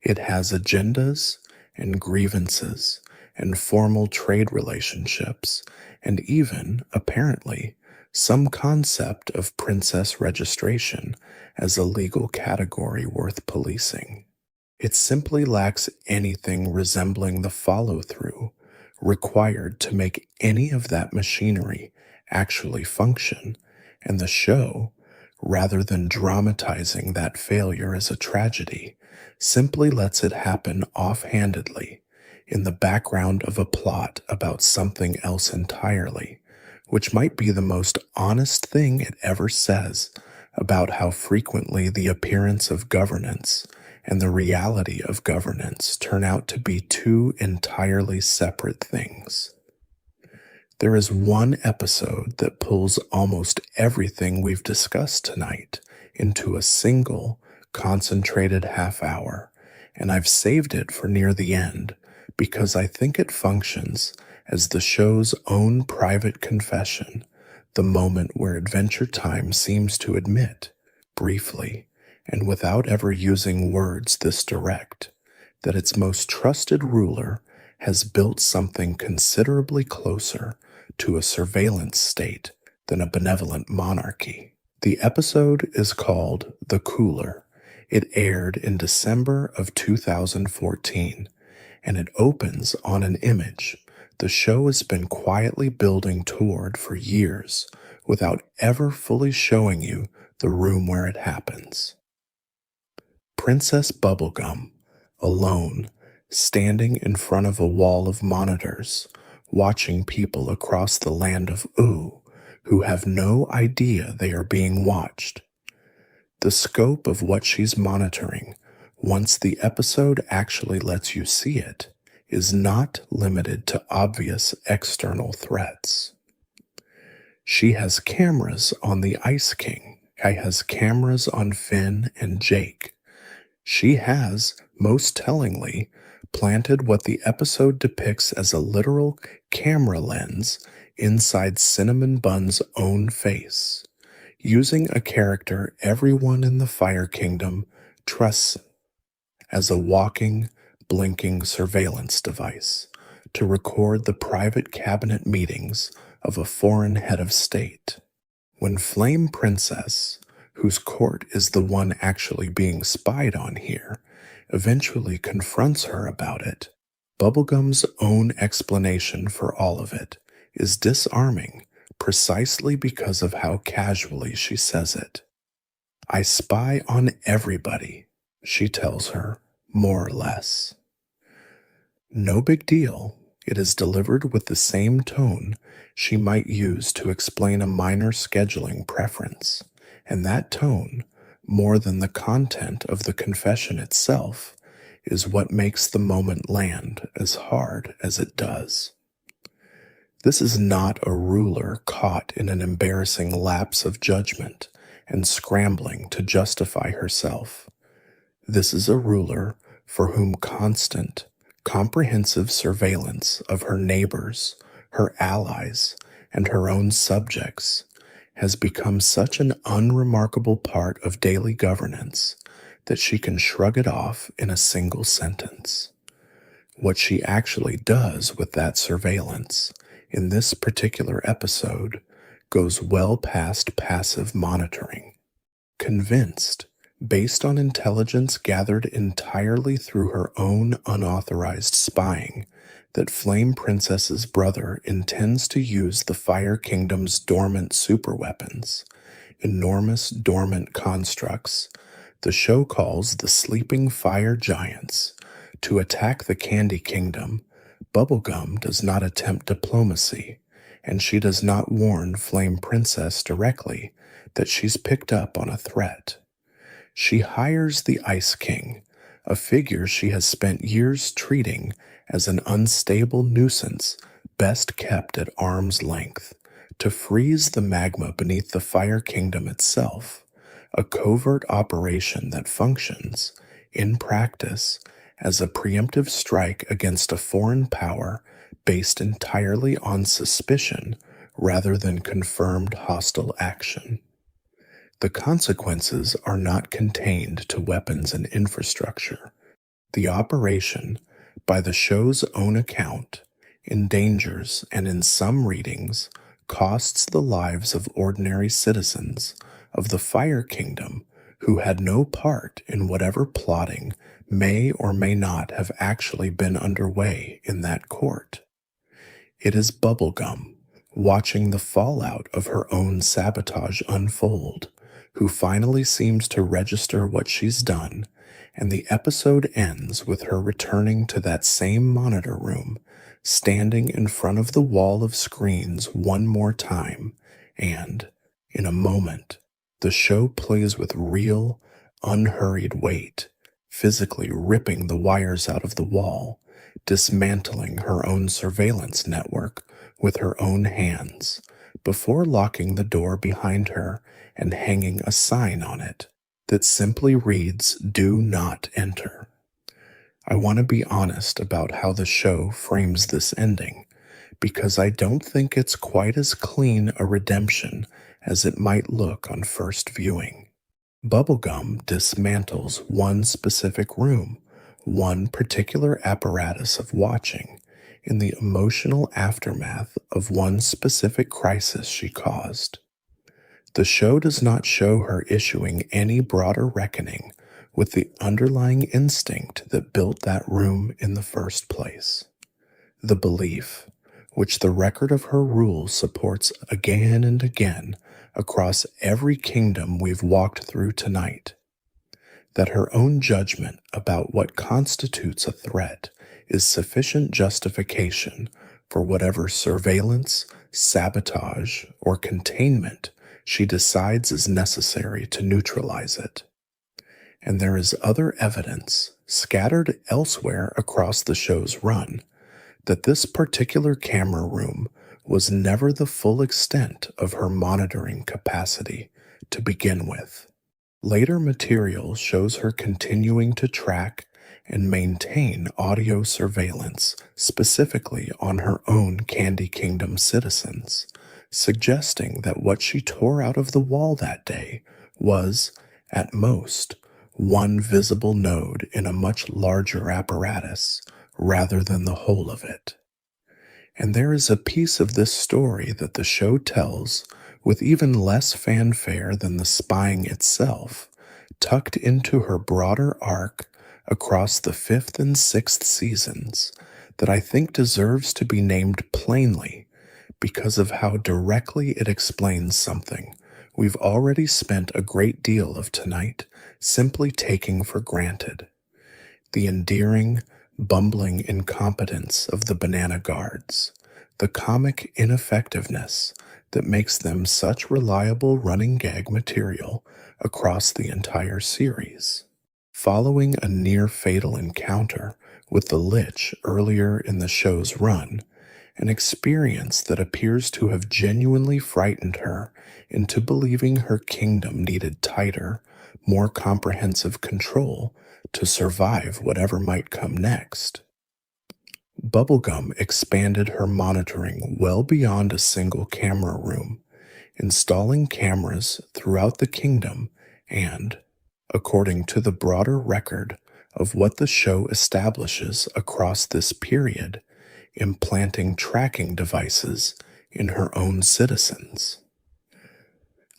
It has agendas and grievances and formal trade relationships, and even, apparently, some concept of princess registration as a legal category worth policing. It simply lacks anything resembling the follow-through required to make any of that machinery actually function, and the show, rather than dramatizing that failure as a tragedy, simply lets it happen offhandedly in the background of a plot about something else entirely, which might be the most honest thing it ever says about how frequently the appearance of governance and the reality of governance turn out to be two entirely separate things. There is one episode that pulls almost everything we've discussed tonight into a single, concentrated half hour, and I've saved it for near the end because I think it functions as the show's own private confession, the moment where Adventure Time seems to admit, briefly, and without ever using words this direct, that its most trusted ruler has built something considerably closer to a surveillance state than a benevolent monarchy. The episode is called The Cooler. It aired in December of 2014, and it opens on an image the show has been quietly building toward for years without ever fully showing you the room where it happens. Princess Bubblegum, alone, standing in front of a wall of monitors, watching people across the land of Ooh who have no idea they are being watched. The scope of what she's monitoring, once the episode actually lets you see it, is not limited to obvious external threats. She has cameras on the Ice King. She has cameras on Finn and Jake. She has, most tellingly, planted what the episode depicts as a literal camera lens inside Cinnamon Bun's own face, using a character everyone in the Fire Kingdom trusts as a walking, blinking surveillance device to record the private cabinet meetings of a foreign head of state. When Flame Princess, whose court is the one actually being spied on here, eventually confronts her about it. Bubblegum's own explanation for all of it is disarming precisely because of how casually she says it. "I spy on everybody," she tells her, more or less. No big deal. It is delivered with the same tone she might use to explain a minor scheduling preference, and that tone, more than the content of the confession itself, is what makes the moment land as hard as it does. This is not a ruler caught in an embarrassing lapse of judgment and scrambling to justify herself. This is a ruler for whom constant, comprehensive surveillance of her neighbors, her allies, and her own subjects has become such an unremarkable part of daily governance that she can shrug it off in a single sentence. What she actually does with that surveillance in this particular episode goes well past passive monitoring. Convinced, based on intelligence gathered entirely through her own unauthorized spying, that Flame Princess's brother intends to use the Fire Kingdom's dormant superweapons, enormous dormant constructs, the show calls the Sleeping Fire Giants, to attack the Candy Kingdom. Bubblegum does not attempt diplomacy, and she does not warn Flame Princess directly that she's picked up on a threat. She hires the Ice King, a figure she has spent years treating as an unstable nuisance best kept at arm's length, to freeze the magma beneath the Fire Kingdom itself, a covert operation that functions, in practice, as a preemptive strike against a foreign power based entirely on suspicion rather than confirmed hostile action. The consequences are not contained to weapons and infrastructure. The operation, by the show's own account, endangers and in some readings costs the lives of ordinary citizens of the Fire Kingdom who had no part in whatever plotting may or may not have actually been underway in that court. It is Bubblegum, watching the fallout of her own sabotage unfold, who finally seems to register what she's done, and the episode ends with her returning to that same monitor room, standing in front of the wall of screens one more time, and, in a moment, the show plays with real, unhurried weight, physically ripping the wires out of the wall, dismantling her own surveillance network with her own hands, before locking the door behind her and hanging a sign on it that simply reads, "Do not enter." I want to be honest about how the show frames this ending, because I don't think it's quite as clean a redemption as it might look on first viewing. Bubblegum dismantles one specific room, one particular apparatus of watching, in the emotional aftermath of one specific crisis she caused. The show does not show her issuing any broader reckoning with the underlying instinct that built that room in the first place. The belief, which the record of her rule supports again and again across every kingdom we've walked through tonight, that her own judgment about what constitutes a threat is sufficient justification for whatever surveillance, sabotage, or containment she decides is necessary to neutralize it. And there is other evidence, scattered elsewhere across the show's run, that this particular camera room was never the full extent of her monitoring capacity to begin with. Later material shows her continuing to track and maintain audio surveillance specifically on her own Candy Kingdom citizens, suggesting that what she tore out of the wall that day was, at most, one visible node in a much larger apparatus rather than the whole of it. And there is a piece of this story that the show tells with even less fanfare than the spying itself, tucked into her broader arc across the fifth and sixth seasons, that I think deserves to be named plainly because of how directly it explains something we've already spent a great deal of tonight simply taking for granted: the endearing, bumbling incompetence of the banana guards, the comic ineffectiveness that makes them such reliable running gag material across the entire series. Following a near fatal encounter with the Lich earlier in the show's run, an experience that appears to have genuinely frightened her into believing her kingdom needed tighter, more comprehensive control to survive whatever might come next. Bubblegum expanded her monitoring well beyond a single camera room, installing cameras throughout the kingdom and, according to the broader record of what the show establishes across this period, implanting tracking devices in her own citizens.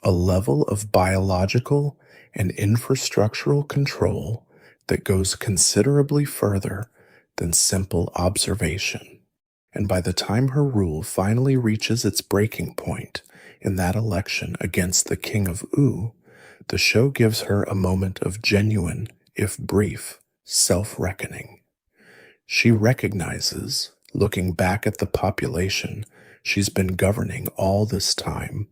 A level of biological and infrastructural control that goes considerably further than simple observation. And by the time her rule finally reaches its breaking point in that election against the King of Oo, the show gives her a moment of genuine, if brief, self-reckoning. She recognizes, looking back at the population she's been governing all this time,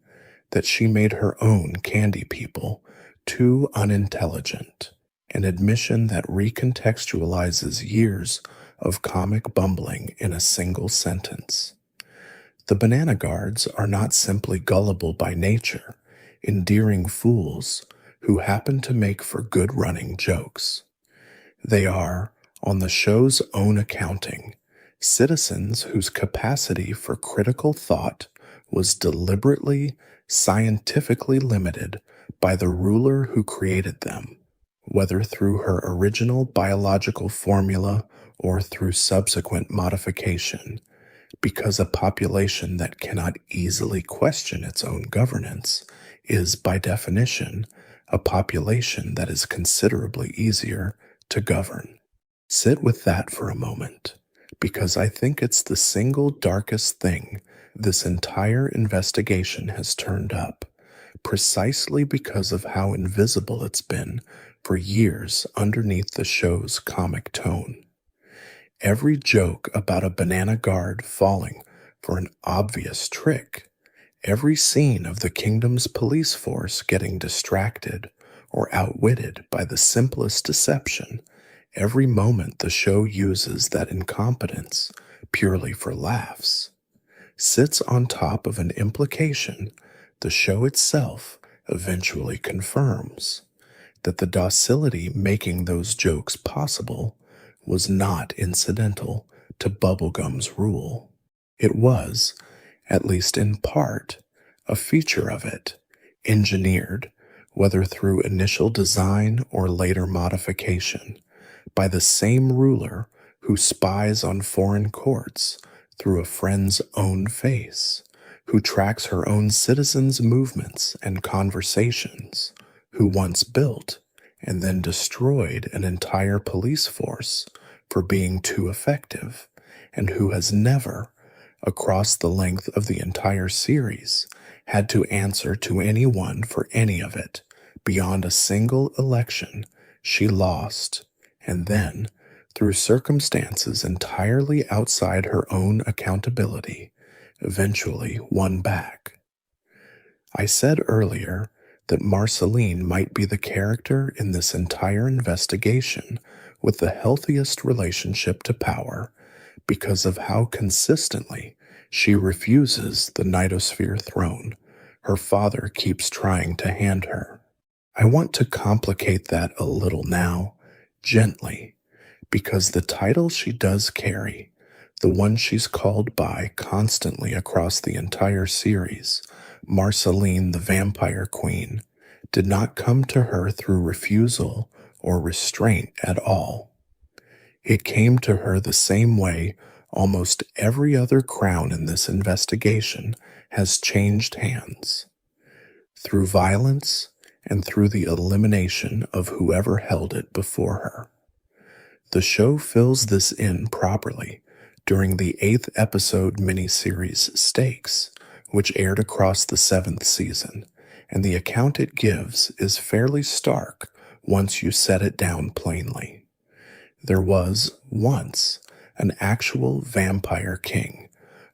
that she made her own candy people too unintelligent, an admission that recontextualizes years of comic bumbling in a single sentence. The banana guards are not simply gullible by nature, endearing fools who happen to make for good running jokes. They are, on the show's own accounting, citizens whose capacity for critical thought was deliberately, scientifically limited by the ruler who created them, whether through her original biological formula or through subsequent modification, because a population that cannot easily question its own governance is, by definition, a population that is considerably easier to govern. Sit with that for a moment, because I think it's the single darkest thing this entire investigation has turned up, precisely because of how invisible it's been for years underneath the show's comic tone. Every joke about a banana guard falling for an obvious trick, every scene of the kingdom's police force getting distracted or outwitted by the simplest deception, every moment the show uses that incompetence purely for laughs, sits on top of an implication the show itself eventually confirms: that the docility making those jokes possible was not incidental to Bubblegum's rule. It was, at least in part, a feature of it, engineered, whether through initial design or later modification, by the same ruler who spies on foreign courts through a friend's own face, who tracks her own citizens' movements and conversations, who once built and then destroyed an entire police force for being too effective, and who has never, across the length of the entire series, had to answer to anyone for any of it beyond a single election she lost, and then, through circumstances entirely outside her own accountability, eventually won back. I said earlier that Marceline might be the character in this entire investigation with the healthiest relationship to power because of how consistently she refuses the Nightosphere throne her father keeps trying to hand her. I want to complicate that a little now, gently, because the title she does carry, the one she's called by constantly across the entire series, Marceline the Vampire Queen, did not come to her through refusal or restraint at all. It came to her the same way almost every other crown in this investigation has changed hands. through violence and through the elimination of whoever held it before her. The show fills this in properly during the 8th episode miniseries Stakes, which aired across the 7th season, and the account it gives is fairly stark once you set it down plainly. There was, once, an actual vampire king,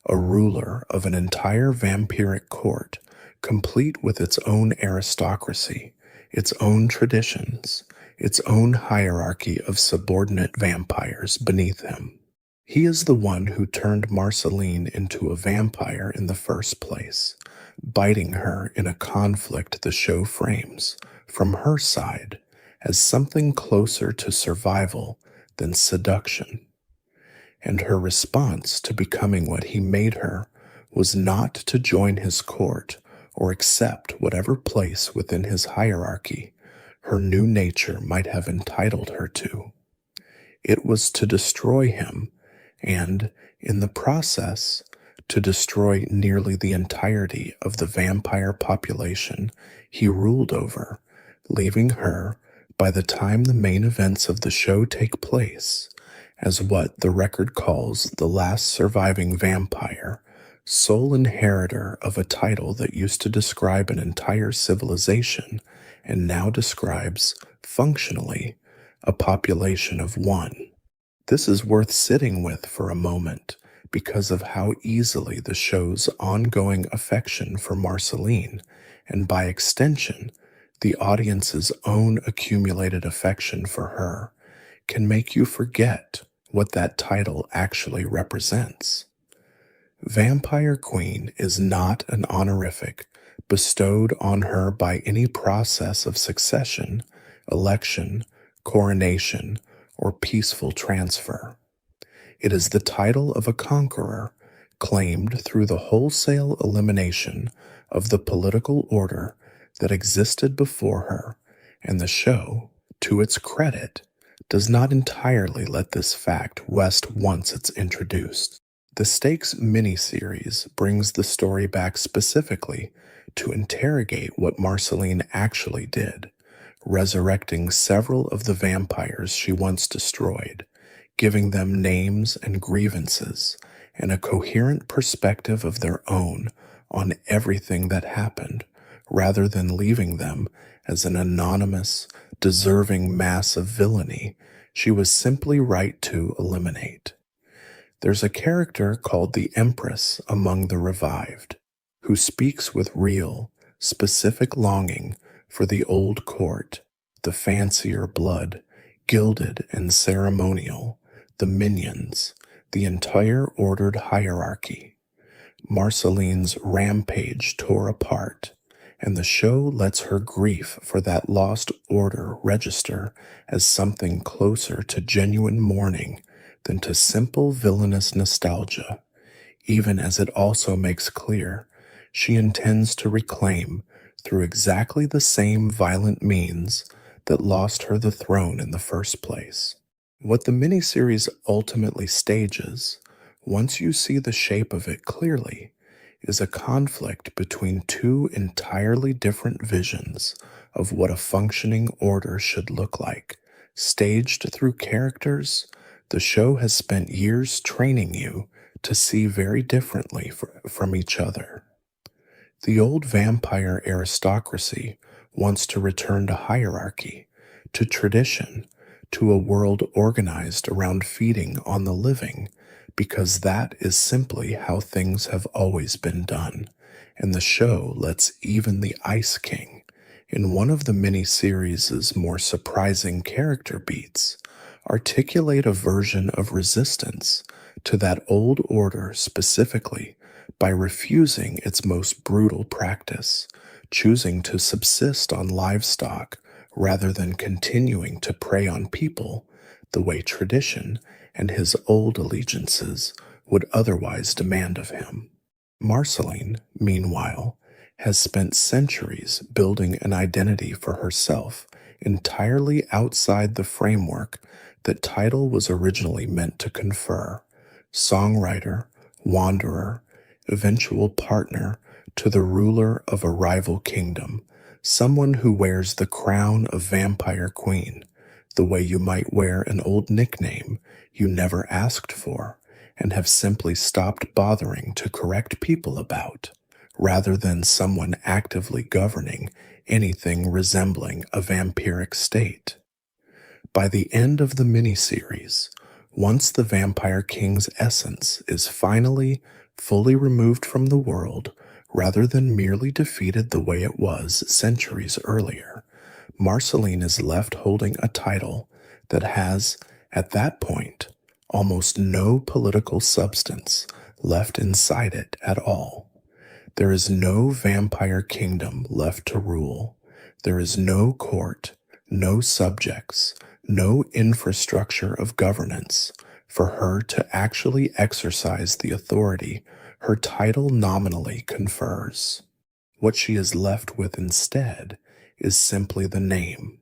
a ruler of an entire vampiric court, complete with its own aristocracy, its own traditions, its own hierarchy of subordinate vampires beneath him. He is the one who turned Marceline into a vampire in the first place, biting her in a conflict the show frames, from her side, as something closer to survival than seduction. And her response to becoming what he made her was not to join his court or accept whatever place within his hierarchy her new nature might have entitled her to. It was to destroy him and, in the process, to destroy nearly the entirety of the vampire population he ruled over, leaving her, by the time the main events of the show take place, as what the record calls the last surviving vampire, sole inheritor of a title that used to describe an entire civilization and now describes, functionally, a population of one. This is worth sitting with for a moment because of how easily the show's ongoing affection for Marceline, and by extension, the audience's own accumulated affection for her, can make you forget what that title actually represents. Vampire Queen is not an honorific bestowed on her by any process of succession, election, coronation, or peaceful transfer. It is the title of a conqueror claimed through the wholesale elimination of the political order that existed before her, and the show, to its credit, does not entirely let this fact rest once it's introduced. The Stakes miniseries brings the story back specifically to interrogate what Marceline actually did, resurrecting several of the vampires she once destroyed, giving them names and grievances, and a coherent perspective of their own on everything that happened, rather than leaving them as an anonymous, deserving mass of villainy she was simply right to eliminate. There's a character called the Empress among the revived, who speaks with real, specific longing for the old court, the fancier blood, gilded and ceremonial, the minions, the entire ordered hierarchy. Marceline's rampage tore apart, and the show lets her grief for that lost order register as something closer to genuine mourning than to simple villainous nostalgia, even as it also makes clear she intends to reclaim, through exactly the same violent means that lost her the throne in the first place. What the miniseries ultimately stages, once you see the shape of it clearly, is a conflict between two entirely different visions of what a functioning order should look like. Staged through characters the show has spent years training you to see very differently from each other. The old vampire aristocracy wants to return to hierarchy, to tradition, to a world organized around feeding on the living, because that is simply how things have always been done, and the show lets even the Ice King, in one of the mini-series' more surprising character beats, articulate a version of resistance to that old order specifically by refusing its most brutal practice, choosing to subsist on livestock rather than continuing to prey on people the way tradition and his old allegiances would otherwise demand of him. Marceline, meanwhile, has spent centuries building an identity for herself entirely outside the framework that title was originally meant to confer: songwriter, wanderer, eventual partner to the ruler of a rival kingdom, someone who wears the crown of Vampire Queen, the way you might wear an old nickname you never asked for and have simply stopped bothering to correct people about, rather than someone actively governing anything resembling a vampiric state. By the end of the miniseries, once the Vampire King's essence is finally fully removed from the world, rather than merely defeated the way it was centuries earlier, Marceline is left holding a title that has, at that point, almost no political substance left inside it at all. There is no vampire kingdom left to rule. There is no court, no subjects, no infrastructure of governance for her to actually exercise the authority her title nominally confers. What she is left with instead is simply the name,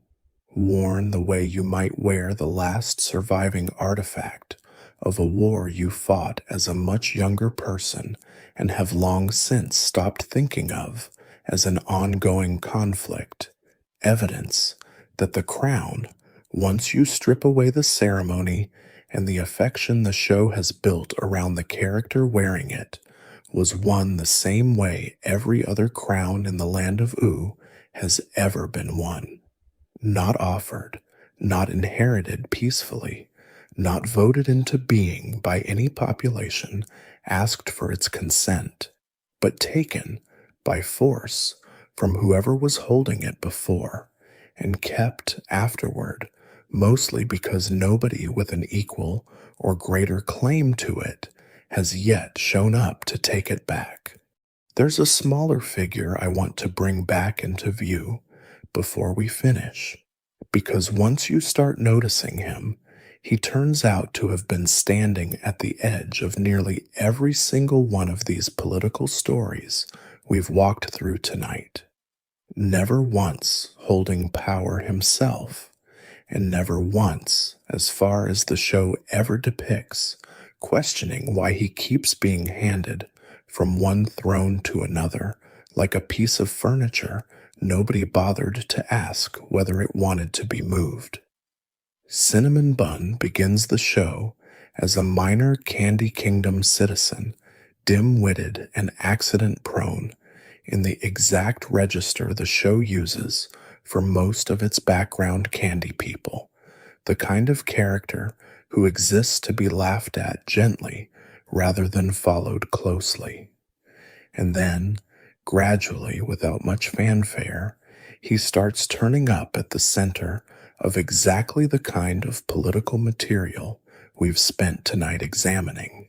worn the way you might wear the last surviving artifact of a war you fought as a much younger person and have long since stopped thinking of as an ongoing conflict, evidence that the crown, once you strip away the ceremony and the affection the show has built around the character wearing it, was won the same way every other crown in the land of Oo has ever been won. Not offered, not inherited peacefully, not voted into being by any population asked for its consent, but taken by force from whoever was holding it before, and kept afterward, mostly because nobody with an equal or greater claim to it has yet shown up to take it back. There's a smaller figure I want to bring back into view before we finish, because once you start noticing him, he turns out to have been standing at the edge of nearly every single one of these political stories we've walked through tonight. Never once holding power himself, and never once, as far as the show ever depicts, questioning why he keeps being handed from one throne to another like a piece of furniture nobody bothered to ask whether it wanted to be moved. Cinnamon Bun begins the show as a minor Candy Kingdom citizen, dim-witted and accident-prone, in the exact register the show uses for most of its background candy people, the kind of character who exists to be laughed at gently rather than followed closely. And then, gradually, without much fanfare, he starts turning up at the center of exactly the kind of political material we've spent tonight examining.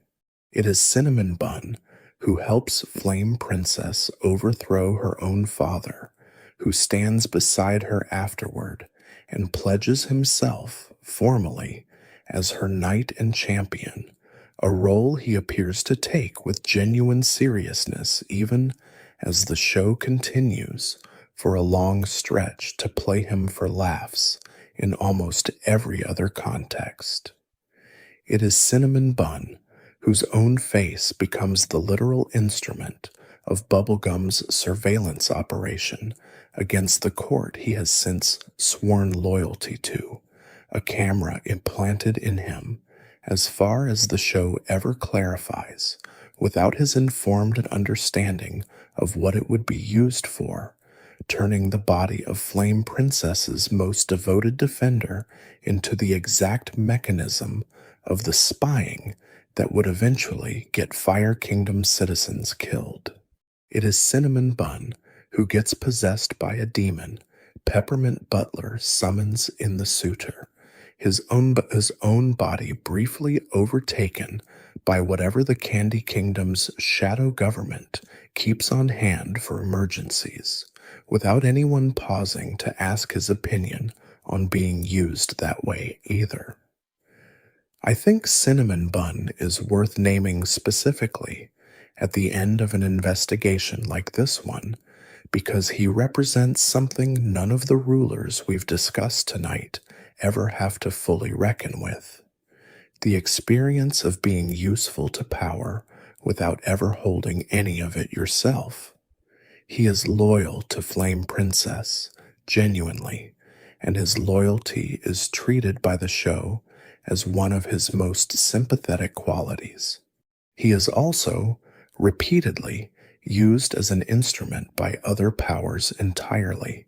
It is Cinnamon Bun who helps Flame Princess overthrow her own father, who stands beside her afterward and pledges himself, formally, as her knight and champion, a role he appears to take with genuine seriousness even as the show continues for a long stretch to play him for laughs in almost every other context. It is Cinnamon Bun whose own face becomes the literal instrument of Bubblegum's surveillance operation against the court he has since sworn loyalty to, a camera implanted in him, as far as the show ever clarifies, without his informed understanding of what it would be used for, turning the body of Flame Princess's most devoted defender into the exact mechanism of the spying that would eventually get Fire Kingdom citizens killed. It is Cinnamon Bun who gets possessed by a demon Peppermint Butler summons in the suitor, his own body briefly overtaken by whatever the Candy Kingdom's shadow government keeps on hand for emergencies, without anyone pausing to ask his opinion on being used that way either. I think Cinnamon Bun is worth naming specifically at the end of an investigation like this one, because he represents something none of the rulers we've discussed tonight ever have to fully reckon with: the experience of being useful to power without ever holding any of it yourself. He is loyal to Flame Princess, genuinely, and his loyalty is treated by the show as one of his most sympathetic qualities. He is also, repeatedly, used as an instrument by other powers entirely.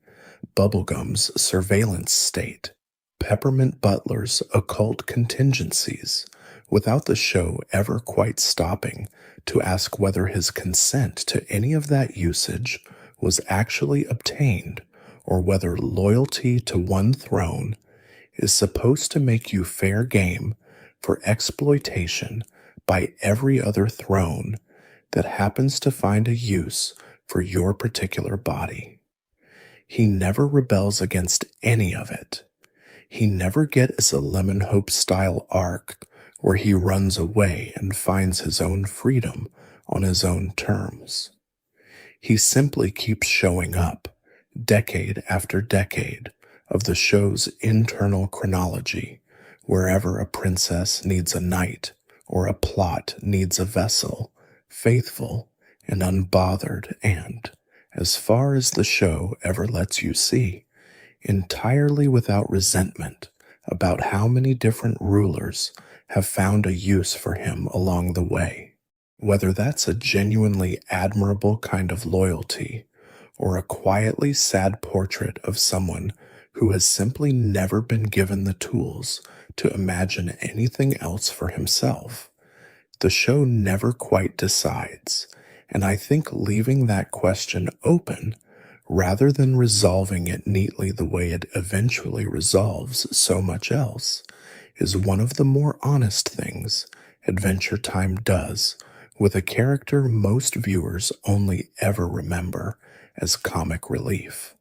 Bubblegum's surveillance state, Peppermint Butler's occult contingencies, without the show ever quite stopping to ask whether his consent to any of that usage was actually obtained or whether loyalty to one throne is supposed to make you fair game for exploitation by every other throne that happens to find a use for your particular body. He never rebels against any of it. He never gets a Lemon Hope style arc where he runs away and finds his own freedom on his own terms. He simply keeps showing up, decade after decade, of the show's internal chronology, wherever a princess needs a knight or a plot needs a vessel, faithful and unbothered and, as far as the show ever lets you see, entirely without resentment about how many different rulers have found a use for him along the way. Whether that's a genuinely admirable kind of loyalty or a quietly sad portrait of someone who has simply never been given the tools to imagine anything else for himself, the show never quite decides, and I think leaving that question open rather than resolving it neatly the way it eventually resolves so much else is one of the more honest things Adventure Time does with a character most viewers only ever remember as comic relief.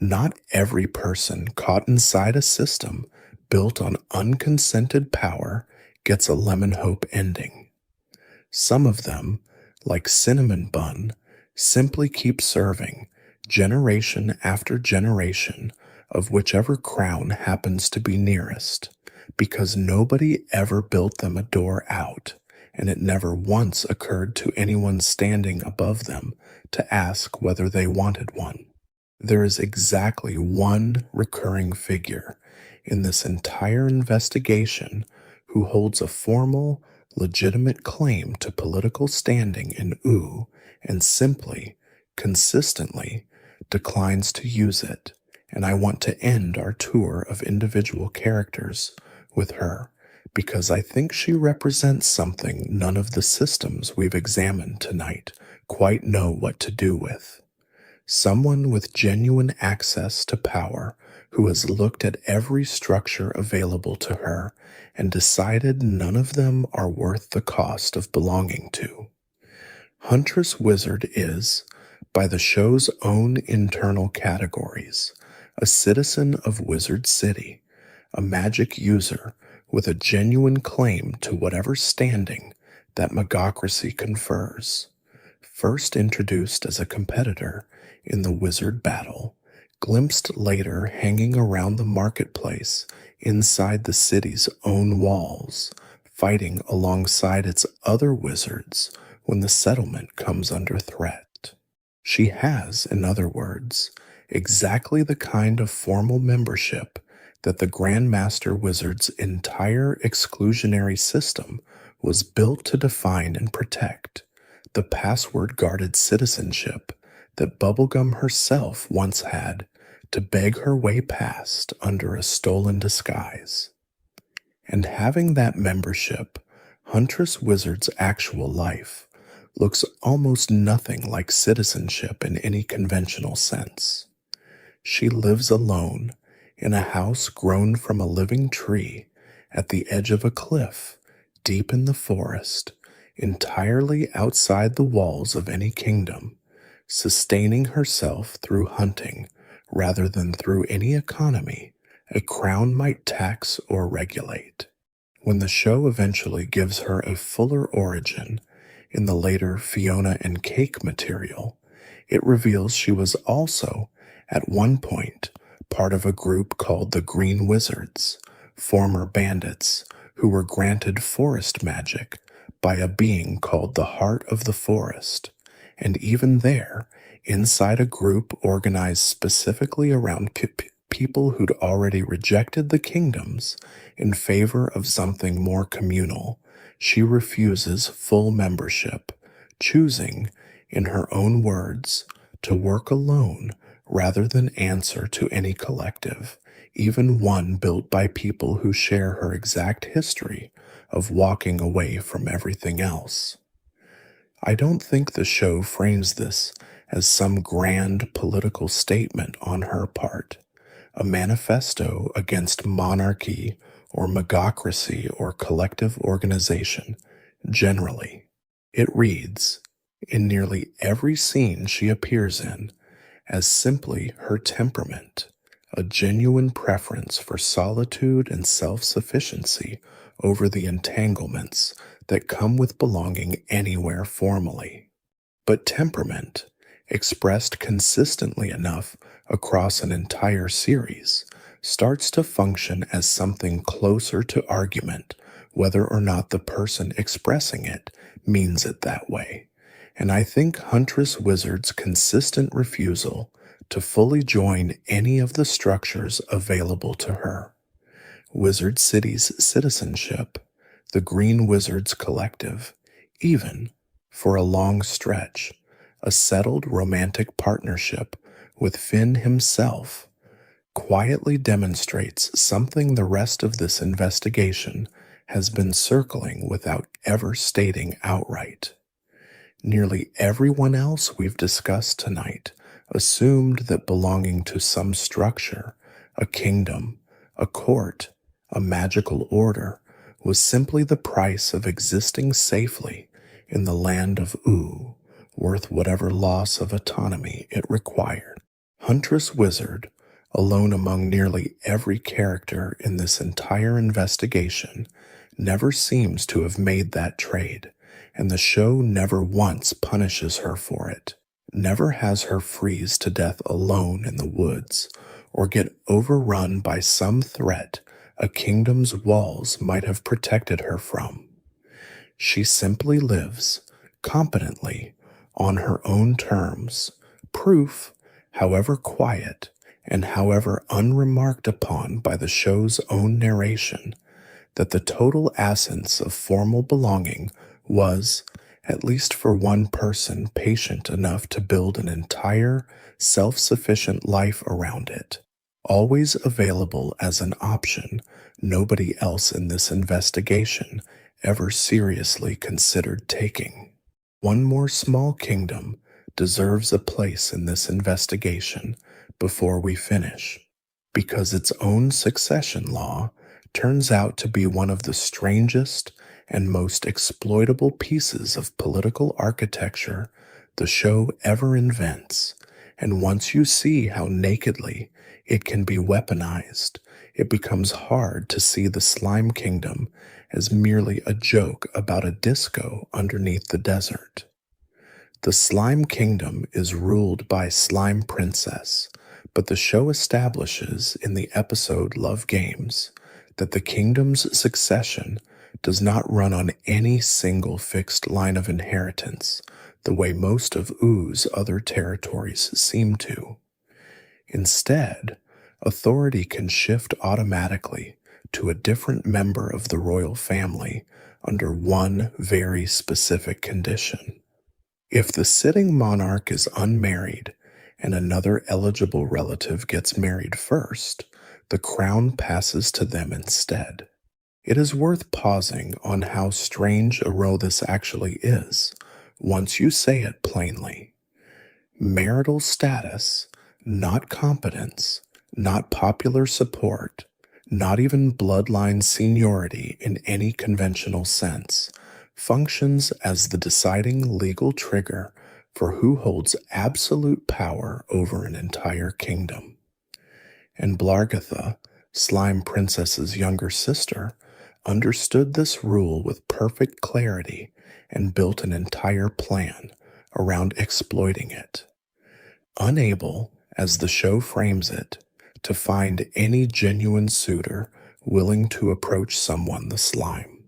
Not every person caught inside a system built on unconsented power gets a Lemon Hope ending. Some of them, like Cinnamon Bun, simply keep serving, generation after generation, of whichever crown happens to be nearest, because nobody ever built them a door out, and it never once occurred to anyone standing above them to ask whether they wanted one. There is exactly one recurring figure in this entire investigation who holds a formal, legitimate claim to political standing in OO and simply, consistently, declines to use it, and I want to end our tour of individual characters with her because I think she represents something none of the systems we've examined tonight quite know what to do with. Someone with genuine access to power who has looked at every structure available to her and decided none of them are worth the cost of belonging to. Huntress Wizard is, by the show's own internal categories, a citizen of Wizard City, a magic user with a genuine claim to whatever standing that magocracy confers. First introduced as a competitor in the wizard battle, glimpsed later hanging around the marketplace inside the city's own walls, fighting alongside its other wizards when the settlement comes under threat. She has, in other words, exactly the kind of formal membership that the Grandmaster Wizard's entire exclusionary system was built to define and protect, the password-guarded citizenship that Bubblegum herself once had to beg her way past under a stolen disguise. And having that membership, Huntress Wizard's actual life looks almost nothing like citizenship in any conventional sense. She lives alone in a house grown from a living tree at the edge of a cliff deep in the forest, entirely outside the walls of any kingdom, sustaining herself through hunting rather than through any economy a crown might tax or regulate. When the show eventually gives her a fuller origin in the later Fiona and Cake material, it reveals she was also, at one point, part of a group called the Green Wizards, former bandits who were granted forest magic by a being called the Heart of the Forest, And even there, inside a group organized specifically around people who'd already rejected the kingdoms in favor of something more communal, she refuses full membership, choosing, in her own words, to work alone rather than answer to any collective, even one built by people who share her exact history of walking away from everything else. I don't think the show frames this as some grand political statement on her part, a manifesto against monarchy or megocracy or collective organization. Generally, it reads, in nearly every scene she appears in, as simply her temperament, a genuine preference for solitude and self-sufficiency over the entanglements that come with belonging anywhere formally. But temperament, expressed consistently enough across an entire series, starts to function as something closer to argument, whether or not the person expressing it means it that way. And I think Huntress Wizard's consistent refusal to fully join any of the structures available to her, Wizard City's citizenship, the Green Wizards Collective, even, for a long stretch, a settled romantic partnership with Finn himself, quietly demonstrates something the rest of this investigation has been circling without ever stating outright. Nearly everyone else we've discussed tonight assumed that belonging to some structure, a kingdom, a court, a magical order, was simply the price of existing safely in the land of Oo, worth whatever loss of autonomy it required. Huntress Wizard, alone among nearly every character in this entire investigation, never seems to have made that trade, and the show never once punishes her for it, never has her freeze to death alone in the woods, or get overrun by some threat a kingdom's walls might have protected her from. She simply lives, competently, on her own terms, proof, however quiet and however unremarked upon by the show's own narration, that the total absence of formal belonging was, at least for one person patient enough to build an entire, self-sufficient life around it, always available as an option nobody else in this investigation ever seriously considered taking. One more small kingdom deserves a place in this investigation before we finish, because its own succession law turns out to be one of the strangest and most exploitable pieces of political architecture the show ever invents, and once you see how nakedly it can be weaponized, it becomes hard to see the Slime Kingdom as merely a joke about a disco underneath the desert. The Slime Kingdom is ruled by Slime Princess, but the show establishes in the episode Love Games that the kingdom's succession does not run on any single fixed line of inheritance, the way most of Oo's other territories seem to. Instead, authority can shift automatically to a different member of the royal family under one very specific condition. If the sitting monarch is unmarried and another eligible relative gets married first, the crown passes to them instead. It is worth pausing on how strange a role this actually is, once you say it plainly. Marital status, not competence, not popular support, not even bloodline seniority in any conventional sense, functions as the deciding legal trigger for who holds absolute power over an entire kingdom. And Blargatha, Slime Princess's younger sister, understood this rule with perfect clarity and built an entire plan around exploiting it. Unable, as the show frames it, to find any genuine suitor willing to approach someone the slime,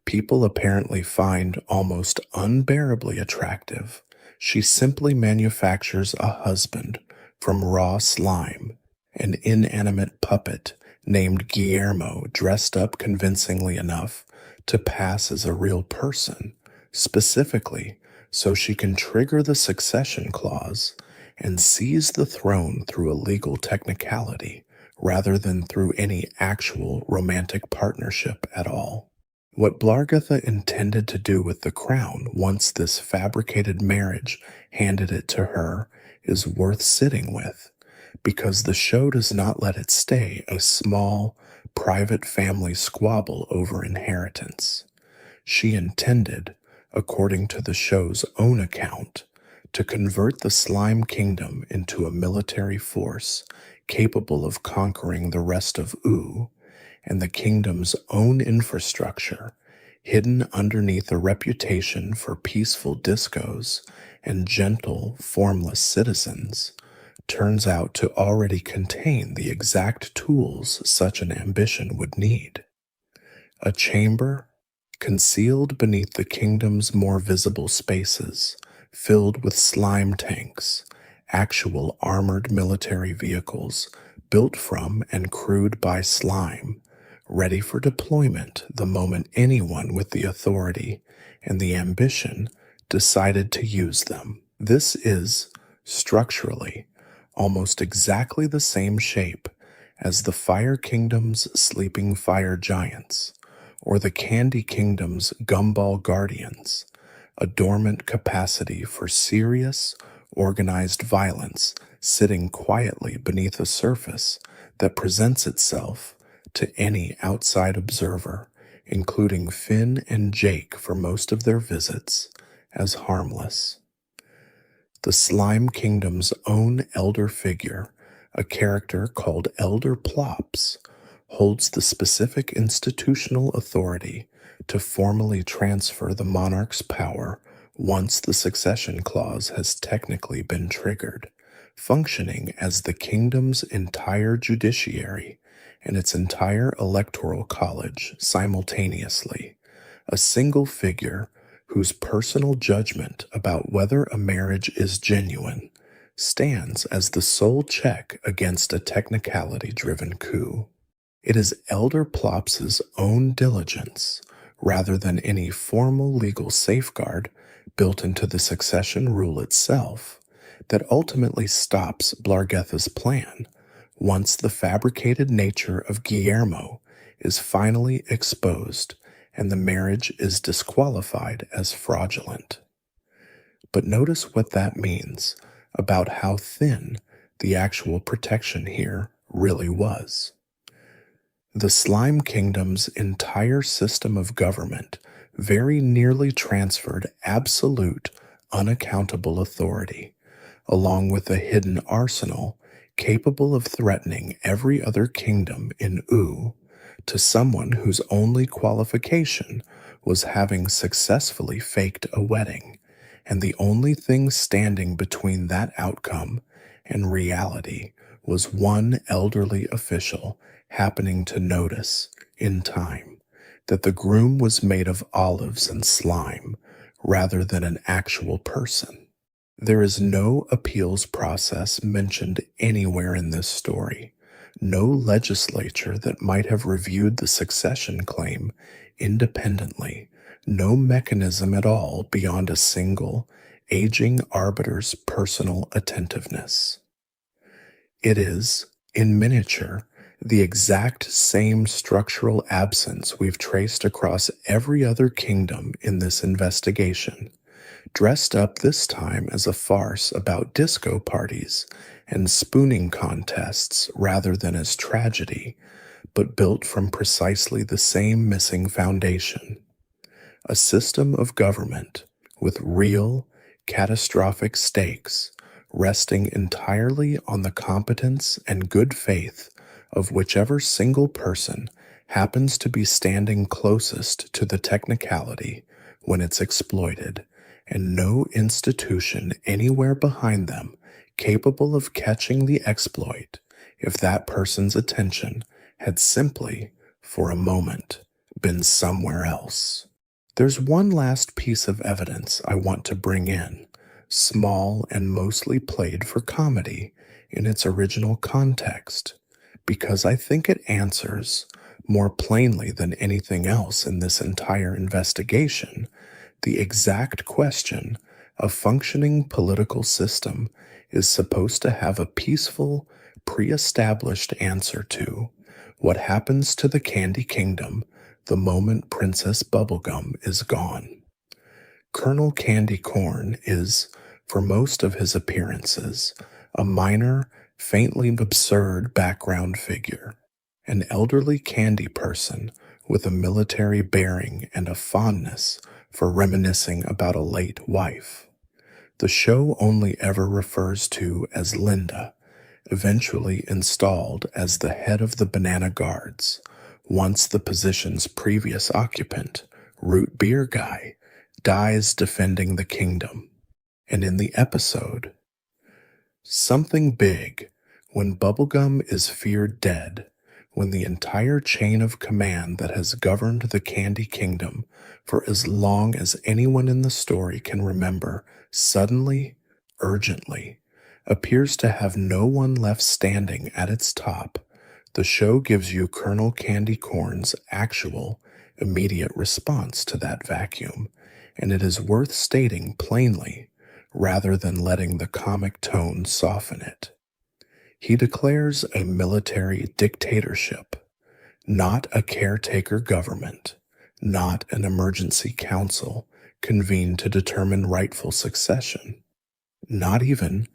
people apparently find almost unbearably attractive She simply manufactures a husband from raw slime, an inanimate puppet named Guillermo dressed up convincingly enough to pass as a real person, specifically so she can trigger the succession clause and seize the throne through a legal technicality rather than through any actual romantic partnership at all. What Blargatha intended to do with the crown once this fabricated marriage handed it to her is worth sitting with, because the show does not let it stay a small, private family squabble over inheritance. She intended, according to the show's own account, to convert the Slime Kingdom into a military force capable of conquering the rest of Oo, and the kingdom's own infrastructure, hidden underneath a reputation for peaceful discos and gentle, formless citizens, turns out to already contain the exact tools such an ambition would need. A chamber concealed beneath the kingdom's more visible spaces, filled with slime tanks, actual armored military vehicles built from and crewed by slime, ready for deployment the moment anyone with the authority and the ambition decided to use them. This is, structurally, almost exactly the same shape as the Fire Kingdom's sleeping fire giants, or the Candy Kingdom's gumball guardians, a dormant capacity for serious, organized violence sitting quietly beneath a surface that presents itself to any outside observer, including Finn and Jake for most of their visits, as harmless. The Slime Kingdom's own elder figure, a character called Elder Plops, holds the specific institutional authority to formally transfer the monarch's power once the succession clause has technically been triggered, functioning as the kingdom's entire judiciary and its entire electoral college simultaneously, a single figure whose personal judgment about whether a marriage is genuine stands as the sole check against a technicality-driven coup. It is Elder Plops's own diligence, rather than any formal legal safeguard built into the succession rule itself, that ultimately stops Blargatha's plan once the fabricated nature of Guillermo is finally exposed and the marriage is disqualified as fraudulent. But notice what that means about how thin the actual protection here really was. The Slime Kingdom's entire system of government very nearly transferred absolute, unaccountable authority, along with a hidden arsenal capable of threatening every other kingdom in Oo, to someone whose only qualification was having successfully faked a wedding, and the only thing standing between that outcome and reality was one elderly official happening to notice, in time, that the groom was made of olives and slime rather than an actual person. There is no appeals process mentioned anywhere in this story, no legislature that might have reviewed the succession claim independently, no mechanism at all beyond a single, aging arbiter's personal attentiveness. It is, in miniature, the exact same structural absence we've traced across every other kingdom in this investigation, dressed up this time as a farce about disco parties and spooning contests rather than as tragedy, but built from precisely the same missing foundation. A system of government with real, catastrophic stakes resting entirely on the competence and good faith of whichever single person happens to be standing closest to the technicality when it's exploited, and no institution anywhere behind them capable of catching the exploit if that person's attention had simply, for a moment, been somewhere else. There's one last piece of evidence I want to bring in, small and mostly played for comedy in its original context, because I think it answers, more plainly than anything else in this entire investigation, the exact question a functioning political system is supposed to have a peaceful, pre established answer to: what happens to the Candy Kingdom the moment Princess Bubblegum is gone? Colonel Candy Corn is, for most of his appearances, a minor, faintly absurd background figure, an elderly candy person with a military bearing and a fondness for reminiscing about a late wife. The show only ever refers to as Linda, eventually installed as the head of the Banana Guards, once the position's previous occupant, Root Beer Guy, dies defending the kingdom. And in the episode, Something Big, when Bubblegum is feared dead, when the entire chain of command that has governed the Candy Kingdom for as long as anyone in the story can remember suddenly, urgently, appears to have no one left standing at its top, the show gives you Colonel Candy Corn's actual, immediate response to that vacuum, and it is worth stating plainly rather than letting the comic tone soften it. He declares a military dictatorship, not a caretaker government, not an emergency council convened to determine rightful succession, not even,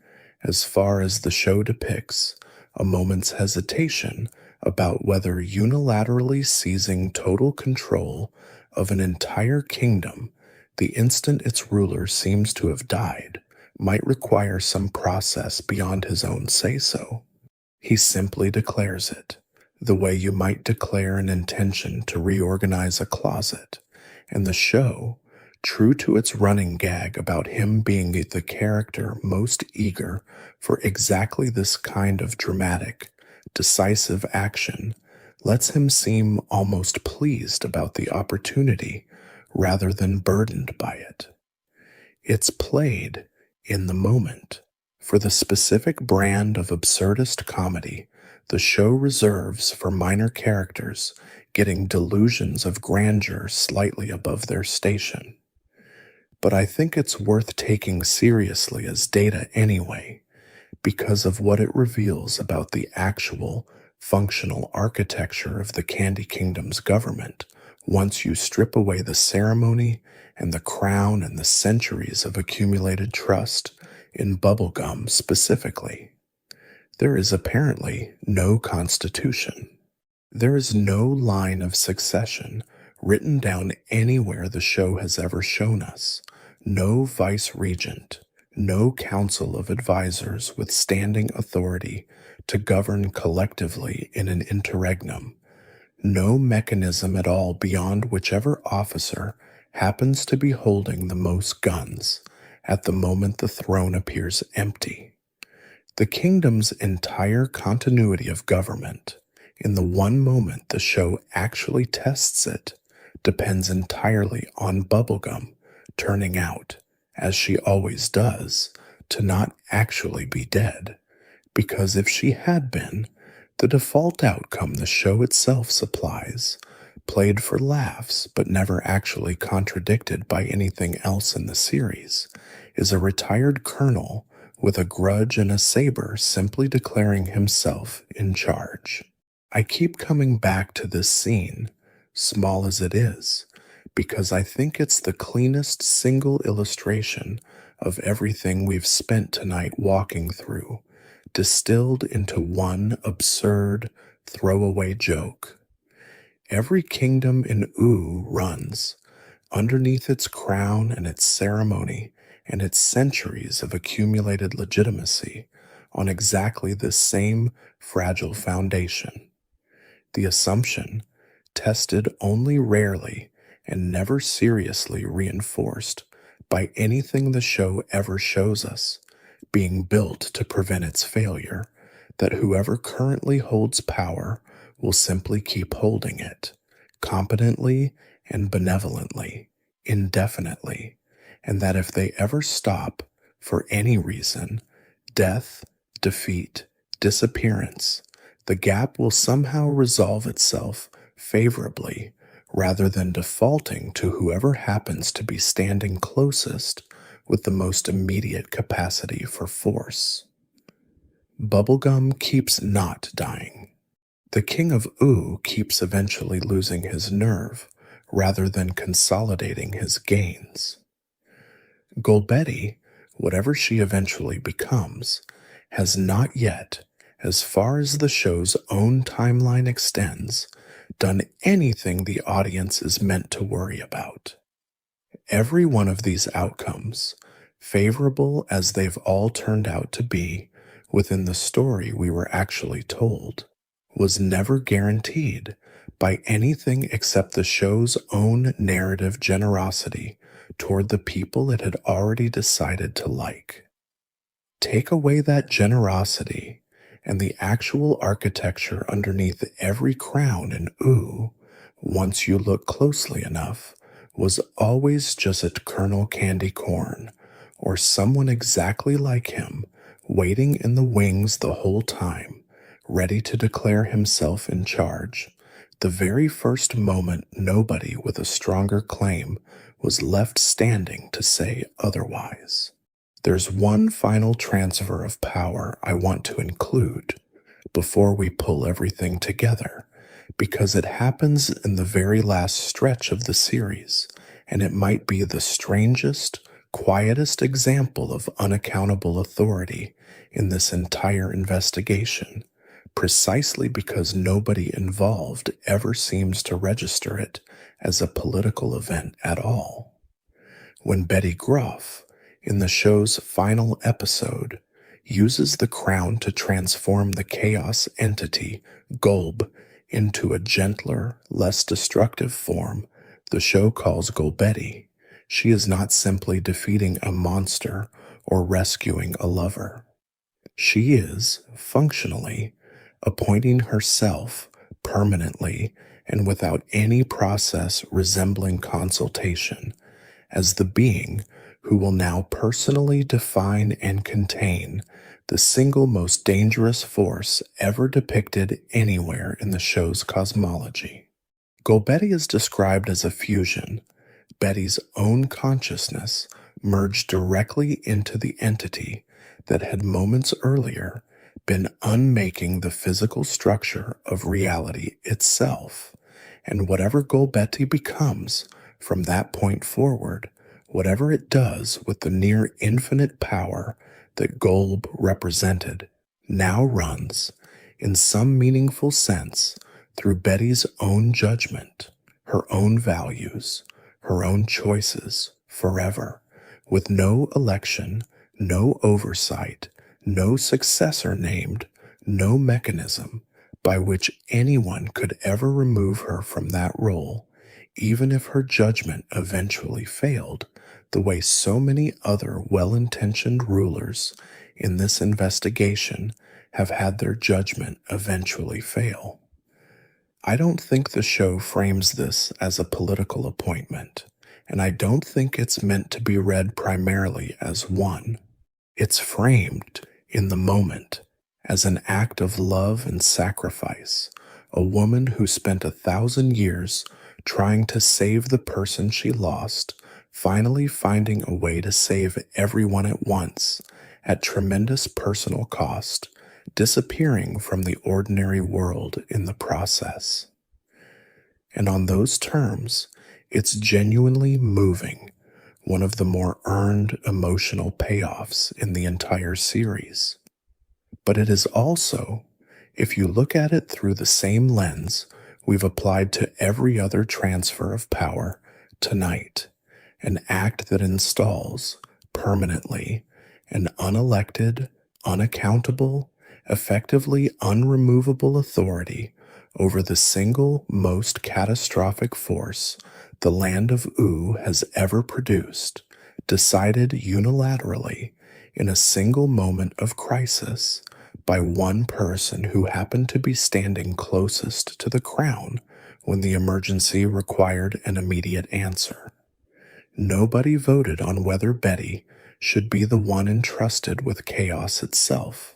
as far as the show depicts, a moment's hesitation about whether unilaterally seizing total control of an entire kingdom the instant its ruler seems to have died might require some process beyond his own say-so. He simply declares it, the way you might declare an intention to reorganize a closet, and the show, true to its running gag about him being the character most eager for exactly this kind of dramatic, decisive action, lets him seem almost pleased about the opportunity rather than burdened by it. It's played in the moment. For the specific brand of absurdist comedy the show reserves for minor characters getting delusions of grandeur slightly above their station. But I think it's worth taking seriously as data anyway, because of what it reveals about the actual, functional architecture of the Candy Kingdom's government once you strip away the ceremony and the crown and the centuries of accumulated trust in Bubblegum specifically. There is apparently no constitution. There is no line of succession written down anywhere the show has ever shown us, no vice-regent, no council of advisors with standing authority to govern collectively in an interregnum, no mechanism at all beyond whichever officer happens to be holding the most guns at the moment the throne appears empty. The kingdom's entire continuity of government, in the one moment the show actually tests it, depends entirely on Bubblegum turning out, as she always does, to not actually be dead, because if she had been, the default outcome the show itself supplies, played for laughs but never actually contradicted by anything else in the series, is a retired colonel with a grudge and a saber simply declaring himself in charge. I keep coming back to this scene, small as it is, because I think it's the cleanest single illustration of everything we've spent tonight walking through, distilled into one absurd, throwaway joke. Every kingdom in Oo runs, underneath its crown and its ceremony and its centuries of accumulated legitimacy, on exactly this same fragile foundation. The assumption, tested only rarely and never seriously reinforced by anything the show ever shows us, being built to prevent its failure, that whoever currently holds power will simply keep holding it, competently and benevolently, indefinitely, and that if they ever stop, for any reason, death, defeat, disappearance, the gap will somehow resolve itself favorably rather than defaulting to whoever happens to be standing closest with the most immediate capacity for force. Bubblegum keeps not dying. The King of Ooh keeps eventually losing his nerve rather than consolidating his gains. Golbetty, whatever she eventually becomes, has not yet, as far as the show's own timeline extends, done anything the audience is meant to worry about. Every one of these outcomes, favorable as they've all turned out to be within the story we were actually told, was never guaranteed by anything except the show's own narrative generosity toward the people it had already decided to like. Take away that generosity, and the actual architecture underneath every crown in Ooh, once you look closely enough, was always just a Colonel Candy Corn, or someone exactly like him, waiting in the wings the whole time, ready to declare himself in charge, the very first moment nobody with a stronger claim was left standing to say otherwise. There's one final transfer of power I want to include before we pull everything together, because it happens in the very last stretch of the series, and it might be the strangest, quietest example of unaccountable authority in this entire investigation, precisely because nobody involved ever seems to register it as a political event at all. When Betty Groff, in the show's final episode, uses the crown to transform the chaos entity, Golb, into a gentler, less destructive form the show calls Golbetty, she is not simply defeating a monster or rescuing a lover. She is, functionally, appointing herself permanently and without any process resembling consultation as the being who will now personally define and contain the single most dangerous force ever depicted anywhere in the show's cosmology. Golbetty is described as a fusion, Betty's own consciousness merged directly into the entity that had moments earlier been unmaking the physical structure of reality itself, and whatever Golbetty becomes from that point forward, whatever it does with the near infinite power that Golb represented, now runs, in some meaningful sense, through Betty's own judgment, her own values, her own choices, forever, with no election, no oversight, no successor named, no mechanism by which anyone could ever remove her from that role, even if her judgment eventually failed, the way so many other well-intentioned rulers in this investigation have had their judgment eventually fail. I don't think the show frames this as a political appointment, and I don't think it's meant to be read primarily as one. It's framed, in the moment, as an act of love and sacrifice, a woman who spent 1,000 years trying to save the person she lost, finally finding a way to save everyone at once, at tremendous personal cost, disappearing from the ordinary world in the process. And on those terms, it's genuinely moving, one of the more earned emotional payoffs in the entire series. But it is also, if you look at it through the same lens we've applied to every other transfer of power tonight, an act that installs, permanently, an unelected, unaccountable, effectively unremovable authority over the single most catastrophic force the land of Ooh has ever produced, decided unilaterally in a single moment of crisis by one person who happened to be standing closest to the crown when the emergency required an immediate answer. Nobody voted on whether Betty should be the one entrusted with chaos itself.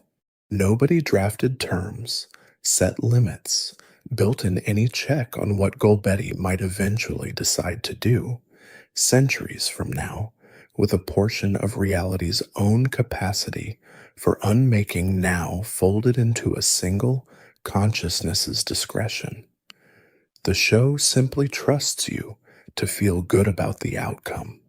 Nobody drafted terms, set limits, built in any check on what Golbetti might eventually decide to do, centuries from now, with a portion of reality's own capacity for unmaking now folded into a single consciousness's discretion. The show simply trusts you to feel good about the outcome,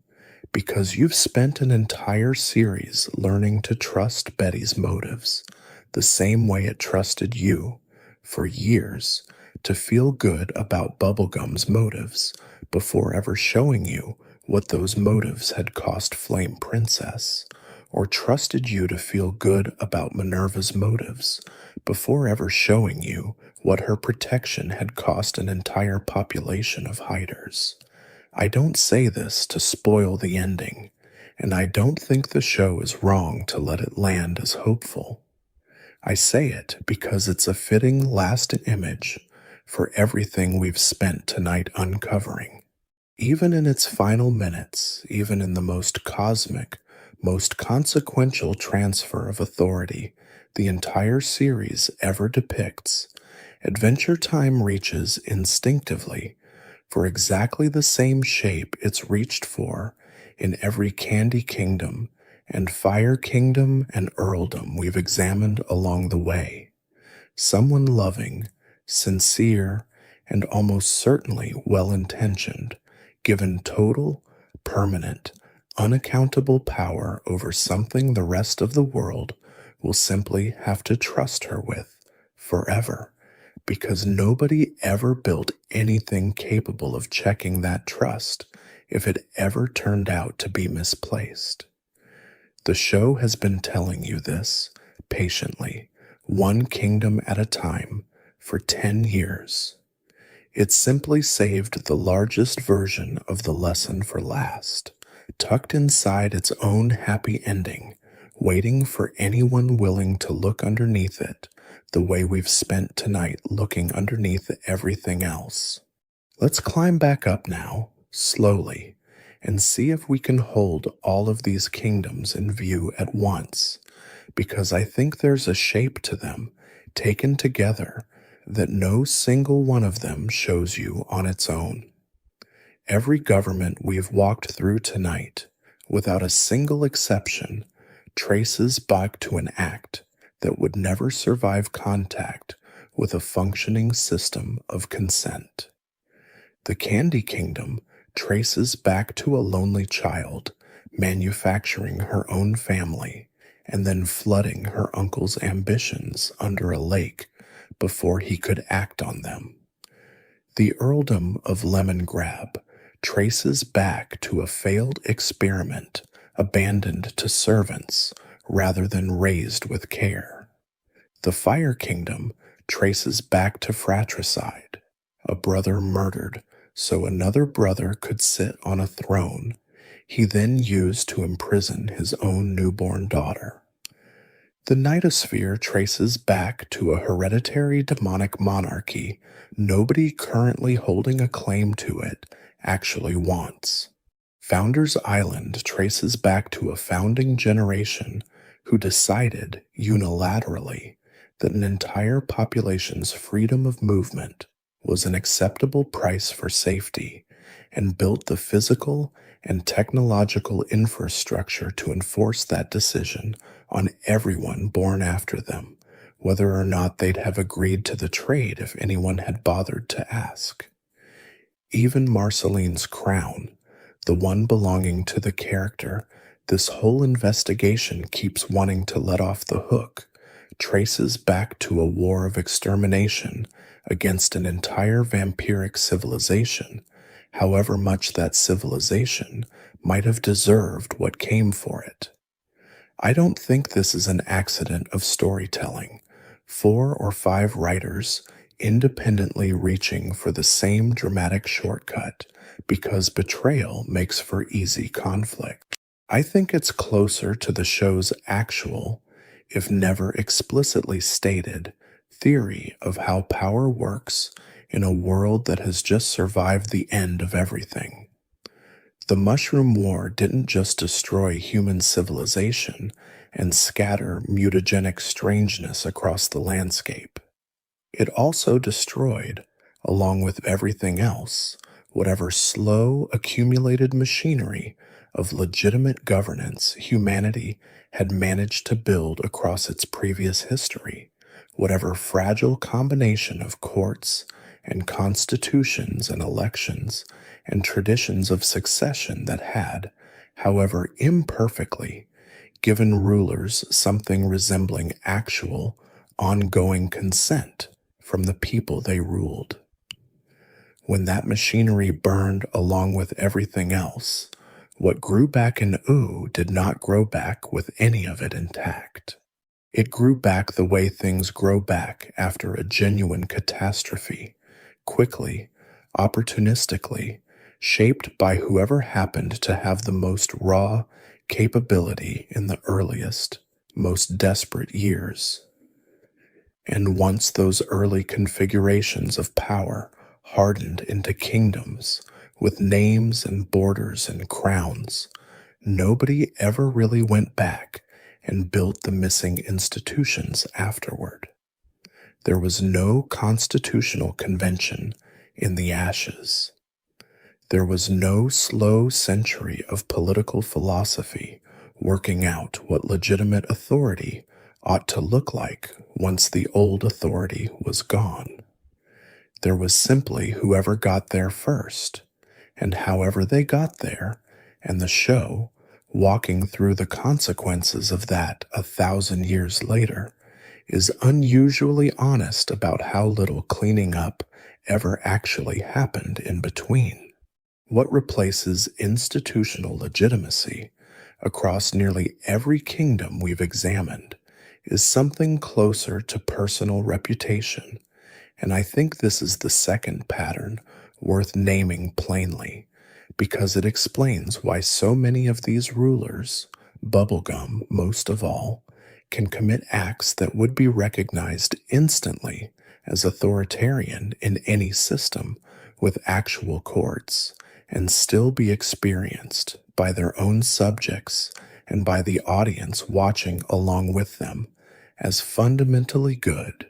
because you've spent an entire series learning to trust Betty's motives, the same way it trusted you, for years, to feel good about Bubblegum's motives before ever showing you what those motives had cost Flame Princess, or trusted you to feel good about Minerva's motives before ever showing you what her protection had cost an entire population of hiders. I don't say this to spoil the ending, and I don't think the show is wrong to let it land as hopeful. I say it because it's a fitting last image for everything we've spent tonight uncovering. Even in its final minutes, even in the most cosmic, most consequential transfer of authority the entire series ever depicts, Adventure Time reaches instinctively for exactly the same shape it's reached for in every Candy Kingdom and Fire Kingdom and Earldom we've examined along the way. Someone loving, sincere, and almost certainly well-intentioned, given total, permanent, unaccountable power over something the rest of the world will simply have to trust her with forever, because nobody ever built anything capable of checking that trust if it ever turned out to be misplaced. The show has been telling you this, patiently, one kingdom at a time, for 10 years. It simply saved the largest version of the lesson for last, tucked inside its own happy ending, waiting for anyone willing to look underneath it, the way we've spent tonight looking underneath everything else. Let's climb back up now, slowly, and see if we can hold all of these kingdoms in view at once, because I think there's a shape to them, taken together, that no single one of them shows you on its own. Every government we've walked through tonight, without a single exception, traces back to an act that would never survive contact with a functioning system of consent. The Candy Kingdom traces back to a lonely child manufacturing her own family and then flooding her uncle's ambitions under a lake before he could act on them. The Earldom of Lemongrab traces back to a failed experiment abandoned to servants rather than raised with care. The Fire Kingdom traces back to fratricide, a brother murdered so another brother could sit on a throne he then used to imprison his own newborn daughter. The Nightosphere traces back to a hereditary demonic monarchy nobody currently holding a claim to it actually wants. Founders Island traces back to a founding generation who decided unilaterally that an entire population's freedom of movement was an acceptable price for safety and built the physical and technological infrastructure to enforce that decision on everyone born after them, whether or not they'd have agreed to the trade if anyone had bothered to ask. Even Marceline's crown, the one belonging to the character this whole investigation keeps wanting to let off the hook, traces back to a war of extermination against an entire vampiric civilization, however much that civilization might have deserved what came for it. I don't think this is an accident of storytelling. 4 or 5 writers independently reaching for the same dramatic shortcut because betrayal makes for easy conflict. I think it's closer to the show's actual, if never explicitly stated, theory of how power works in a world that has just survived the end of everything. The Mushroom War didn't just destroy human civilization and scatter mutagenic strangeness across the landscape. It also destroyed, along with everything else, whatever slow accumulated machinery of legitimate governance humanity had managed to build across its previous history, whatever fragile combination of courts and constitutions and elections and traditions of succession that had, however imperfectly, given rulers something resembling actual, ongoing consent from the people they ruled. When that machinery burned along with everything else, what grew back in Oo did not grow back with any of it intact. It grew back the way things grow back after a genuine catastrophe, quickly, opportunistically, shaped by whoever happened to have the most raw capability in the earliest, most desperate years. And once those early configurations of power hardened into kingdoms with names and borders and crowns, nobody ever really went back and built the missing institutions afterward. There was no constitutional convention in the ashes. There was no slow century of political philosophy working out what legitimate authority ought to look like once the old authority was gone. There was simply whoever got there first, and however they got there, and the show, walking through the consequences of that 1,000 years later, is unusually honest about how little cleaning up ever actually happened in between. What replaces institutional legitimacy across nearly every kingdom we've examined is something closer to personal reputation, and I think this is the second pattern worth naming plainly, because it explains why so many of these rulers, Bubblegum most of all, can commit acts that would be recognized instantly as authoritarian in any system with actual courts, and still be experienced by their own subjects and by the audience watching along with them as fundamentally good.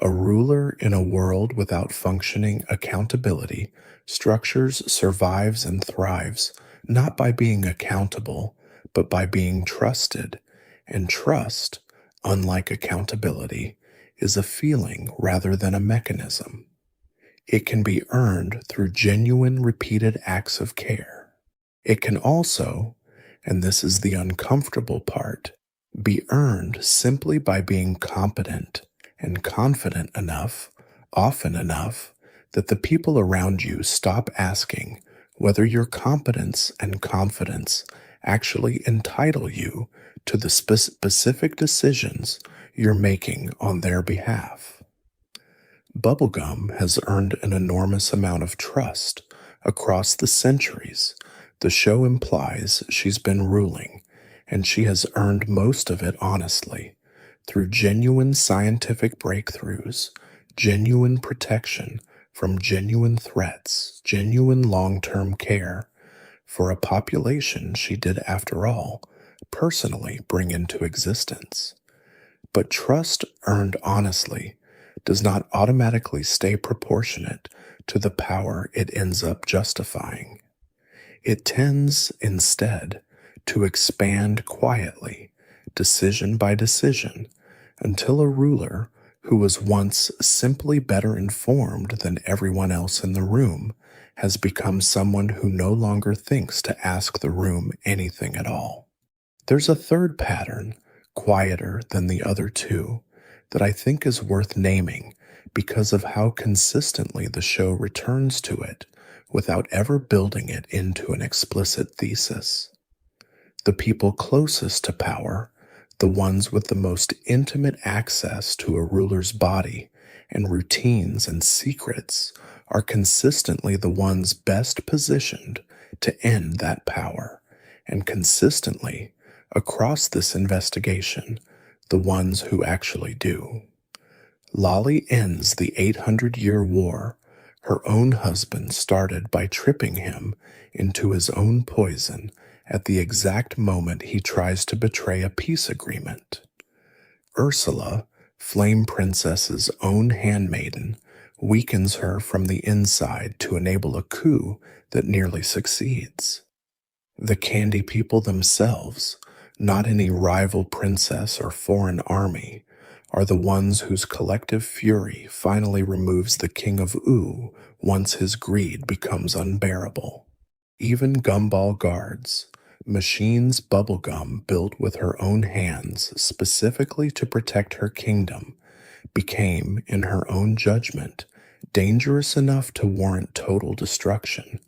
A ruler in a world without functioning accountability structures survives and thrives not by being accountable, but by being trusted, and trust, unlike accountability, is a feeling rather than a mechanism. It can be earned through genuine repeated acts of care. It can also, and this is the uncomfortable part, be earned simply by being competent and confident enough, often enough, that the people around you stop asking whether your competence and confidence actually entitle you to the specific decisions you're making on their behalf. Bubblegum has earned an enormous amount of trust across the centuries. The show implies she's been ruling, and she has earned most of it honestly, through genuine scientific breakthroughs, genuine protection from genuine threats, genuine long-term care for a population she did, after all, personally bring into existence. But trust earned honestly does not automatically stay proportionate to the power it ends up justifying. It tends, instead, to expand quietly, decision by decision, until a ruler who was once simply better informed than everyone else in the room has become someone who no longer thinks to ask the room anything at all. There's a third pattern, quieter than the other two, that I think is worth naming because of how consistently the show returns to it without ever building it into an explicit thesis. The people closest to power, the ones with the most intimate access to a ruler's body and routines and secrets, are consistently the ones best positioned to end that power, and consistently, across this investigation, the ones who actually do. Lolly ends the 800-year war Her own husband started by tripping him into his own poison at the exact moment he tries to betray a peace agreement. Ursula, Flame Princess's own handmaiden, weakens her from the inside to enable a coup that nearly succeeds. The Candy People themselves, not any rival princess or foreign army, are the ones whose collective fury finally removes the King of Ooh once his greed becomes unbearable. Even Gumball guards, machines Bubblegum built with her own hands specifically to protect her kingdom, became, in her own judgment, dangerous enough to warrant total destruction,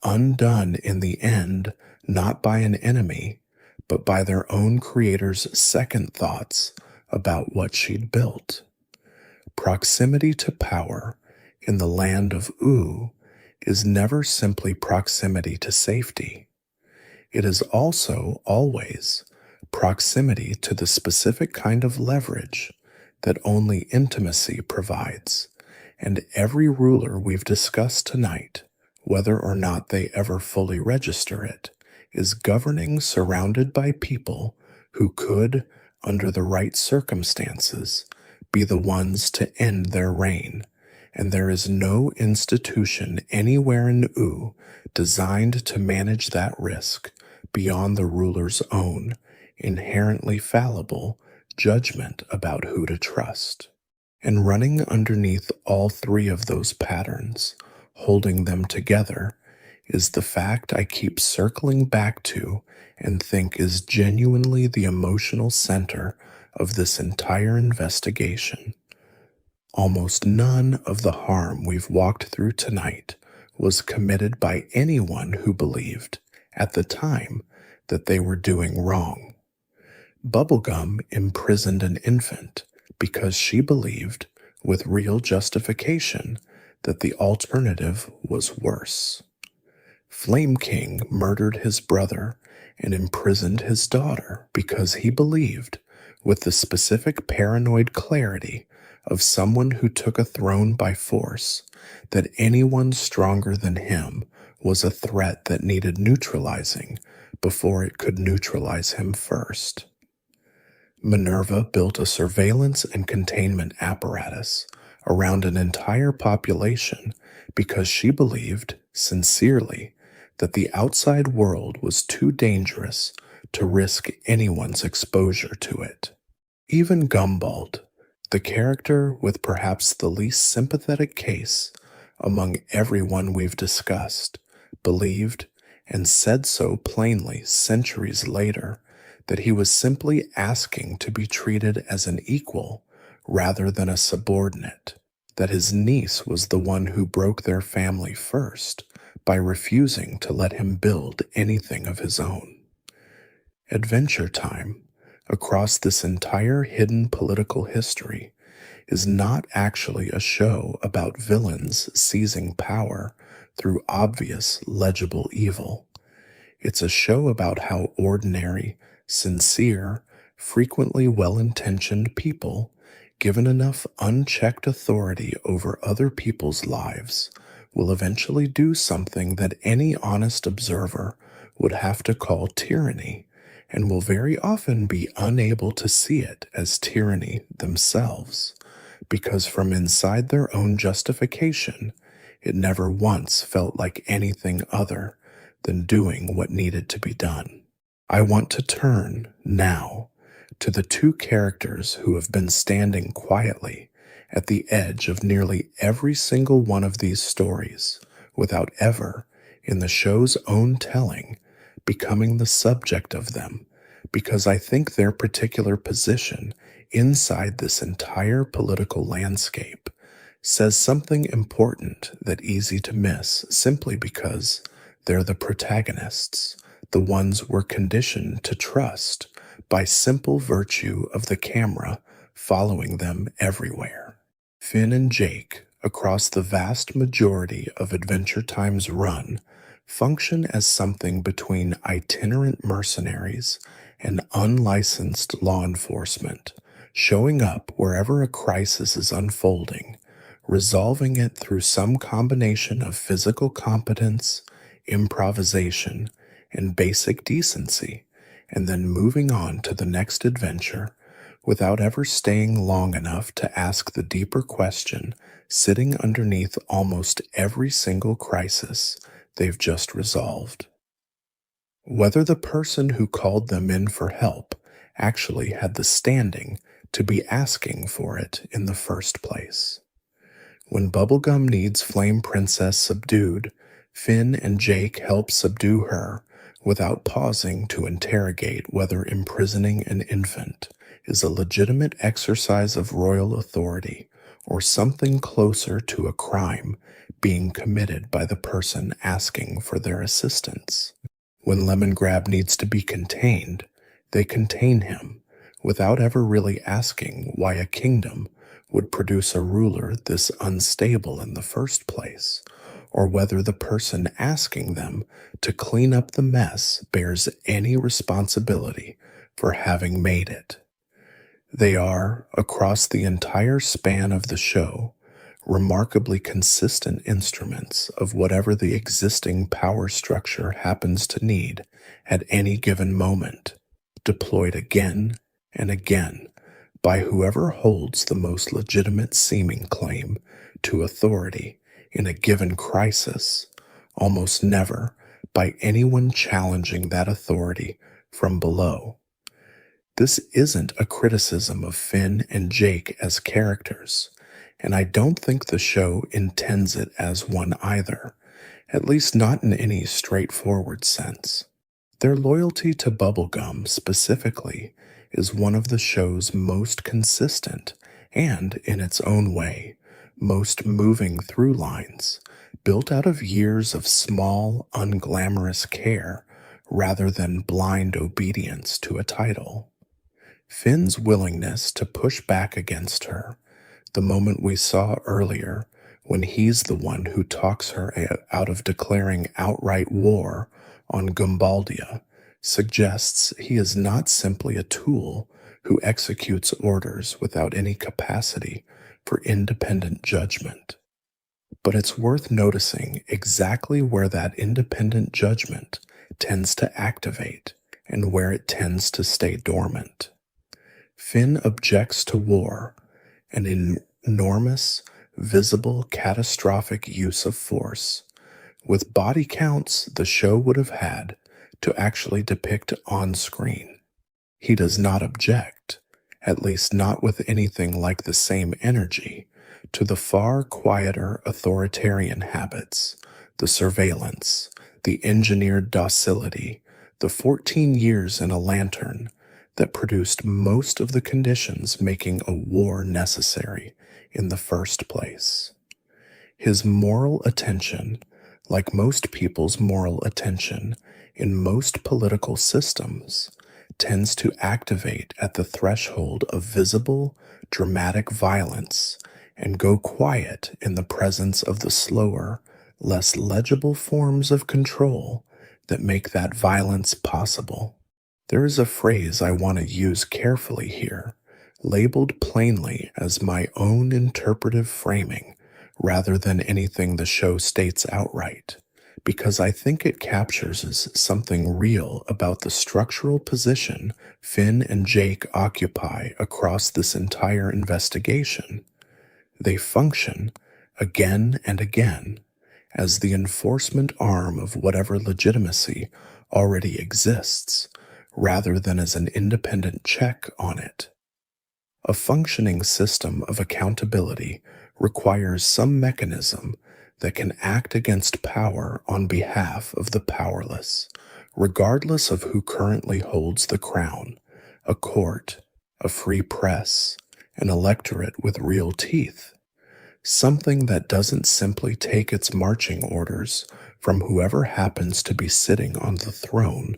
undone in the end not by an enemy, but by their own creator's second thoughts about what she'd built. Proximity to power in the land of Ooh is never simply proximity to safety. It is also always proximity to the specific kind of leverage that only intimacy provides, and every ruler we've discussed tonight, whether or not they ever fully register it, is governing surrounded by people who could, under the right circumstances, be the ones to end their reign, and there is no institution anywhere in Ooh designed to manage that risk beyond the ruler's own, inherently fallible, judgment about who to trust. And running underneath all three of those patterns, holding them together, is the fact I keep circling back to and think is genuinely the emotional center of this entire investigation. Almost none of the harm we've walked through tonight was committed by anyone who believed, at the time, that they were doing wrong. Bubblegum imprisoned an infant because she believed, with real justification, that the alternative was worse. Flame King murdered his brother and imprisoned his daughter because he believed, with the specific paranoid clarity of someone who took a throne by force, that anyone stronger than him was a threat that needed neutralizing before it could neutralize him first. Minerva built a surveillance and containment apparatus around an entire population because she believed, sincerely, that the outside world was too dangerous to risk anyone's exposure to it. Even Gumball, the character with perhaps the least sympathetic case among everyone we've discussed, believed, and said so plainly centuries later, that he was simply asking to be treated as an equal rather than a subordinate, that his niece was the one who broke their family first by refusing to let him build anything of his own. Adventure Time, across this entire hidden political history, is not actually a show about villains seizing power through obvious, legible evil. It's a show about how ordinary, sincere, frequently well-intentioned people, given enough unchecked authority over other people's lives, will eventually do something that any honest observer would have to call tyranny, and will very often be unable to see it as tyranny themselves, because from inside their own justification, it never once felt like anything other than doing what needed to be done. I want to turn, now, to the two characters who have been standing quietly at the edge of nearly every single one of these stories, without ever, in the show's own telling, becoming the subject of them, because I think their particular position inside this entire political landscape says something important that easy to miss simply because they're the protagonists, the ones we're conditioned to trust by simple virtue of the camera following them everywhere. Finn and Jake, across the vast majority of Adventure Time's run, function as something between itinerant mercenaries and unlicensed law enforcement, showing up wherever a crisis is unfolding, resolving it through some combination of physical competence, improvisation, and basic decency, and then moving on to the next adventure without ever staying long enough to ask the deeper question sitting underneath almost every single crisis they've just resolved. Whether the person who called them in for help actually had the standing to be asking for it in the first place. When Bubblegum needs Flame Princess subdued, Finn and Jake help subdue her without pausing to interrogate whether imprisoning an infant is a legitimate exercise of royal authority or something closer to a crime being committed by the person asking for their assistance. When Lemongrab needs to be contained, they contain him without ever really asking why a kingdom would produce a ruler this unstable in the first place, or whether the person asking them to clean up the mess bears any responsibility for having made it. They are, across the entire span of the show, remarkably consistent instruments of whatever the existing power structure happens to need at any given moment, deployed again and again by whoever holds the most legitimate seeming claim to authority in a given crisis, almost never by anyone challenging that authority from below. This isn't a criticism of Finn and Jake as characters, and I don't think the show intends it as one either, at least not in any straightforward sense. Their loyalty to Bubblegum specifically is one of the show's most consistent and, in its own way, most moving through lines, built out of years of small, unglamorous care rather than blind obedience to a title. Finn's willingness to push back against her, the moment we saw earlier when he's the one who talks her out of declaring outright war on Gumbaldia, suggests he is not simply a tool who executes orders without any capacity for independent judgment. But it's worth noticing exactly where that independent judgment tends to activate and where it tends to stay dormant. Finn objects to war, an enormous, visible, catastrophic use of force, with body counts the show would have had to actually depict on screen. He does not object, at least not with anything like the same energy, to the far quieter authoritarian habits, the surveillance, the engineered docility, the 14 years in a lantern that produced most of the conditions making a war necessary in the first place. His moral attention, like most people's moral attention in most political systems, tends to activate at the threshold of visible, dramatic violence and go quiet in the presence of the slower, less legible forms of control that make that violence possible. There is a phrase I want to use carefully here, labeled plainly as my own interpretive framing rather than anything the show states outright, because I think it captures something real about the structural position Finn and Jake occupy across this entire investigation. They function, again and again, as the enforcement arm of whatever legitimacy already exists, rather than as an independent check on it. A functioning system of accountability requires some mechanism that can act against power on behalf of the powerless, regardless of who currently holds the crown, a court, a free press, an electorate with real teeth. Something that doesn't simply take its marching orders from whoever happens to be sitting on the throne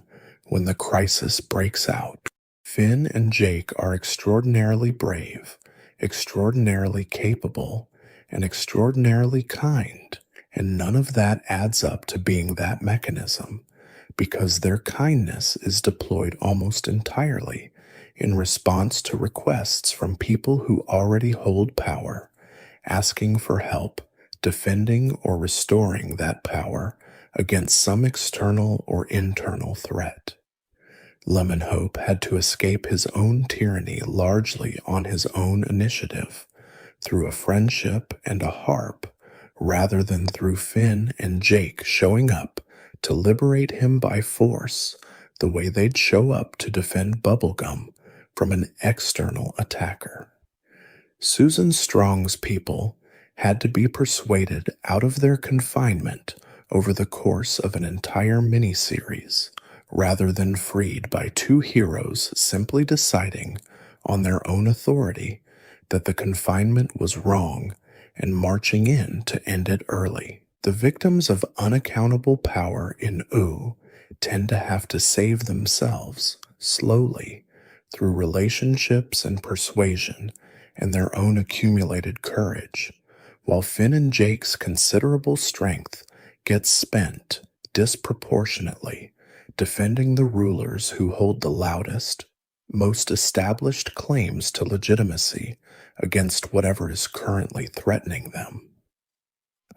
when the crisis breaks out. Finn and Jake are extraordinarily brave, extraordinarily capable, and extraordinarily kind, and none of that adds up to being that mechanism, because their kindness is deployed almost entirely in response to requests from people who already hold power, asking for help, defending or restoring that power against some external or internal threat. Lemonhope had to escape his own tyranny largely on his own initiative, through a friendship and a harp, rather than through Finn and Jake showing up to liberate him by force, the way they'd show up to defend Bubblegum from an external attacker. Susan Strong's people had to be persuaded out of their confinement over the course of an entire miniseries, rather than freed by two heroes simply deciding on their own authority that the confinement was wrong and marching in to end it early. The victims of unaccountable power in Oo tend to have to save themselves slowly through relationships and persuasion and their own accumulated courage, while Finn and Jake's considerable strength gets spent disproportionately defending the rulers who hold the loudest, most established claims to legitimacy against whatever is currently threatening them.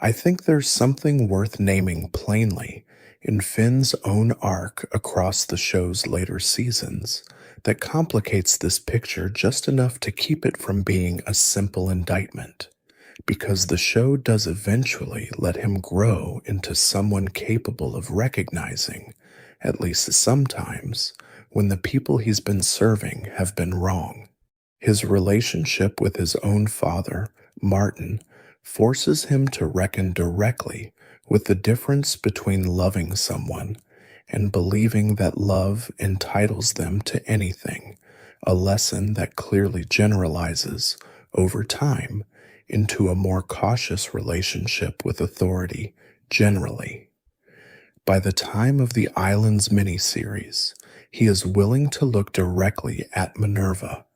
I think there's something worth naming plainly in Finn's own arc across the show's later seasons that complicates this picture just enough to keep it from being a simple indictment, because the show does eventually let him grow into someone capable of recognizing, at least sometimes, when the people he's been serving have been wrong. His relationship with his own father, Martin, forces him to reckon directly with the difference between loving someone and believing that love entitles them to anything, a lesson that clearly generalizes, over time, into a more cautious relationship with authority generally. By the time of the Islands miniseries, he is willing to look directly at Minerva,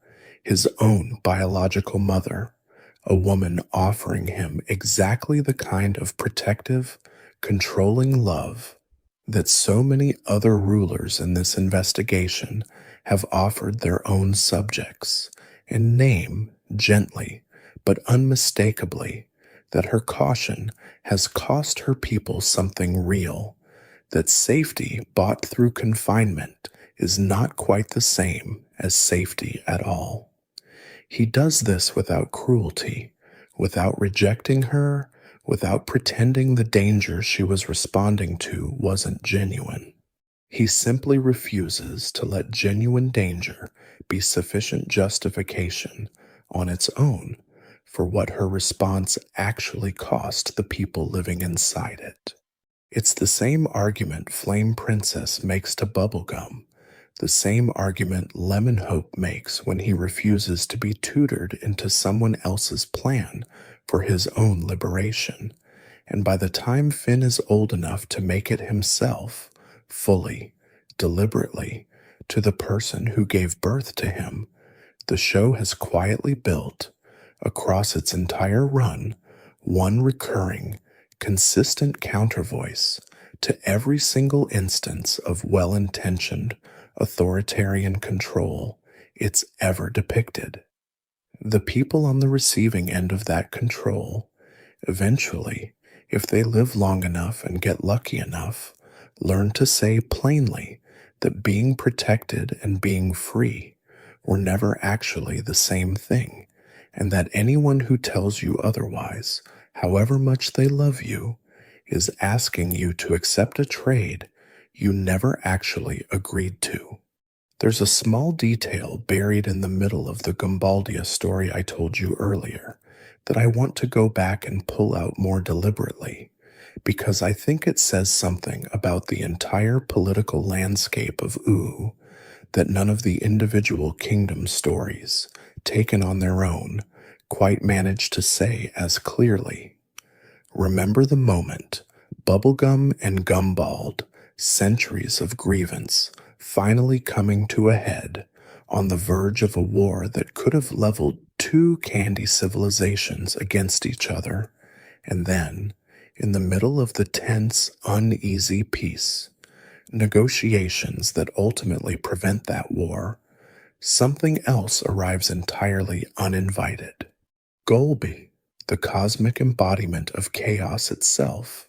his own biological mother, a woman offering him exactly the kind of protective, controlling love that so many other rulers in this investigation have offered their own subjects, and name, gently but unmistakably, that her caution has cost her people something real, that safety bought through confinement is not quite the same as safety at all. He does this without cruelty, without rejecting her, without pretending the danger she was responding to wasn't genuine. He simply refuses to let genuine danger be sufficient justification on its own for what her response actually cost the people living inside it. It's the same argument Flame Princess makes to Bubblegum, the same argument Lemonhope makes when he refuses to be tutored into someone else's plan for his own liberation, and by the time Finn is old enough to make it himself, fully, deliberately, to the person who gave birth to him, the show has quietly built, across its entire run, one recurring, consistent countervoice to every single instance of well-intentioned, authoritarian control it's ever depicted. The people on the receiving end of that control, eventually, if they live long enough and get lucky enough, learn to say plainly that being protected and being free were never actually the same thing, and that anyone who tells you otherwise, however much they love you, is asking you to accept a trade you never actually agreed to. There's a small detail buried in the middle of the Gumbaldia story I told you earlier that I want to go back and pull out more deliberately, because I think it says something about the entire political landscape of Oo that none of the individual kingdom stories, taken on their own, quite manage to say as clearly. Remember the moment Bubblegum and Gumbald, centuries of grievance, finally coming to a head, on the verge of a war that could have leveled two candy civilizations against each other, and then, in the middle of the tense, uneasy peace, negotiations that ultimately prevent that war, something else arrives entirely uninvited. Golby, the cosmic embodiment of chaos itself,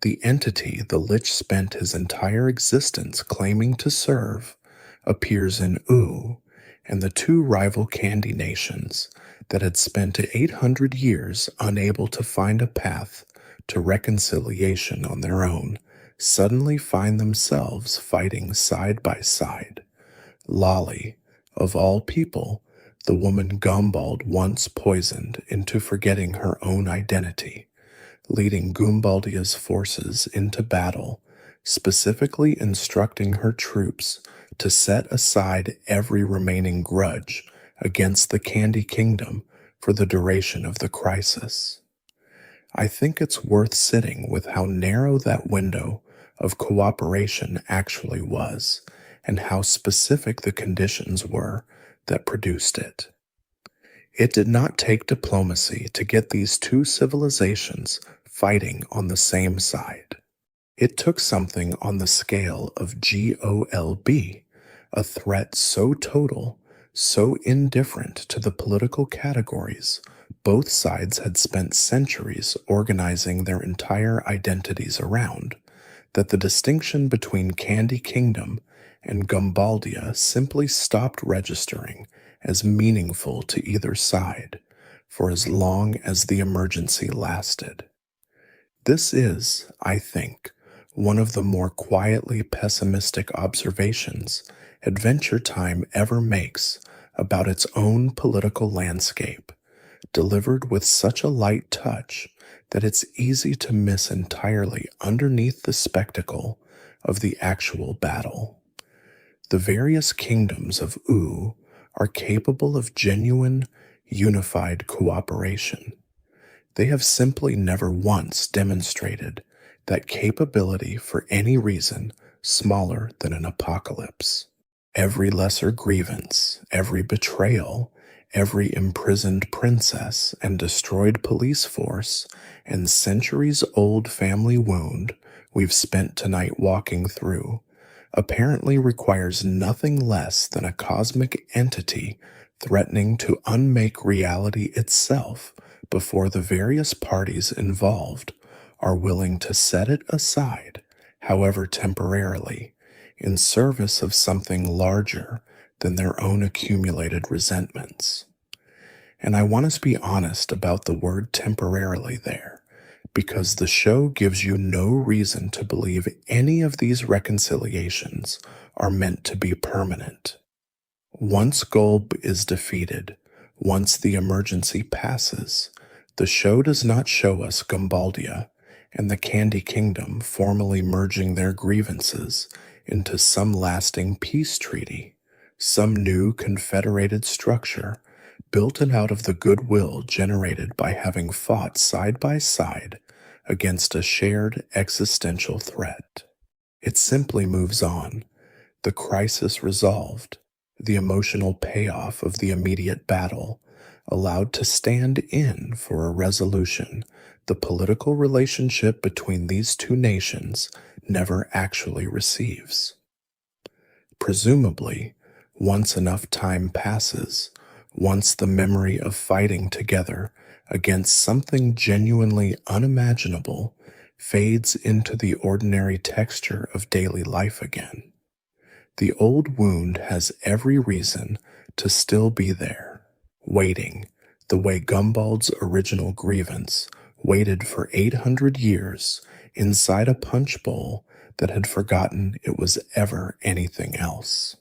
the entity the Lich spent his entire existence claiming to serve, appears in U, and the two rival candy nations that had spent 800 years unable to find a path to reconciliation on their own suddenly find themselves fighting side by side. Lolly, of all people, the woman Gumbald once poisoned into forgetting her own identity, leading Gumbaldia's forces into battle, specifically instructing her troops to set aside every remaining grudge against the Candy Kingdom for the duration of the crisis. I think it's worth sitting with how narrow that window of cooperation actually was, and how specific the conditions were that produced it. It did not take diplomacy to get these two civilizations fighting on the same side. It took something on the scale of GOLB, a threat so total, so indifferent to the political categories both sides had spent centuries organizing their entire identities around, that the distinction between Candy Kingdom and Gumbaldia simply stopped registering as meaningful to either side for as long as the emergency lasted. This is, I think, one of the more quietly pessimistic observations Adventure Time ever makes about its own political landscape, delivered with such a light touch that it's easy to miss entirely underneath the spectacle of the actual battle. The various kingdoms of U are capable of genuine, unified cooperation. They have simply never once demonstrated that capability for any reason smaller than an apocalypse. Every lesser grievance, every betrayal, every imprisoned princess and destroyed police force, and centuries-old family wound we've spent tonight walking through apparently requires nothing less than a cosmic entity threatening to unmake reality itself before the various parties involved are willing to set it aside, however temporarily, in service of something larger than their own accumulated resentments. And I want us to be honest about the word temporarily there, because the show gives you no reason to believe any of these reconciliations are meant to be permanent. Once Gulb is defeated, once the emergency passes, the show does not show us Gumbaldia and the Candy Kingdom formally merging their grievances into some lasting peace treaty, some new confederated structure built out of the goodwill generated by having fought side by side against a shared existential threat. It simply moves on, the crisis resolved, the emotional payoff of the immediate battle allowed to stand in for a resolution the political relationship between these two nations never actually receives. Presumably, once enough time passes, once the memory of fighting together against something genuinely unimaginable fades into the ordinary texture of daily life again, the old wound has every reason to still be there, waiting, the way Gumbald's original grievance waited for 800 years inside a punch bowl that had forgotten it was ever anything else.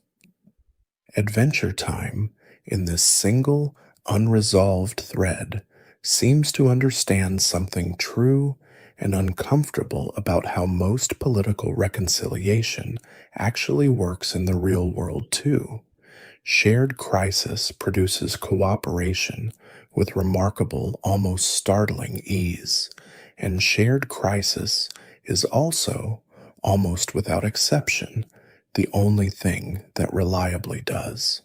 Adventure Time, in this single, unresolved thread, seems to understand something true and uncomfortable about how most political reconciliation actually works in the real world too. Shared crisis produces cooperation with remarkable, almost startling ease, and shared crisis is also, almost without exception, the only thing that reliably does.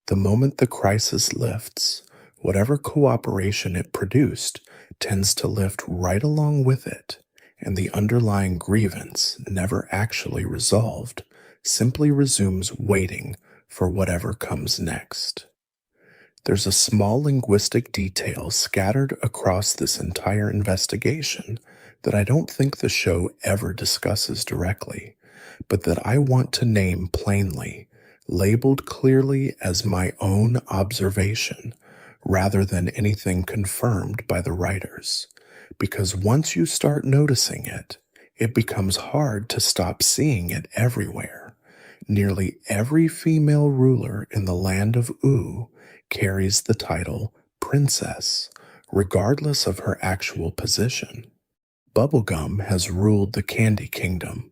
The moment the crisis lifts, whatever cooperation it produced tends to lift right along with it, and the underlying grievance, never actually resolved, simply resumes waiting for whatever comes next. There's a small linguistic detail scattered across this entire investigation that I don't think the show ever discusses directly, but that I want to name plainly, labeled clearly as my own observation, rather than anything confirmed by the writers. Because once you start noticing it, it becomes hard to stop seeing it everywhere. Nearly every female ruler in the land of U carries the title princess, regardless of her actual position. Bubblegum has ruled the Candy Kingdom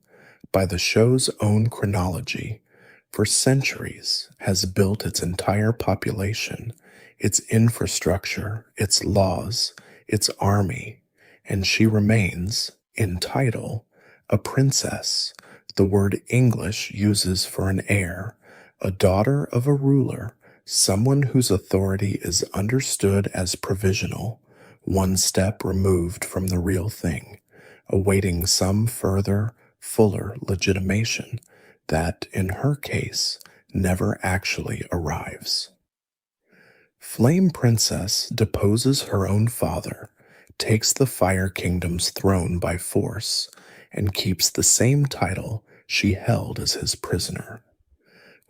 by the show's own chronology for centuries, has built its entire population, its infrastructure, its laws, its army, and she remains, in title, a princess, the word English uses for an heir, a daughter of a ruler, someone whose authority is understood as provisional, one step removed from the real thing, awaiting some further, fuller legitimation that, in her case, never actually arrives. Flame Princess deposes her own father, takes the Fire Kingdom's throne by force, and keeps the same title she held as his prisoner.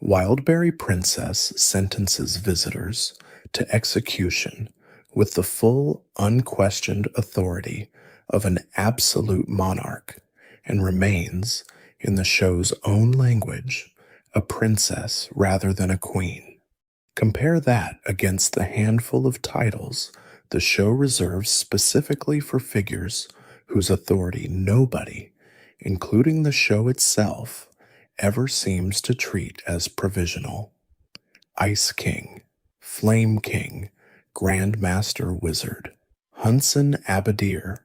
Wildberry Princess sentences visitors to execution with the full, unquestioned authority of an absolute monarch and remains, in the show's own language, a princess rather than a queen. Compare that against the handful of titles the show reserves specifically for figures whose authority nobody, including the show itself, ever seems to treat as provisional. Ice King, Flame King, Grand Master Wizard, Hunson Abadir,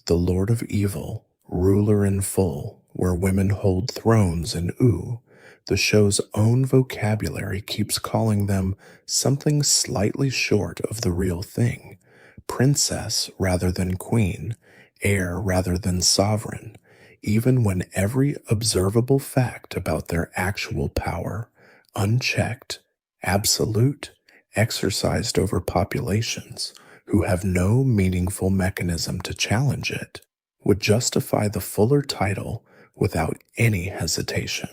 the Lord of Evil, ruler in full, where women hold thrones in U, the show's own vocabulary keeps calling them something slightly short of the real thing, princess rather than queen, heir rather than sovereign, even when every observable fact about their actual power, unchecked, absolute, exercised over populations who have no meaningful mechanism to challenge it, would justify the fuller title without any hesitation.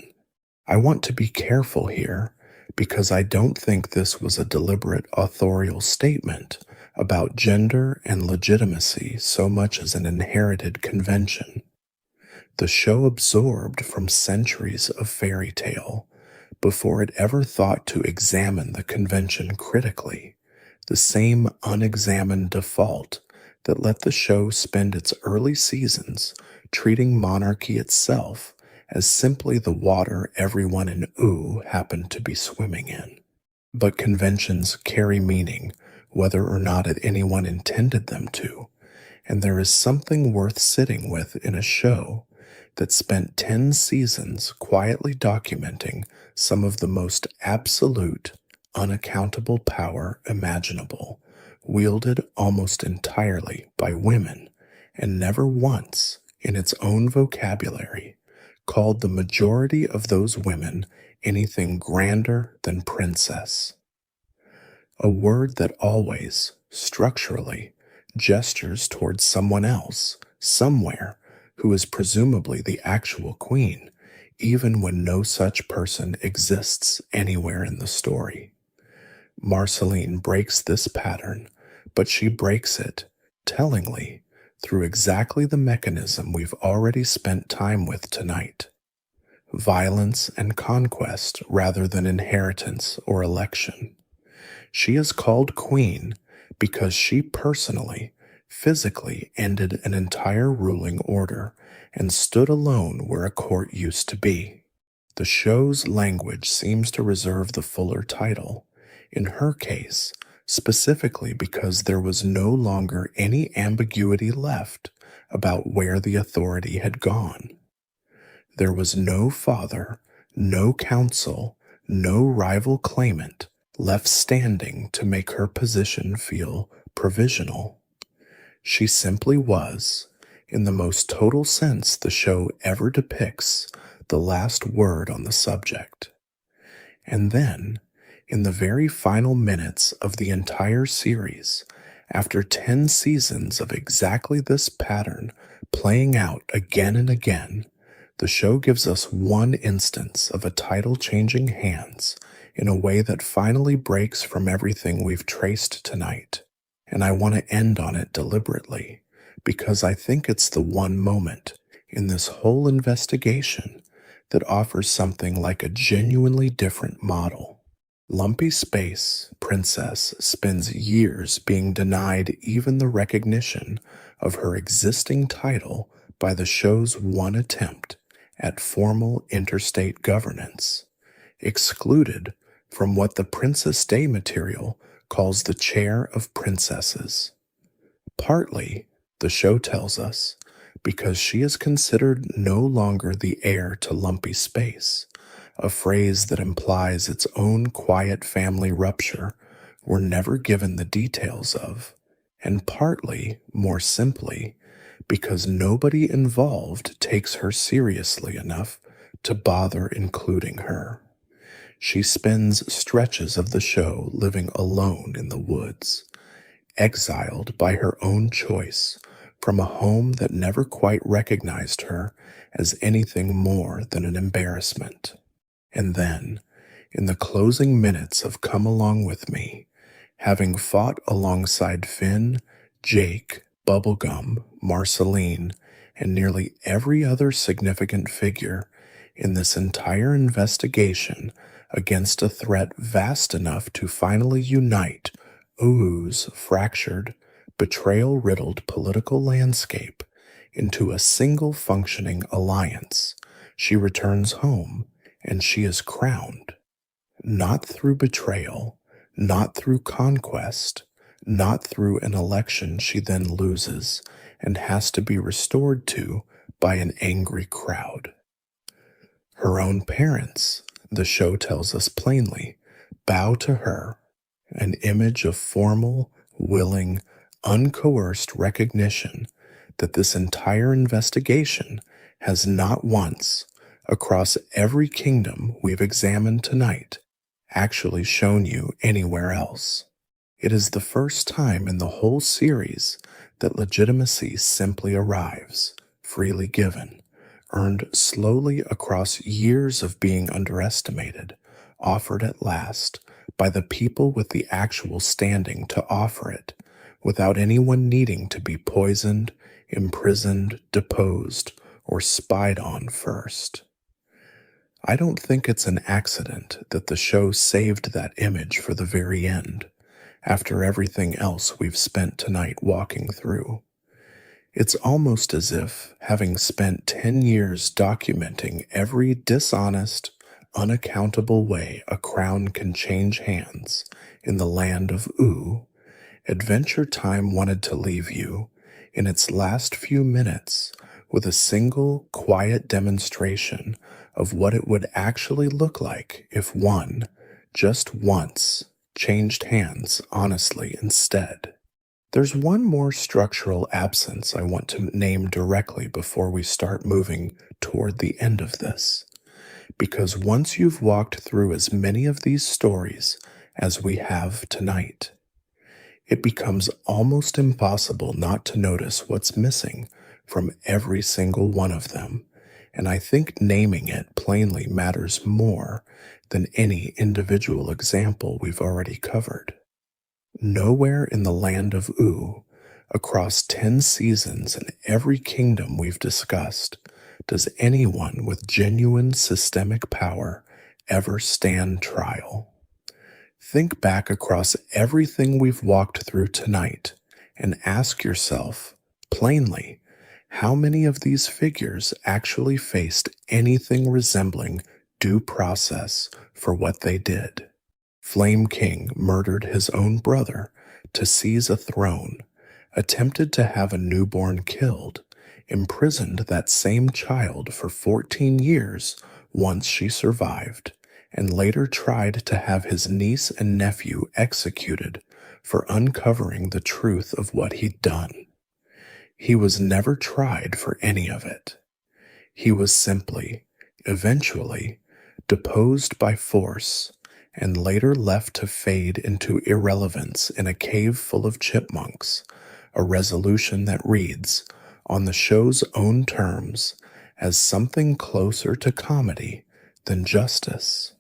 I want to be careful here because I don't think this was a deliberate authorial statement about gender and legitimacy so much as an inherited convention. The show absorbed from centuries of fairy tale before it ever thought to examine the convention critically, the same unexamined default that let the show spend its early seasons treating monarchy itself as simply the water everyone in U happened to be swimming in. But conventions carry meaning whether or not anyone intended them to, and there is something worth sitting with in a show that spent 10 seasons quietly documenting some of the most absolute, unaccountable power imaginable, wielded almost entirely by women, and never once, in its own vocabulary, called the majority of those women anything grander than princess. A word that always, structurally, gestures towards someone else, somewhere, who is presumably the actual queen, even when no such person exists anywhere in the story. Marceline breaks this pattern, but she breaks it, tellingly, through exactly the mechanism we've already spent time with tonight. Violence and conquest rather than inheritance or election. She is called queen because she personally, physically ended an entire ruling order and stood alone where a court used to be. The show's language seems to reserve the fuller title, in her case, specifically because there was no longer any ambiguity left about where the authority had gone. There was no father, no counsel, no rival claimant left standing to make her position feel provisional. She simply was, in the most total sense the show ever depicts, the last word on the subject. And then, In the very final minutes of the entire series, after 10 seasons of exactly this pattern playing out again and again, the show gives us one instance of a title changing hands in a way that finally breaks from everything we've traced tonight. And I want to end on it deliberately, because I think it's the one moment in this whole investigation that offers something like a genuinely different model. Lumpy Space Princess spends years being denied even the recognition of her existing title by the show's one attempt at formal interstate governance, excluded from what the Princess Day material calls the chair of princesses. Partly, the show tells us, because she is considered no longer the heir to Lumpy Space, a phrase that implies its own quiet family rupture we're never given the details of, and partly, more simply, because nobody involved takes her seriously enough to bother including her. She spends stretches of the show living alone in the woods, exiled by her own choice from a home that never quite recognized her as anything more than an embarrassment. And then, in the closing minutes of Come Along With Me, having fought alongside Finn, Jake, Bubblegum, Marceline, and nearly every other significant figure in this entire investigation against a threat vast enough to finally unite Uhu's fractured, betrayal-riddled political landscape into a single functioning alliance, she returns home and she is crowned, not through betrayal, not through conquest, not through an election she then loses and has to be restored to by an angry crowd. Her own parents, the show tells us plainly, bow to her, an image of formal, willing, uncoerced recognition that this entire investigation has not once, across every kingdom we've examined tonight, actually shown you anywhere else. It is the first time in the whole series that legitimacy simply arrives, freely given, earned slowly across years of being underestimated, offered at last by the people with the actual standing to offer it, without anyone needing to be poisoned, imprisoned, deposed, or spied on first. I don't think it's an accident that the show saved that image for the very end, after everything else we've spent tonight walking through. It's almost as if, having spent 10 years documenting every dishonest, unaccountable way a crown can change hands in the land of Ooh, Adventure Time wanted to leave you, in its last few minutes, with a single, quiet demonstration of what it would actually look like if one, just once, changed hands honestly instead. There's one more structural absence I want to name directly before we start moving toward the end of this. Because once you've walked through as many of these stories as we have tonight, it becomes almost impossible not to notice what's missing from every single one of them, and I think naming it plainly matters more than any individual example we've already covered. Nowhere in the land of Ooh, across 10 seasons and every kingdom we've discussed, does anyone with genuine systemic power ever stand trial. Think back across everything we've walked through tonight and ask yourself, plainly, how many of these figures actually faced anything resembling due process for what they did? Flame King murdered his own brother to seize a throne, attempted to have a newborn killed, imprisoned that same child for 14 years once she survived, and later tried to have his niece and nephew executed for uncovering the truth of what he'd done. He was never tried for any of it. He was simply, eventually, deposed by force and later left to fade into irrelevance in a cave full of chipmunks, a resolution that reads, on the show's own terms, as something closer to comedy than justice.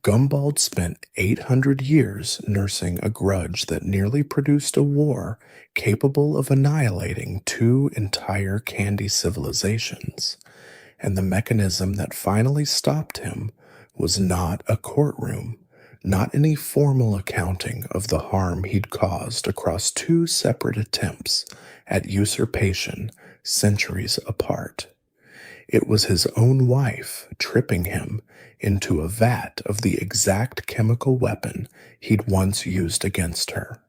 Gumbald spent 800 years nursing a grudge that nearly produced a war capable of annihilating two entire candy civilizations, and the mechanism that finally stopped him was not a courtroom, not any formal accounting of the harm he'd caused across two separate attempts at usurpation centuries apart. It was his own wife tripping him into a vat of the exact chemical weapon he'd once used against her.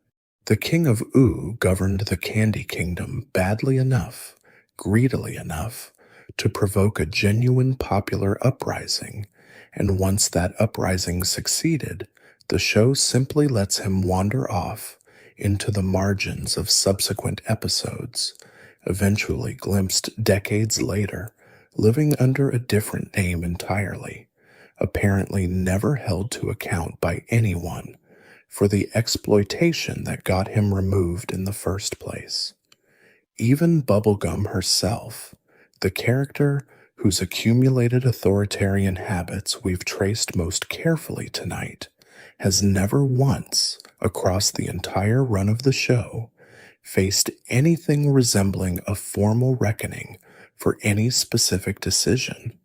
The king of Oo governed the Candy Kingdom badly enough, greedily enough, to provoke a genuine popular uprising, and once that uprising succeeded, the show simply lets him wander off into the margins of subsequent episodes, eventually glimpsed decades later, living under a different name entirely, apparently never held to account by anyone for the exploitation that got him removed in the first place. Even Bubblegum herself, the character whose accumulated authoritarian habits we've traced most carefully tonight, has never once, across the entire run of the show, faced anything resembling a formal reckoning for any specific decision,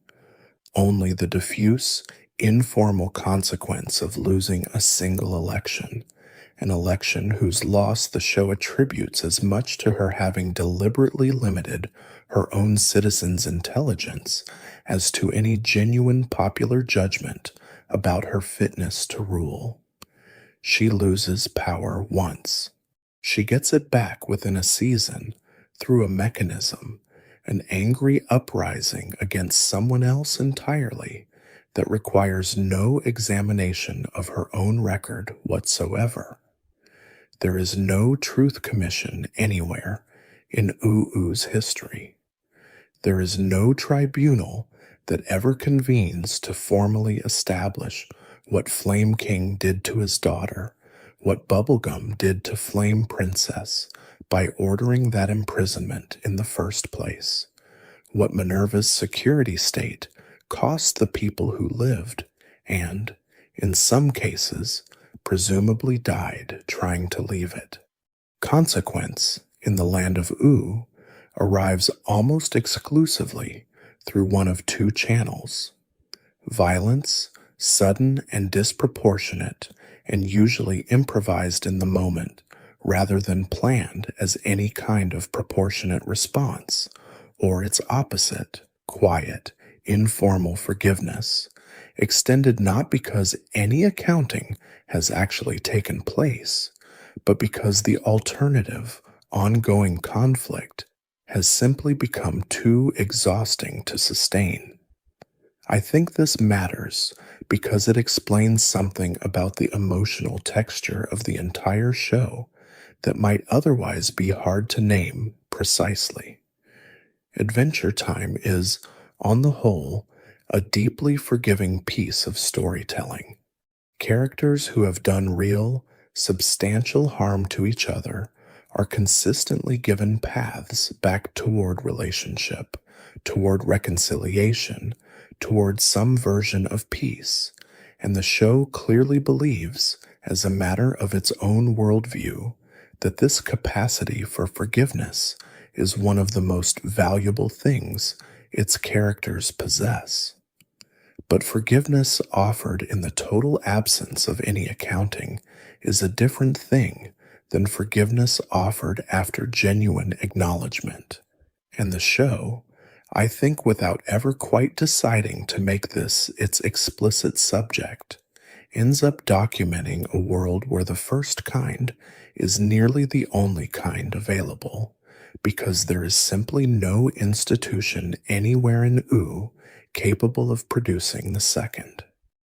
only the diffuse, informal consequence of losing a single election, an election whose loss the show attributes as much to her having deliberately limited her own citizens' intelligence as to any genuine popular judgment about her fitness to rule. She loses power once. She gets it back within a season through a mechanism, an angry uprising against someone else entirely that requires no examination of her own record whatsoever. There is no truth commission anywhere in UU's history. There is no tribunal that ever convenes to formally establish what Flame King did to his daughter, what Bubblegum did to Flame Princess by ordering that imprisonment in the first place, what Minerva's security state cost the people who lived and, in some cases, presumably died trying to leave it. Consequence, in the land of Oo, arrives almost exclusively through one of two channels: violence, sudden and disproportionate, and usually improvised in the moment, rather than planned as any kind of proportionate response, or its opposite, quiet, informal forgiveness, extended not because any accounting has actually taken place, but because the alternative, ongoing conflict has simply become too exhausting to sustain. I think this matters because it explains something about the emotional texture of the entire show that might otherwise be hard to name precisely. Adventure Time is, on the whole, a deeply forgiving piece of storytelling. Characters who have done real, substantial harm to each other are consistently given paths back toward relationship, toward reconciliation, toward some version of peace, and the show clearly believes, as a matter of its own worldview, that this capacity for forgiveness is one of the most valuable things its characters possess. But forgiveness offered in the total absence of any accounting is a different thing than forgiveness offered after genuine acknowledgement. And the show, I think without ever quite deciding to make this its explicit subject, ends up documenting a world where the first kind is nearly the only kind available, because there is simply no institution anywhere in Oo capable of producing the second.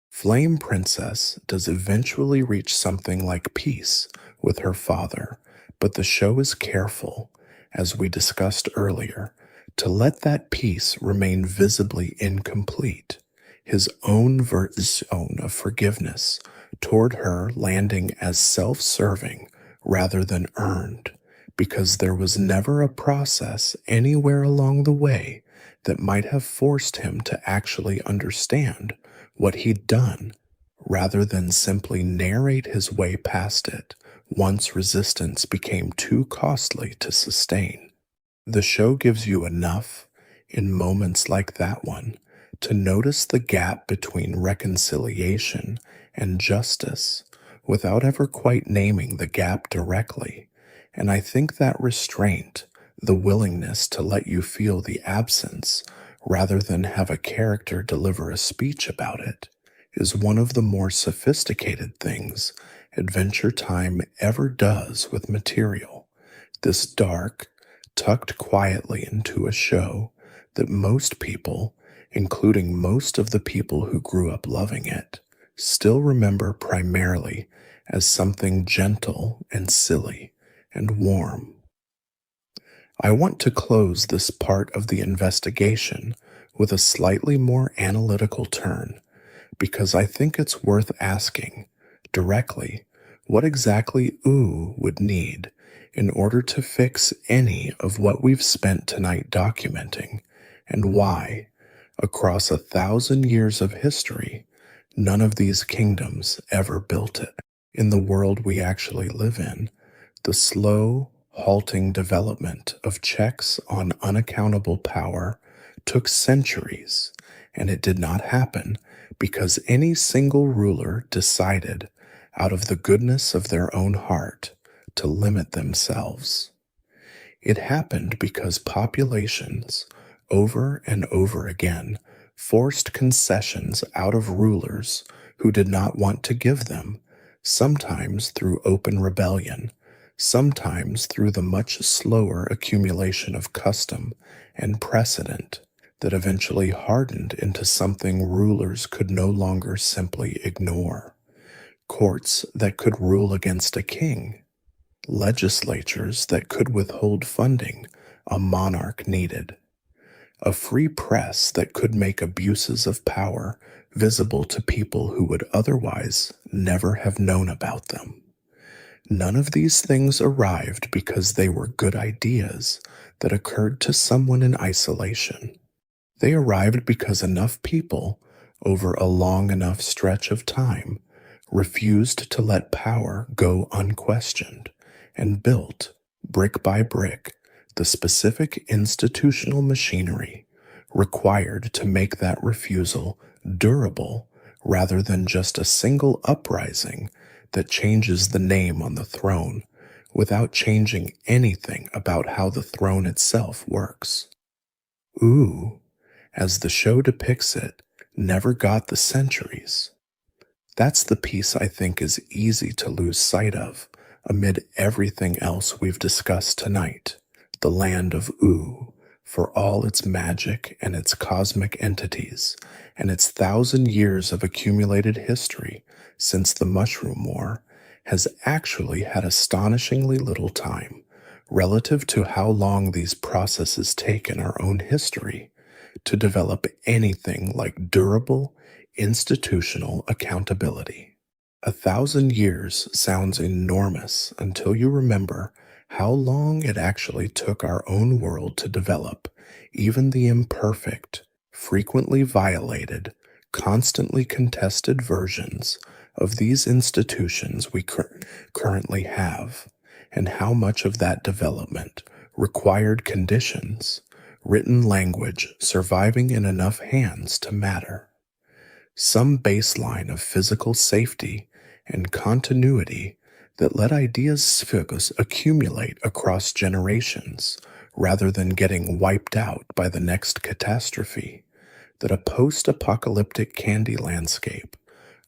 Flame Princess does eventually reach something like peace with her father, but the show is careful, as we discussed earlier, to let that peace remain visibly incomplete, his own zone of forgiveness toward her landing as self serving rather than earned, because there was never a process anywhere along the way that might have forced him to actually understand what he'd done, rather than simply narrate his way past it once resistance became too costly to sustain. The show gives you enough, in moments like that one, to notice the gap between reconciliation and justice without ever quite naming the gap directly. And I think that restraint, the willingness to let you feel the absence rather than have a character deliver a speech about it, is one of the more sophisticated things Adventure Time ever does with material. This dark, tucked quietly into a show that most people, including most of the people who grew up loving it, still remember primarily as something gentle and silly and warm. I want to close this part of the investigation with a slightly more analytical turn, because I think it's worth asking directly what exactly OO would need in order to fix any of what we've spent tonight documenting, and why, across 1,000 years of history, none of these kingdoms ever built it. In the world we actually live in, the slow, halting development of checks on unaccountable power took centuries, and it did not happen because any single ruler decided, out of the goodness of their own heart, to limit themselves. It happened because populations, over and over again, forced concessions out of rulers who did not want to give them, sometimes through open rebellion, sometimes through the much slower accumulation of custom and precedent that eventually hardened into something rulers could no longer simply ignore. Courts that could rule against a king, legislatures that could withhold funding a monarch needed, a free press that could make abuses of power visible to people who would otherwise never have known about them. None of these things arrived because they were good ideas that occurred to someone in isolation. They arrived because enough people, over a long enough stretch of time, refused to let power go unquestioned, and built, brick by brick, the specific institutional machinery required to make that refusal durable rather than just a single uprising that changes the name on the throne without changing anything about how the throne itself works. OO, as the show depicts it, never got the centuries. That's the piece I think is easy to lose sight of amid everything else we've discussed tonight. The land of OO, for all its magic and its cosmic entities, and its 1,000 years of accumulated history since the Mushroom War, has actually had astonishingly little time, relative to how long these processes take in our own history, to develop anything like durable, institutional accountability. 1,000 years sounds enormous until you remember how long it actually took our own world to develop even the imperfect, frequently violated, constantly contested versions of these institutions we currently have, and how much of that development required conditions, written language surviving in enough hands to matter. Some baseline of physical safety and continuity that let ideas accumulate across generations rather than getting wiped out by the next catastrophe, that a post-apocalyptic candy landscape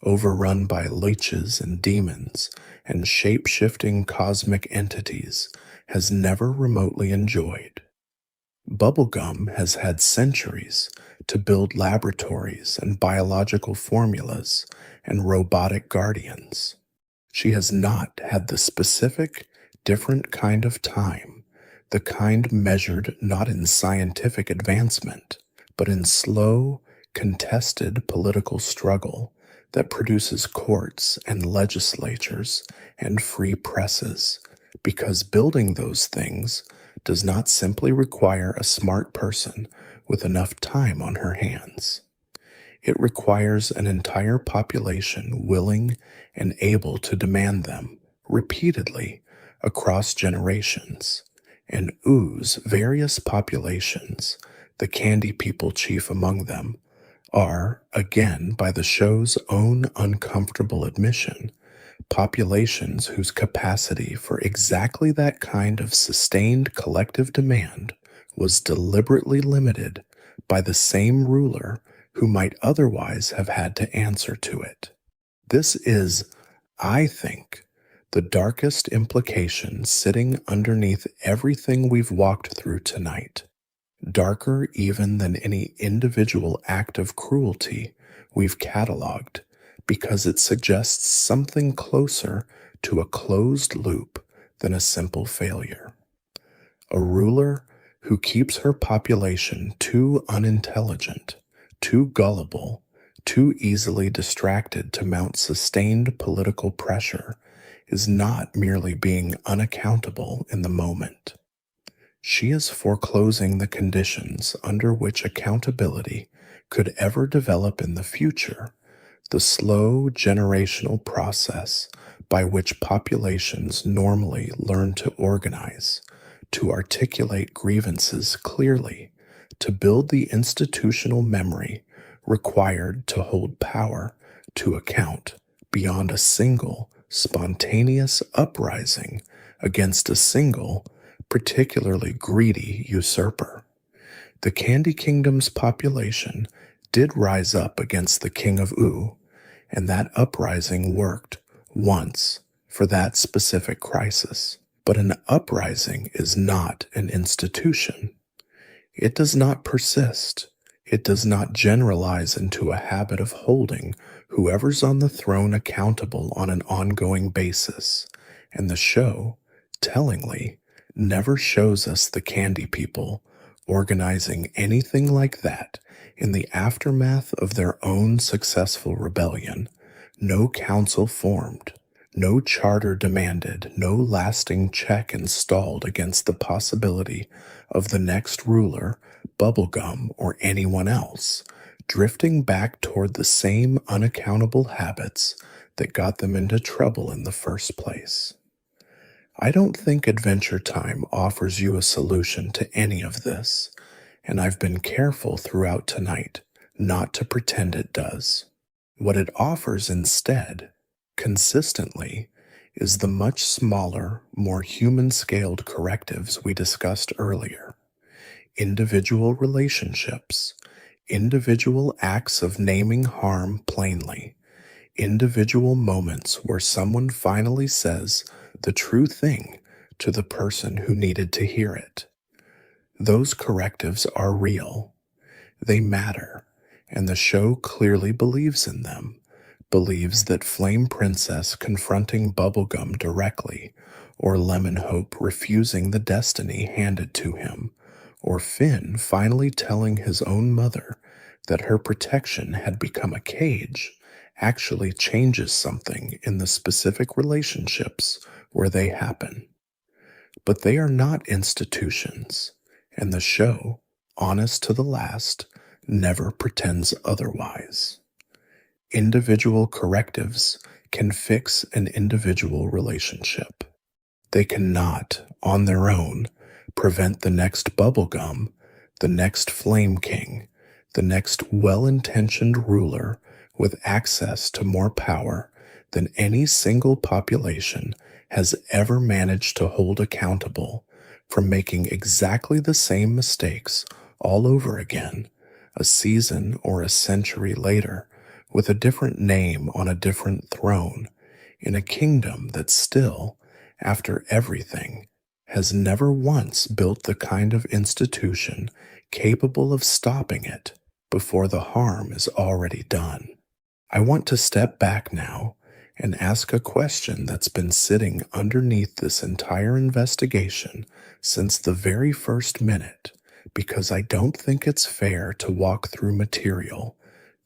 overrun by leeches and demons and shape-shifting cosmic entities has never remotely enjoyed. Bubblegum has had centuries to build laboratories and biological formulas and robotic guardians. She has not had the specific, different kind of time, the kind measured not in scientific advancement, but in slow, contested political struggle that produces courts and legislatures and free presses, because building those things does not simply require a smart person with enough time on her hands. It requires an entire population willing and able to demand them repeatedly across generations. And Oo's various populations, the candy people chief among them, are, again by the show's own uncomfortable admission, populations whose capacity for exactly that kind of sustained collective demand was deliberately limited by the same ruler who might otherwise have had to answer to it. This is, I think, the darkest implication sitting underneath everything we've walked through tonight, darker even than any individual act of cruelty we've cataloged, because it suggests something closer to a closed loop than a simple failure. A ruler who keeps her population too unintelligent, too gullible, too easily distracted to mount sustained political pressure is not merely being unaccountable in the moment. She is foreclosing the conditions under which accountability could ever develop in the future, the slow generational process by which populations normally learn to organize, to articulate grievances clearly, to build the institutional memory required to hold power to account beyond a single spontaneous uprising against a single, particularly greedy usurper. The Candy Kingdom's population did rise up against the King of Oo, and that uprising worked once for that specific crisis. But an uprising is not an institution. It does not persist. It does not generalize into a habit of holding whoever's on the throne accountable on an ongoing basis. And the show, tellingly, never shows us the candy people organizing anything like that in the aftermath of their own successful rebellion. No council formed, no charter demanded, no lasting check installed against the possibility of the next ruler, Bubblegum, or anyone else, drifting back toward the same unaccountable habits that got them into trouble in the first place. I don't think Adventure Time offers you a solution to any of this, and I've been careful throughout tonight not to pretend it does. What it offers instead, consistently, is the much smaller, more human-scaled correctives we discussed earlier. Individual relationships, individual acts of naming harm plainly, individual moments where someone finally says the true thing to the person who needed to hear it. Those correctives are real. They matter, and the show clearly believes in them, believes that Flame Princess confronting Bubblegum directly, or Lemon Hope refusing the destiny handed to him, or Finn finally telling his own mother that her protection had become a cage, actually changes something in the specific relationships where they happen. But they are not institutions, and the show, honest to the last, never pretends otherwise. Individual correctives can fix an individual relationship. They cannot, on their own, prevent the next Bubblegum, the next Flame King, the next well-intentioned ruler with access to more power than any single population has ever managed to hold accountable from making exactly the same mistakes all over again, a season or a century later, with a different name on a different throne, in a kingdom that still, after everything, has never once built the kind of institution capable of stopping it before the harm is already done. I want to step back now and ask a question that's been sitting underneath this entire investigation since the very first minute, because I don't think it's fair to walk through material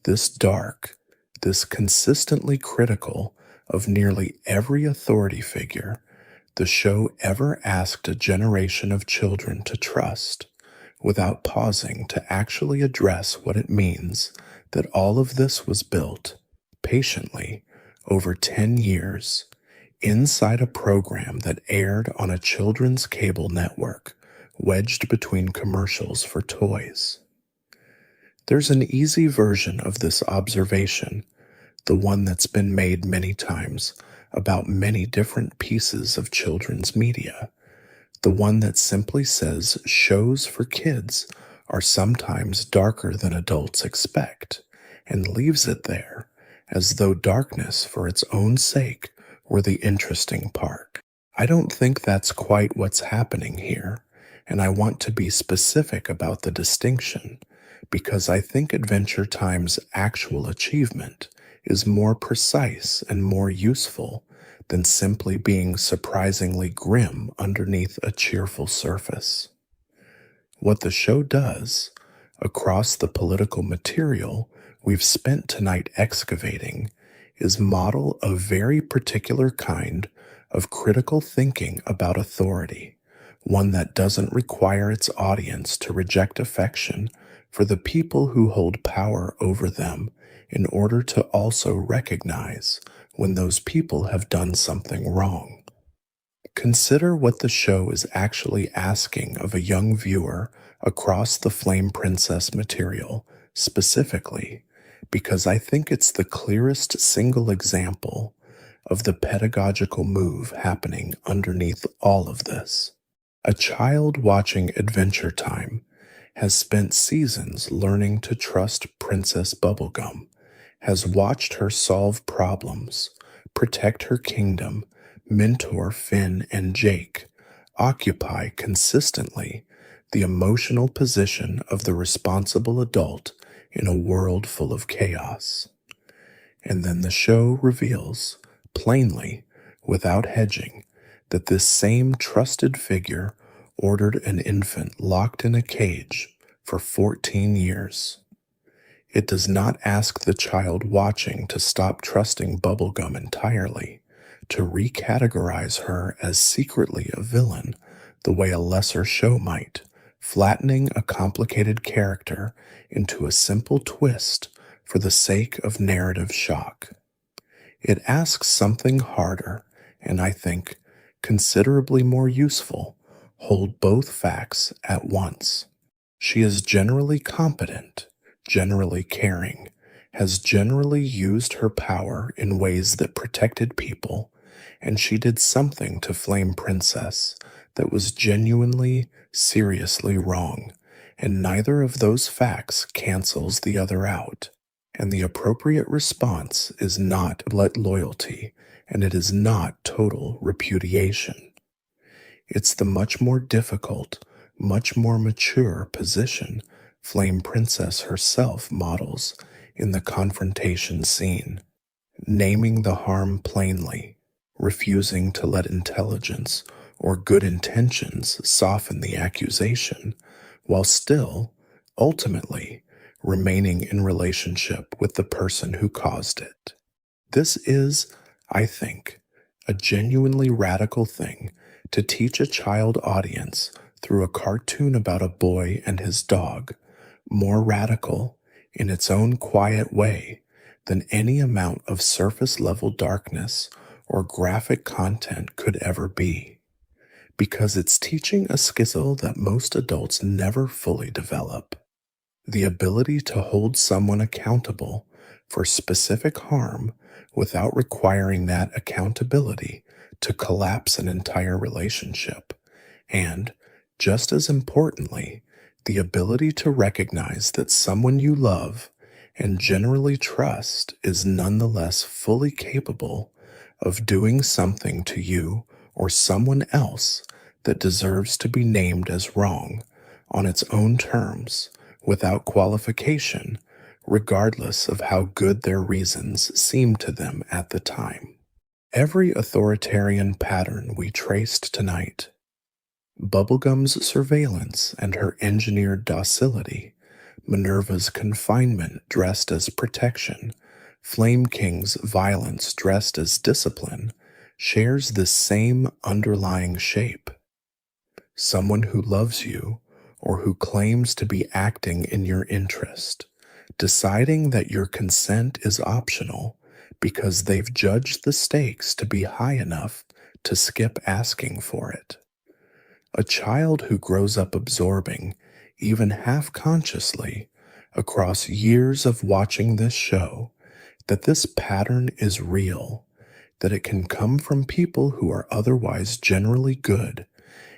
This dark, this consistently critical of nearly every authority figure the show ever asked a generation of children to trust, without pausing to actually address what it means that all of this was built, patiently, over 10 years, inside a program that aired on a children's cable network, wedged between commercials for toys. There's an easy version of this observation, the one that's been made many times about many different pieces of children's media, the one that simply says shows for kids are sometimes darker than adults expect, and leaves it there, as though darkness for its own sake were the interesting part. I don't think that's quite what's happening here, and I want to be specific about the distinction, because I think Adventure Time's actual achievement is more precise and more useful than simply being surprisingly grim underneath a cheerful surface. What the show does, across the political material we've spent tonight excavating, is model a very particular kind of critical thinking about authority, one that doesn't require its audience to reject affection for the people who hold power over them in order to also recognize when those people have done something wrong. Consider what the show is actually asking of a young viewer across the Flame Princess material, specifically, because I think it's the clearest single example of the pedagogical move happening underneath all of this. A child watching Adventure Time has spent seasons learning to trust Princess Bubblegum, has watched her solve problems, protect her kingdom, mentor Finn and Jake, occupy consistently the emotional position of the responsible adult in a world full of chaos. And then the show reveals, plainly, without hedging, that this same trusted figure ordered an infant locked in a cage for 14 years. It does not ask the child watching to stop trusting Bubblegum entirely, to recategorize her as secretly a villain the way a lesser show might, flattening a complicated character into a simple twist for the sake of narrative shock. It asks something harder, and I think considerably more useful: hold both facts at once. She is generally competent, generally caring, has generally used her power in ways that protected people, and she did something to Flame Princess that was genuinely, seriously wrong, and neither of those facts cancels the other out. And the appropriate response is not loyalty, and it is not total repudiation. It's the much more difficult, much more mature position Flame Princess herself models in the confrontation scene, naming the harm plainly, refusing to let intelligence or good intentions soften the accusation, while still, ultimately, remaining in relationship with the person who caused it. This is, I think, a genuinely radical thing to teach a child audience through a cartoon about a boy and his dog, more radical, in its own quiet way, than any amount of surface-level darkness or graphic content could ever be, because it's teaching a skill that most adults never fully develop: the ability to hold someone accountable for specific harm without requiring that accountability to collapse an entire relationship, and, just as importantly, the ability to recognize that someone you love and generally trust is nonetheless fully capable of doing something to you or someone else that deserves to be named as wrong on its own terms, without qualification, regardless of how good their reasons seem to them at the time. Every authoritarian pattern we traced tonight, Bubblegum's surveillance and her engineered docility, Minerva's confinement dressed as protection, Flame King's violence dressed as discipline, shares the same underlying shape. Someone who loves you or who claims to be acting in your interest, deciding that your consent is optional because they've judged the stakes to be high enough to skip asking for it. A child who grows up absorbing, even half consciously, across years of watching this show, that this pattern is real, that it can come from people who are otherwise generally good,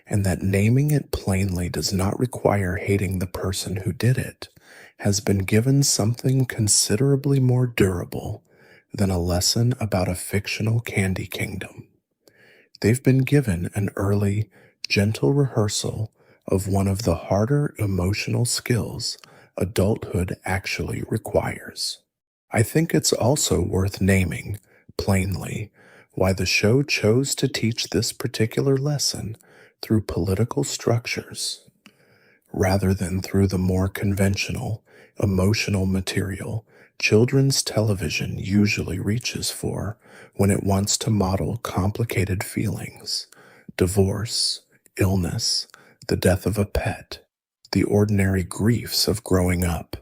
and that naming it plainly does not require hating the person who did it, has been given something considerably more durable than a lesson about a fictional candy kingdom. They've been given an early, gentle rehearsal of one of the harder emotional skills adulthood actually requires. I think it's also worth naming, plainly, why the show chose to teach this particular lesson through political structures, rather than through the more conventional, emotional material children's television usually reaches for when it wants to model complicated feelings, divorce, illness, the death of a pet, the ordinary griefs of growing up.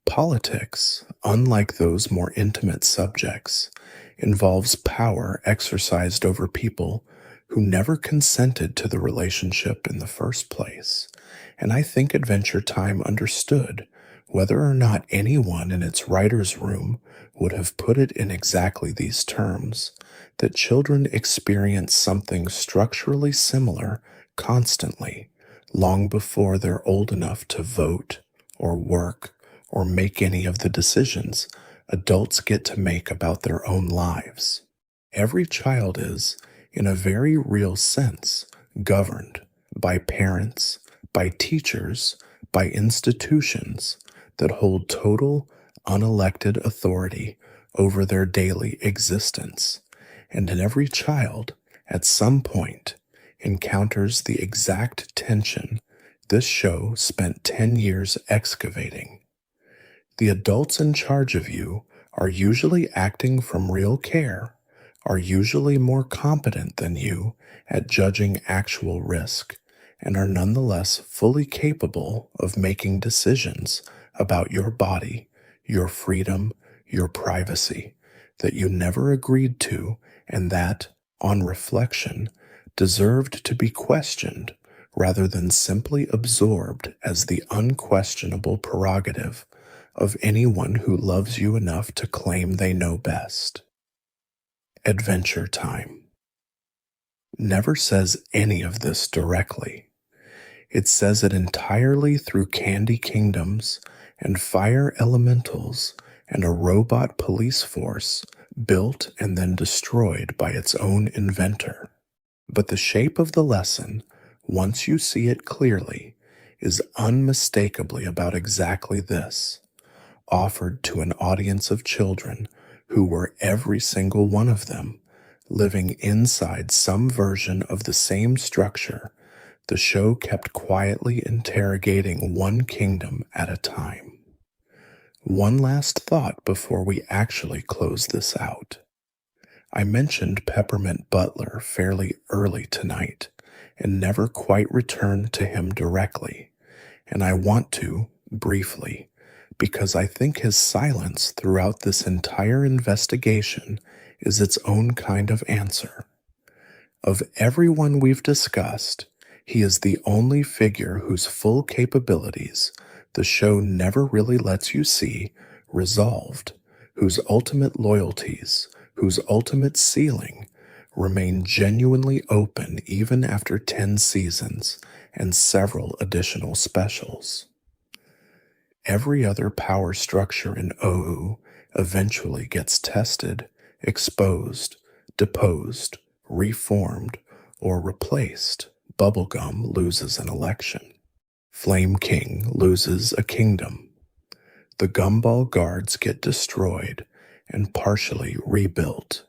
Politics, unlike those more intimate subjects, involves power exercised over people who never consented to the relationship in the first place, and I think Adventure Time understood, whether or not anyone in its writer's room would have put it in exactly these terms, that children experience something structurally similar constantly, long before they're old enough to vote or work or make any of the decisions adults get to make about their own lives. Every child is, in a very real sense, governed by parents, by teachers, by institutions that hold total, unelected authority over their daily existence. And in every child, at some point, encounters the exact tension this show spent 10 years excavating. The adults in charge of you are usually acting from real care, are usually more competent than you at judging actual risk, and are nonetheless fully capable of making decisions about your body, your freedom, your privacy, that you never agreed to and that, on reflection, deserved to be questioned rather than simply absorbed as the unquestionable prerogative of anyone who loves you enough to claim they know best. Adventure Time never says any of this directly. It says it entirely through candy kingdoms and fire elementals and a robot police force built and then destroyed by its own inventor. But the shape of the lesson, once you see it clearly, is unmistakably about exactly this, offered to an audience of children who were every single one of them living inside some version of the same structure. The show kept quietly interrogating one kingdom at a time. One last thought before we actually close this out. I mentioned Peppermint Butler fairly early tonight and never quite returned to him directly, and I want to, briefly, because I think his silence throughout this entire investigation is its own kind of answer. Of everyone we've discussed, he is the only figure whose full capabilities the show never really lets you see resolved, whose ultimate loyalties, whose ultimate ceiling remain genuinely open even after 10 seasons and several additional specials. Every other power structure in OU eventually gets tested, exposed, deposed, reformed, or replaced. Bubblegum loses an election. Flame King loses a kingdom. The Gumball Guards get destroyed and partially rebuilt.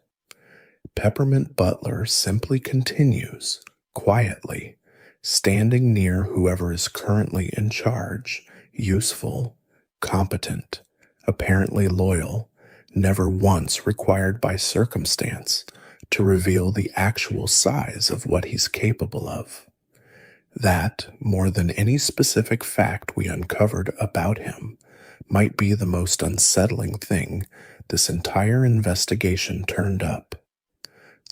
Peppermint Butler simply continues, quietly, standing near whoever is currently in charge, useful, competent, apparently loyal, never once required by circumstance to reveal the actual size of what he's capable of. That, more than any specific fact we uncovered about him, might be the most unsettling thing this entire investigation turned up.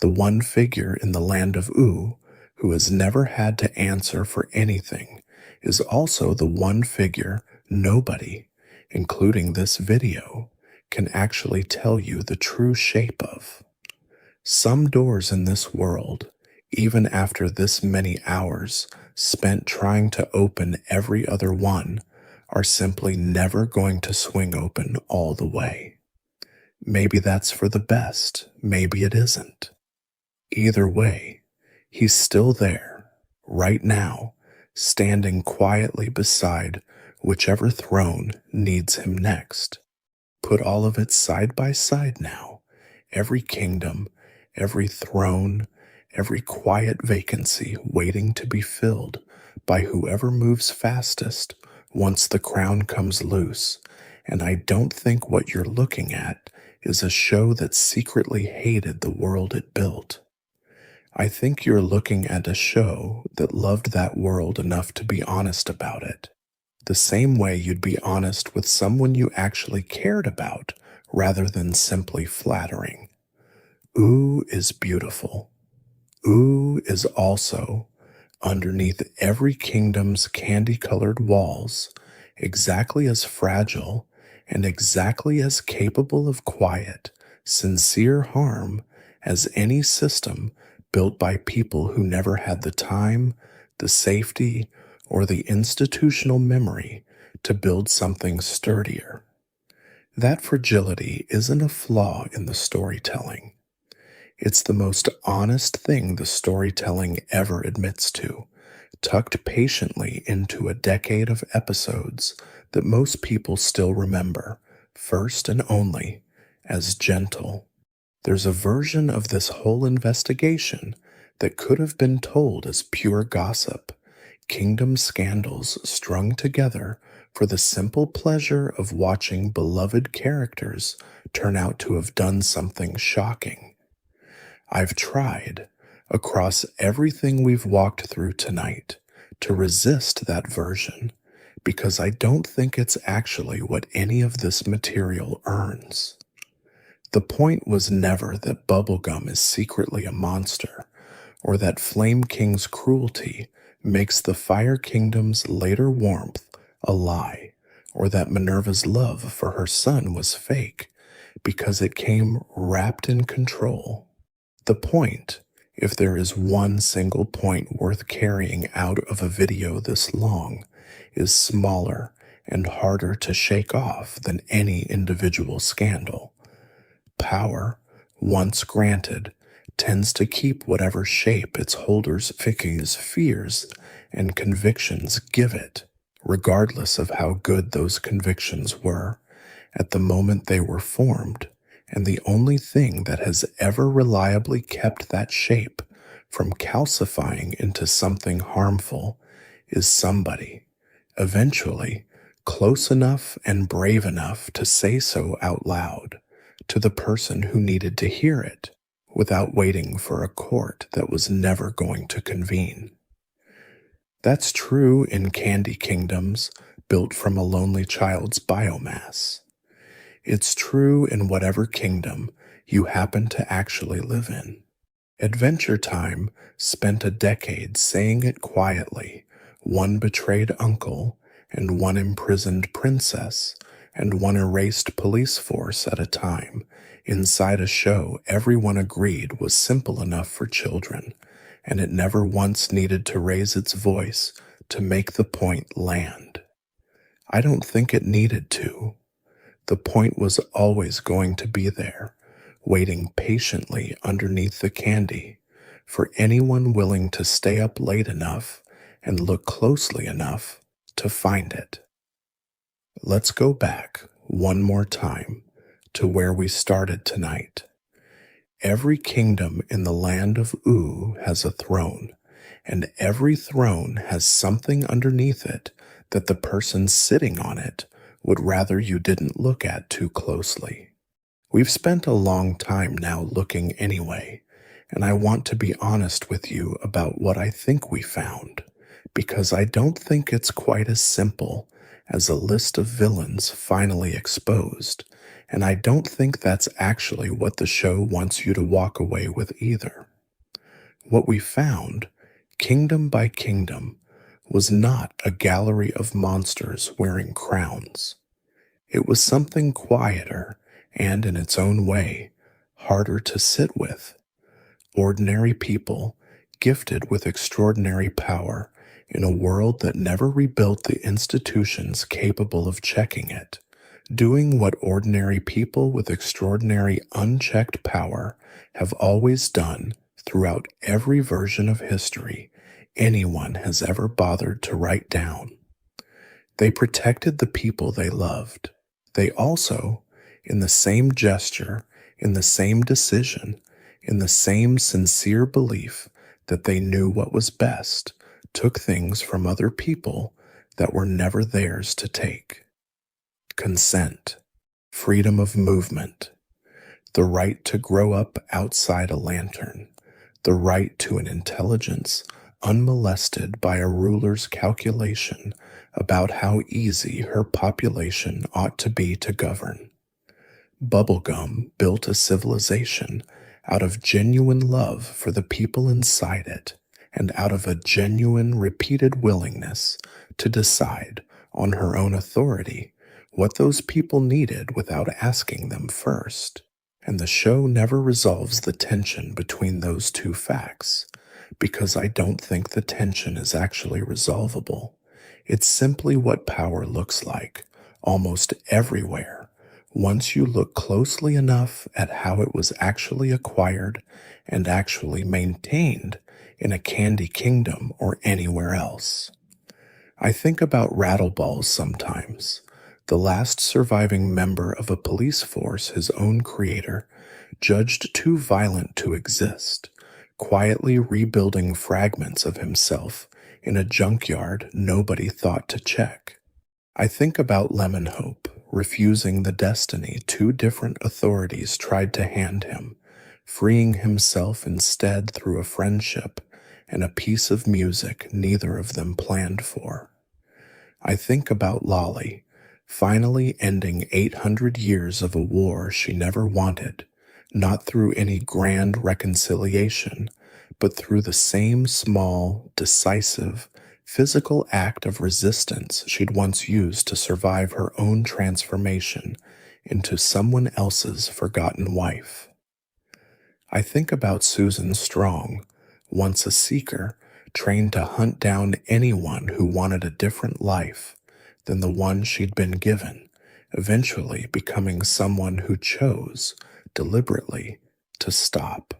The one figure in the land of Oo who has never had to answer for anything is also the one figure nobody, including this video, can actually tell you the true shape of. Some doors in this world, even after this many hours spent trying to open every other one, are simply never going to swing open all the way. Maybe that's for the best, maybe it isn't. Either way, he's still there, right now, standing quietly beside whichever throne needs him next. Put all of it side by side now, every kingdom, every throne, every quiet vacancy waiting to be filled by whoever moves fastest once the crown comes loose, and I don't think what you're looking at is a show that secretly hated the world it built. I think you're looking at a show that loved that world enough to be honest about it, the same way you'd be honest with someone you actually cared about rather than simply flattering. Oo is beautiful. Oo is also, underneath every kingdom's candy-colored walls, exactly as fragile and exactly as capable of quiet, sincere harm as any system built by people who never had the time, the safety, or the institutional memory to build something sturdier. That fragility isn't a flaw in the storytelling. It's the most honest thing the storytelling ever admits to, tucked patiently into a decade of episodes that most people still remember, first and only, as gentle. There's a version of this whole investigation that could have been told as pure gossip, kingdom scandals strung together for the simple pleasure of watching beloved characters turn out to have done something shocking. I've tried, across everything we've walked through tonight, to resist that version, because I don't think it's actually what any of this material earns. The point was never that Bubblegum is secretly a monster, or that Flame King's cruelty makes the Fire Kingdom's later warmth a lie, or that Minerva's love for her son was fake, because it came wrapped in control. The point, if there is one single point worth carrying out of a video this long, is smaller and harder to shake off than any individual scandal. Power, once granted, tends to keep whatever shape its holder's fears and convictions give it, regardless of how good those convictions were at the moment they were formed, and the only thing that has ever reliably kept that shape from calcifying into something harmful is somebody, eventually, close enough and brave enough to say so out loud to the person who needed to hear it without waiting for a court that was never going to convene. That's true in candy kingdoms built from a lonely child's biomass. It's true in whatever kingdom you happen to actually live in. Adventure Time spent a decade saying it quietly, one betrayed uncle and one imprisoned princess and one erased police force at a time, inside a show everyone agreed was simple enough for children, and it never once needed to raise its voice to make the point land. I don't think it needed to. The point was always going to be there, waiting patiently underneath the candy, for anyone willing to stay up late enough and look closely enough to find it. Let's go back one more time to where we started tonight. Every kingdom in the land of Oo has a throne, and every throne has something underneath it that the person sitting on it would rather you didn't look at too closely. We've spent a long time now looking anyway, and I want to be honest with you about what I think we found, because I don't think it's quite as simple as a list of villains finally exposed, and I don't think that's actually what the show wants you to walk away with either. What we found, kingdom by kingdom, was not a gallery of monsters wearing crowns. It was something quieter and, in its own way, harder to sit with. Ordinary people, gifted with extraordinary power in a world that never rebuilt the institutions capable of checking it, doing what ordinary people with extraordinary unchecked power have always done throughout every version of history anyone has ever bothered to write down. They protected the people they loved. They also, in the same gesture, in the same decision, in the same sincere belief that they knew what was best, took things from other people that were never theirs to take. Consent, freedom of movement, the right to grow up outside a lantern, the right to an intelligence unmolested by a ruler's calculation about how easy her population ought to be to govern. Bubblegum built a civilization out of genuine love for the people inside it and out of a genuine repeated willingness to decide on her own authority what those people needed without asking them first. And the show never resolves the tension between those two facts, because I don't think the tension is actually resolvable. It's simply what power looks like, almost everywhere, once you look closely enough at how it was actually acquired and actually maintained in a candy kingdom or anywhere else. I think about Rattleballs sometimes, the last surviving member of a police force his own creator judged too violent to exist, quietly rebuilding fragments of himself in a junkyard nobody thought to check. I think about Lemonhope refusing the destiny two different authorities tried to hand him, freeing himself instead through a friendship and a piece of music neither of them planned for. I think about Lolly, finally ending 800 years of a war she never wanted, not through any grand reconciliation, but through the same small, decisive, physical act of resistance she'd once used to survive her own transformation into someone else's forgotten wife. I think about Susan Strong, once a seeker, trained to hunt down anyone who wanted a different life than the one she'd been given, eventually becoming someone who chose, deliberately, to stop.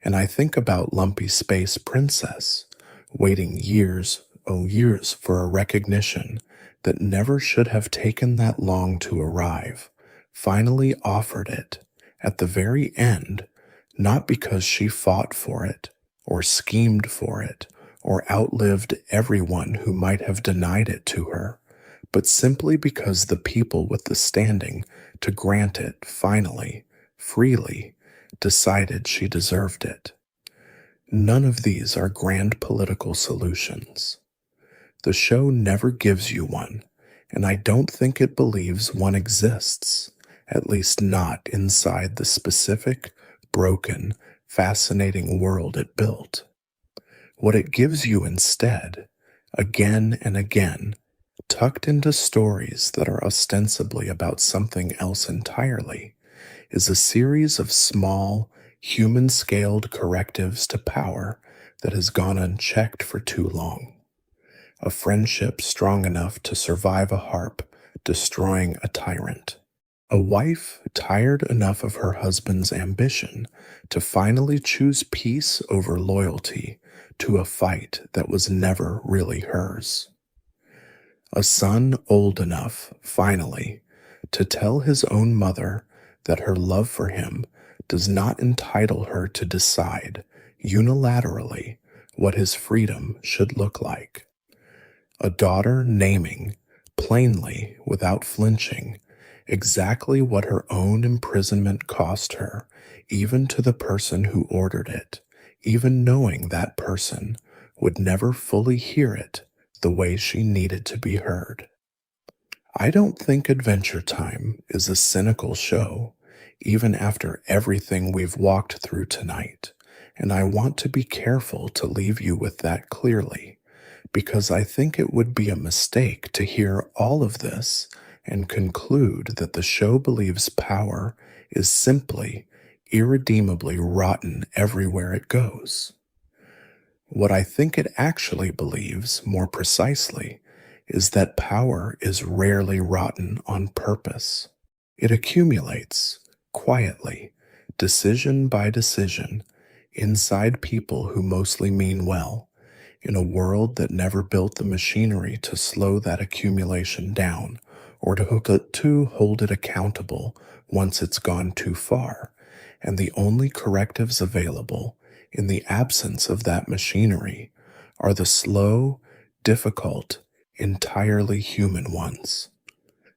And I think about Lumpy Space Princess, waiting years, years for a recognition that never should have taken that long to arrive, finally offered it, at the very end, not because she fought for it, or schemed for it, or outlived everyone who might have denied it to her, but simply because the people with the standing to grant it finally, freely, decided she deserved it. None of these are grand political solutions. The show never gives you one, and I don't think it believes one exists, at least not inside the specific, broken, fascinating world it built. What it gives you instead, again and again, tucked into stories that are ostensibly about something else entirely, is a series of small, human-scaled correctives to power that has gone unchecked for too long. A friendship strong enough to survive a harp destroying a tyrant. A wife tired enough of her husband's ambition to finally choose peace over loyalty to a fight that was never really hers. A son old enough, finally, to tell his own mother that her love for him does not entitle her to decide unilaterally what his freedom should look like. A daughter naming, plainly, without flinching, exactly what her own imprisonment cost her, even to the person who ordered it, even knowing that person would never fully hear it the way she needed to be heard. I don't think Adventure Time is a cynical show, even after everything we've walked through tonight, and I want to be careful to leave you with that clearly, because I think it would be a mistake to hear all of this and conclude that the show believes power is simply irredeemably rotten everywhere it goes. What I think it actually believes, more precisely, is that power is rarely rotten on purpose. It accumulates, quietly, decision by decision, inside people who mostly mean well, in a world that never built the machinery to slow that accumulation down or to hold it accountable once it's gone too far, and the only correctives available in the absence of that machinery are the slow, difficult, entirely human ones.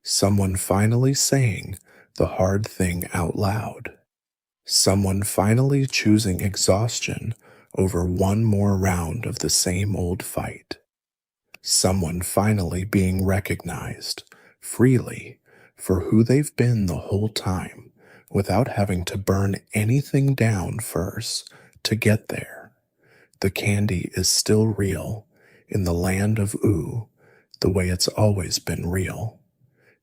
Someone finally saying the hard thing out loud. Someone finally choosing exhaustion over one more round of the same old fight. Someone finally being recognized freely for who they've been the whole time without having to burn anything down first to get there. The candy is still real in the land of Ooh, the way it's always been real.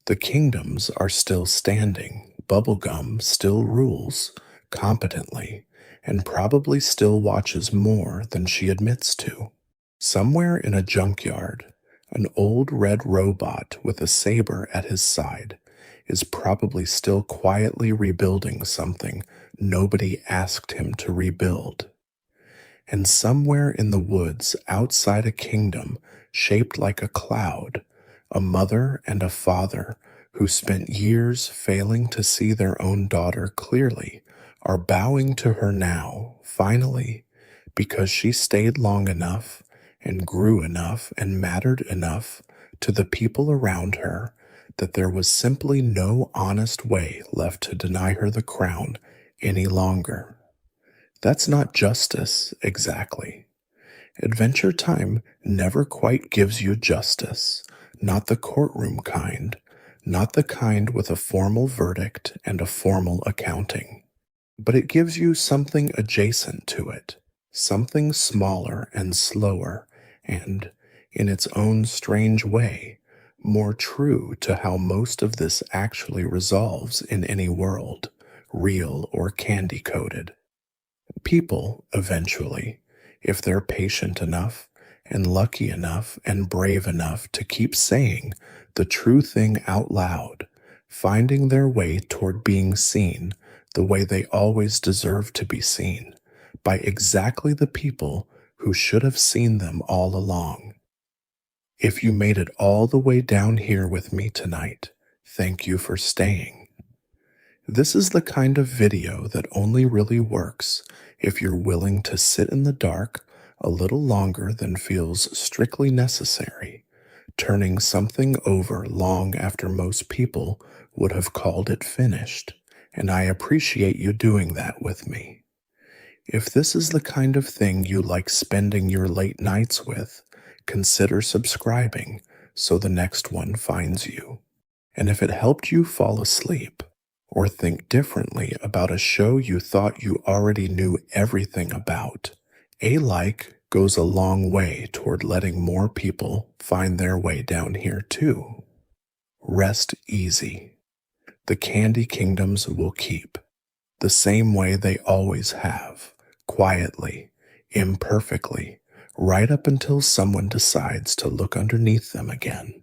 The kingdoms are still standing. Bubblegum still rules competently and probably still watches more than she admits to. Somewhere in a junkyard, an old red robot with a saber at his side is probably still quietly rebuilding something nobody asked him to rebuild. And somewhere in the woods outside a kingdom shaped like a cloud, a mother and a father who spent years failing to see their own daughter clearly are bowing to her now, finally, because she stayed long enough and grew enough and mattered enough to the people around her that there was simply no honest way left to deny her the crown any longer. That's not justice, exactly. Adventure Time never quite gives you justice, not the courtroom kind, not the kind with a formal verdict and a formal accounting. But it gives you something adjacent to it, something smaller and slower, and, in its own strange way, more true to how most of this actually resolves in any world, real or candy-coated. People, eventually, if they're patient enough and lucky enough and brave enough to keep saying the true thing out loud, finding their way toward being seen the way they always deserve to be seen, by exactly the people who should have seen them all along. If you made it all the way down here with me tonight, thank you for staying. This is the kind of video that only really works if you're willing to sit in the dark a little longer than feels strictly necessary, turning something over long after most people would have called it finished, and I appreciate you doing that with me. If this is the kind of thing you like spending your late nights with, consider subscribing so the next one finds you. And if it helped you fall asleep, or think differently about a show you thought you already knew everything about, a like goes a long way toward letting more people find their way down here too. Rest easy. The Candy Kingdoms will keep, the same way they always have, quietly, imperfectly, right up until someone decides to look underneath them again.